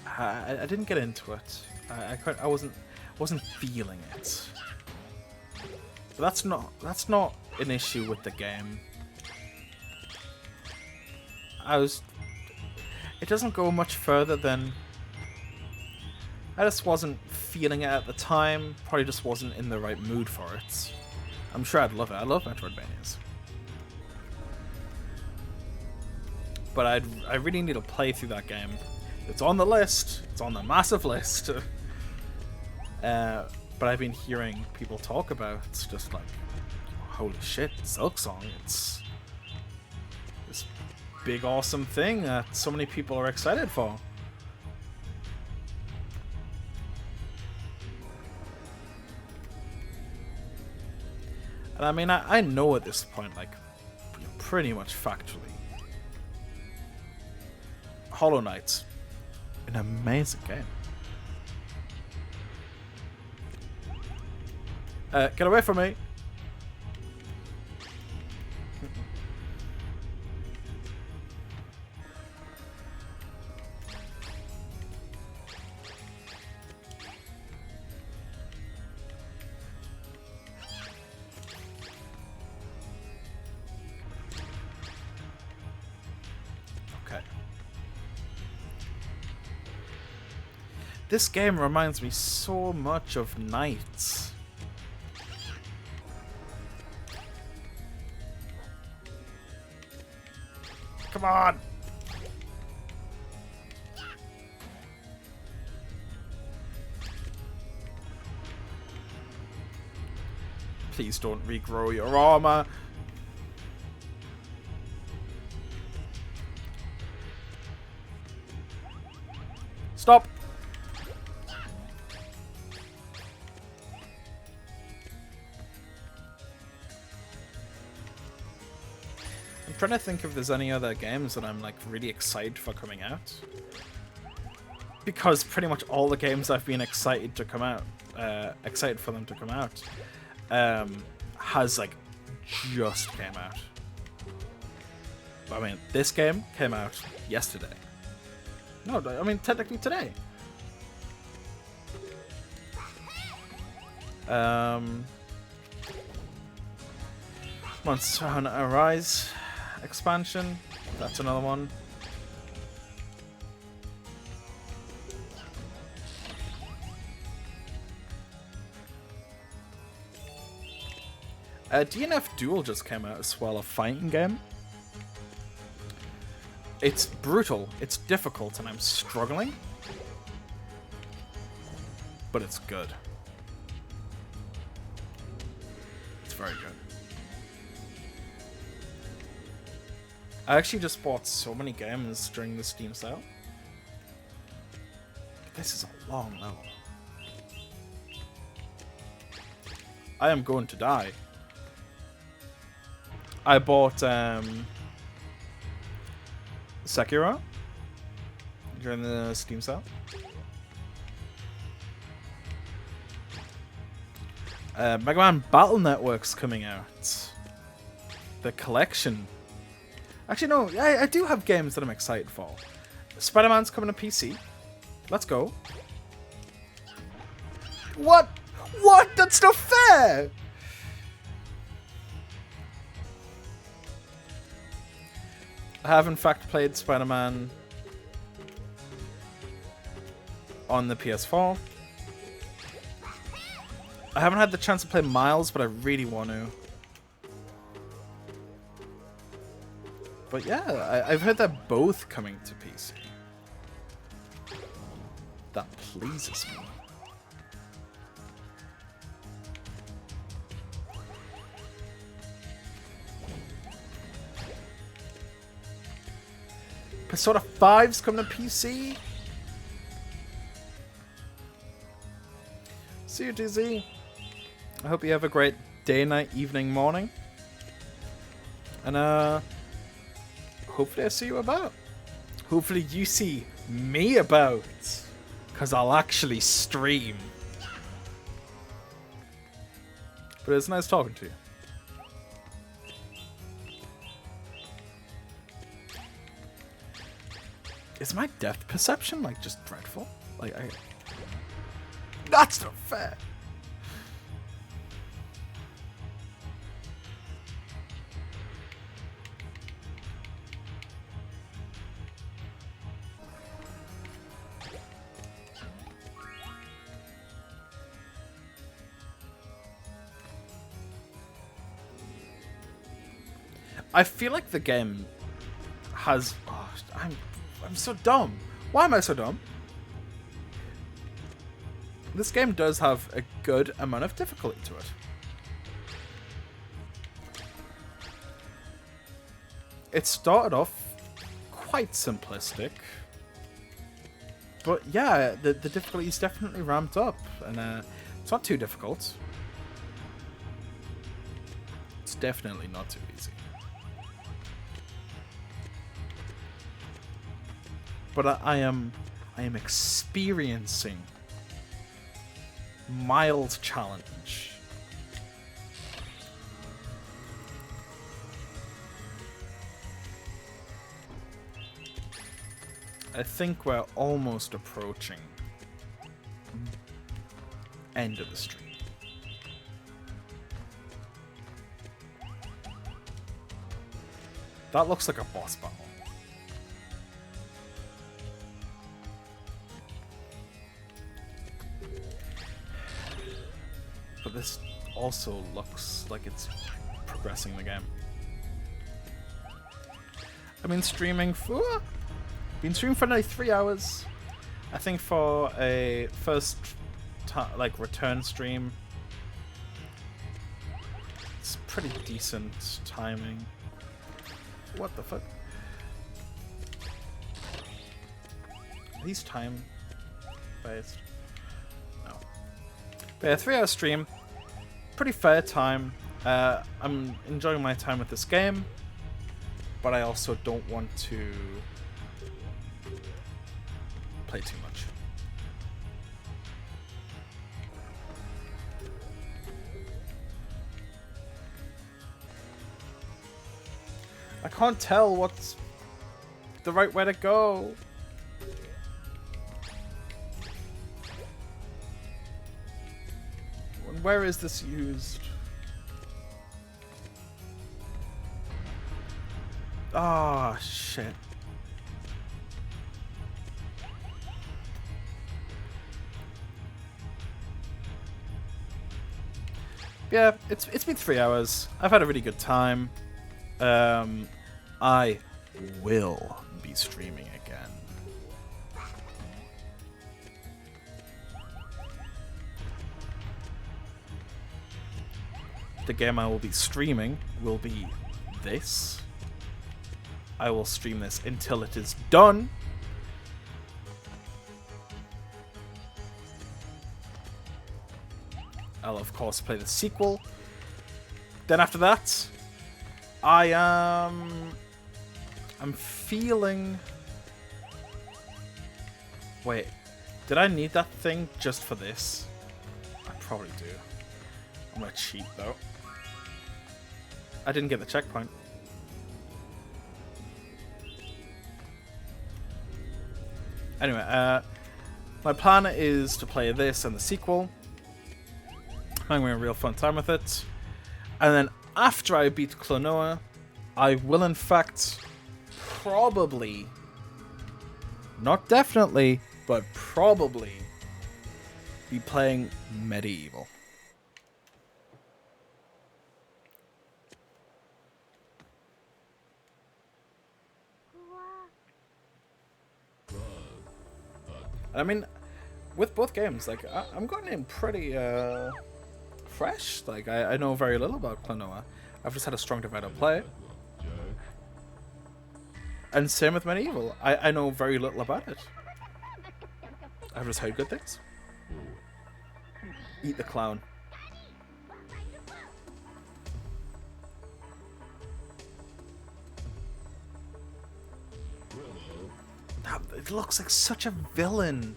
I didn't get into it. I wasn't feeling it. But that's not an issue with the game. It doesn't go much further than I just wasn't feeling it at the time. Probably just wasn't in the right mood for it. I'm sure I'd love it. I love Metroidvanias. But I really need to play through that game. It's on the list. It's on the massive list. But I've been hearing people talk about it's just like, holy shit, Silksong. It's this big awesome thing that so many people are excited for. And I mean, I know at this point, like, pretty much factually, Hollow Knight's an amazing game. Get away from me! Okay. This game reminds me so much of Knights. Come on! Please don't regrow your armor. Stop! I'm trying to think if there's any other games that I'm like really excited for coming out. Because pretty much all the games I've been excited to come out, excited for them to come out, has like just came out. I mean, this game came out yesterday. No, I mean technically today. Monster Hunter Rise expansion. That's another one. DNF Duel just came out as well, a fighting game. It's brutal, it's difficult, and I'm struggling. But it's good. It's very good. I actually just bought so many games during the Steam sale. This is a long level. I am going to die. I bought Sekiro during the Steam sale. Mega Man Battle Network's coming out. The collection. Actually, no, I do have games that I'm excited for. Spider-Man's coming to PC. Let's go. What? What? That's not fair! I have, in fact, played Spider-Man on the PS4. I haven't had the chance to play Miles, but I really want to. But yeah, I've heard they're both coming to PC. That pleases me. Persona 5's coming to PC. See you, DZ. I hope you have a great day, night, evening, morning. And hopefully I see you about. Hopefully you see me about. Because I'll actually stream. But it's nice talking to you. Is my depth perception, like, just dreadful? Like, That's not fair! I feel like the game has... Oh, I'm so dumb. Why am I so dumb? This game does have a good amount of difficulty to it. It started off quite simplistic. But yeah, the difficulty is definitely ramped up. And it's not too difficult. It's definitely not too easy. But I am experiencing mild challenge. I think we're almost approaching end of the stream. That looks like a boss battle. But this also looks like it's progressing the game. I've been streaming for nearly 3 hours. I think for a first return stream, it's pretty decent timing. What the fuck? Are these time based? No. But yeah, 3 hour stream. Pretty fair time. I'm enjoying my time with this game, but I also don't want to play too much. I can't tell what's the right way to go. Where is this used? Ah, shit. Yeah, it's been 3 hours. I've had a really good time. I will be streaming again. The game I will be streaming will be this. I will stream this until it is done. I'll of course play the sequel. Then after that, I'm feeling... Wait, did I need that thing just for this? I probably do. I'm gonna cheat though. I didn't get the checkpoint. Anyway, my plan is to play this and the sequel. I'm having a real fun time with it. And then after I beat Klonoa, I will in fact probably, not definitely, but probably be playing Medieval. And I mean, with both games, like, I'm going in pretty fresh. Like, I know very little about Klonoa. I've just had a strong desire to play it. And same with Medieval. I know very little about it. I've just heard good things. Eat the clown. It looks like such a villain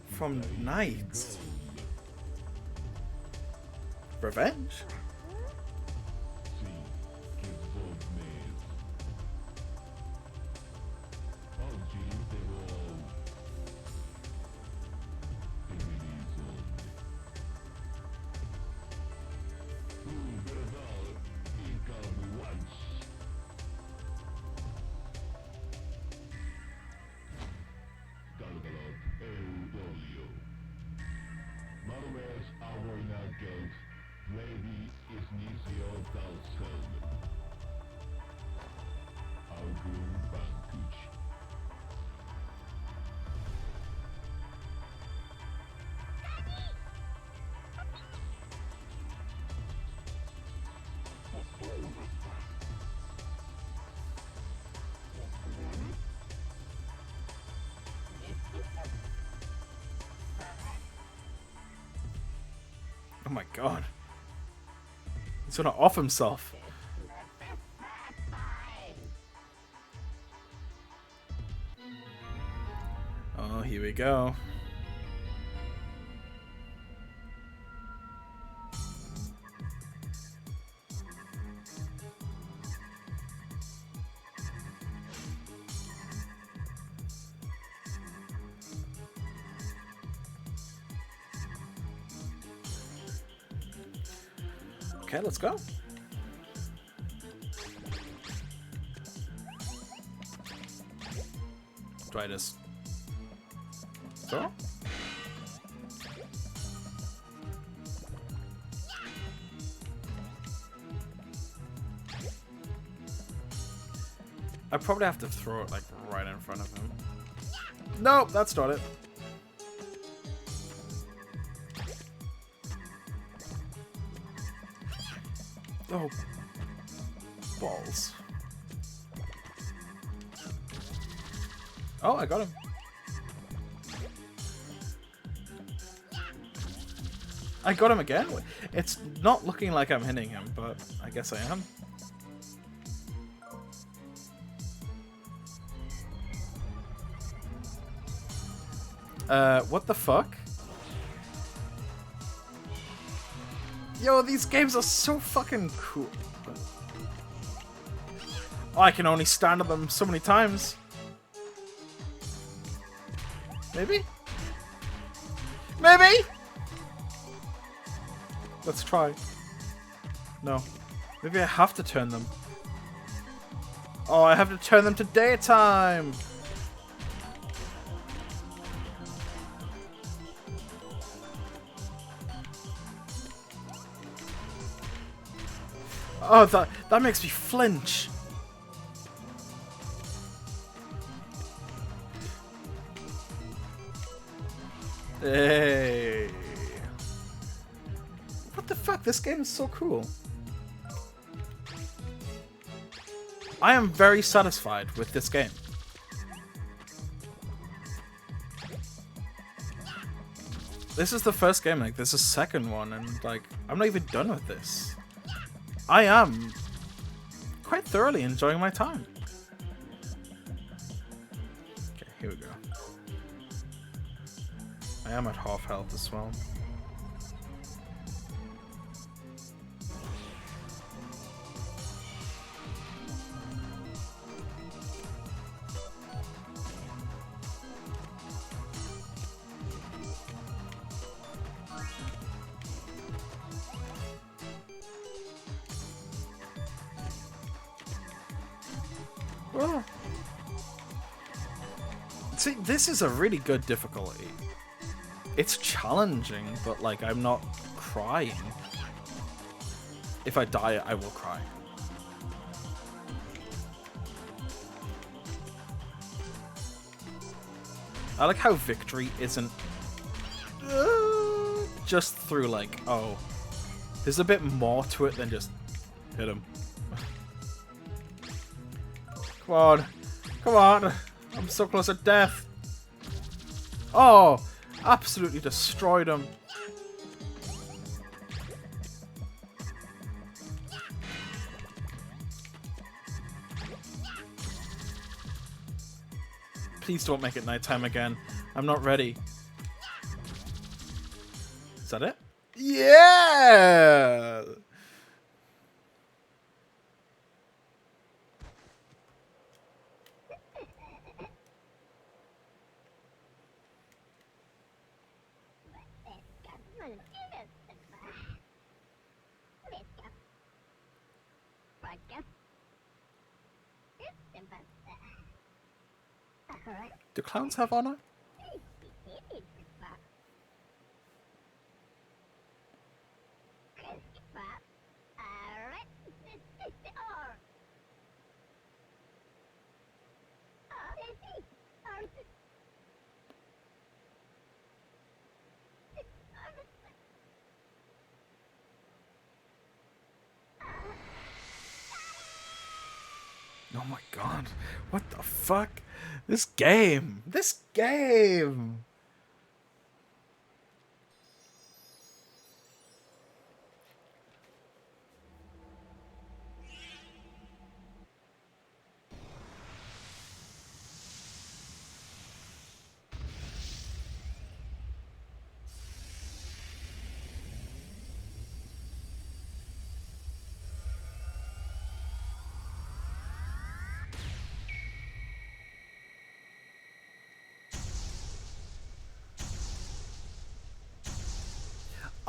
from Knights. Revenge? Oh my god. He's gonna off himself. Oh, here we go. Okay, let's go. Do I just throw? I probably have to throw it like right in front of him. Nope, that's not it. Oh, balls. Oh, I got him. I got him again? It's not looking like I'm hitting him, but I guess I am. What the fuck? Yo, these games are so fucking cool. Oh, I can only stand on them so many times. Maybe? Maybe? Let's try. No. Maybe I have to turn them. Oh, I have to turn them to daytime. Oh, that makes me flinch. Hey. What the fuck? This game is so cool. I am very satisfied with this game. This is the first game, like, this is the second one, and, like, I'm not even done with this. I am quite thoroughly enjoying my time. Okay, here we go. I am at half health as well. Oh. See, this is a really good difficulty. It's challenging, but like I'm not crying. If I die, I will cry. I like how victory isn't just through like, oh, there's a bit more to it than just hit him. Come on. Come on. I'm so close to death. Oh, absolutely destroyed him. Please don't make it nighttime again. I'm not ready. Is that it? Yeah! Do clowns have honor? Oh my god. What the fuck? This game! This game!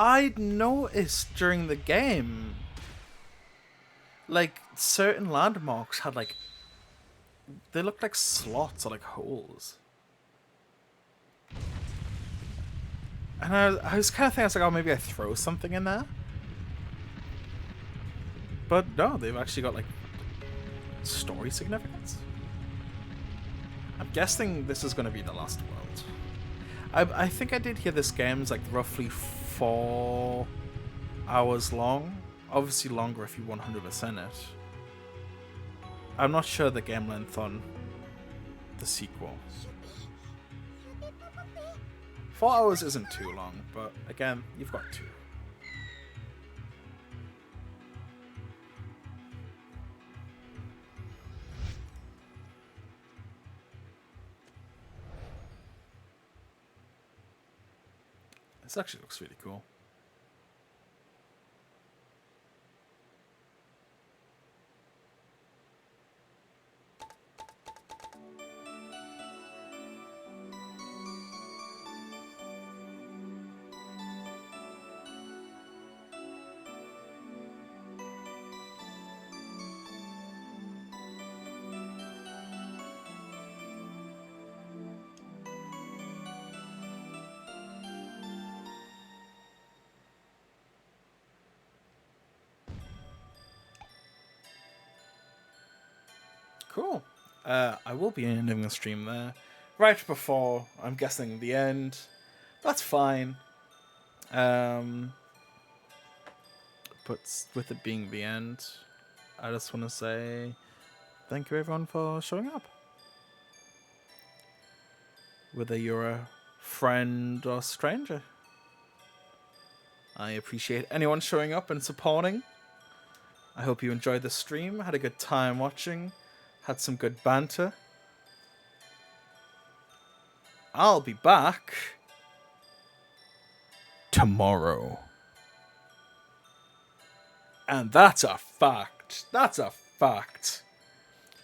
I'd noticed during the game, like, certain landmarks had, like, they looked like slots or, like, holes. And I was kind of thinking, I was like, oh, maybe I throw something in there? But no, they've actually got, like, story significance. I'm guessing this is going to be the last world. I think I did hear this game's, like, roughly 4 hours long. Obviously longer if you 100% it. I'm not sure the game length on the sequel. 4 hours isn't too long, but again, you've got 2. This actually looks really cool. Cool. I will be ending the stream there. Right before, I'm guessing, the end. That's fine. But with it being the end, I just want to say thank you everyone for showing up. Whether you're a friend or stranger. I appreciate anyone showing up and supporting. I hope you enjoyed the stream, had a good time watching, had some good banter. I'll be back tomorrow. And that's a fact. That's a fact.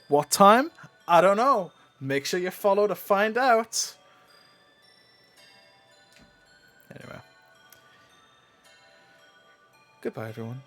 What time? I don't know. Make sure you follow to find out. Anyway. Goodbye, everyone.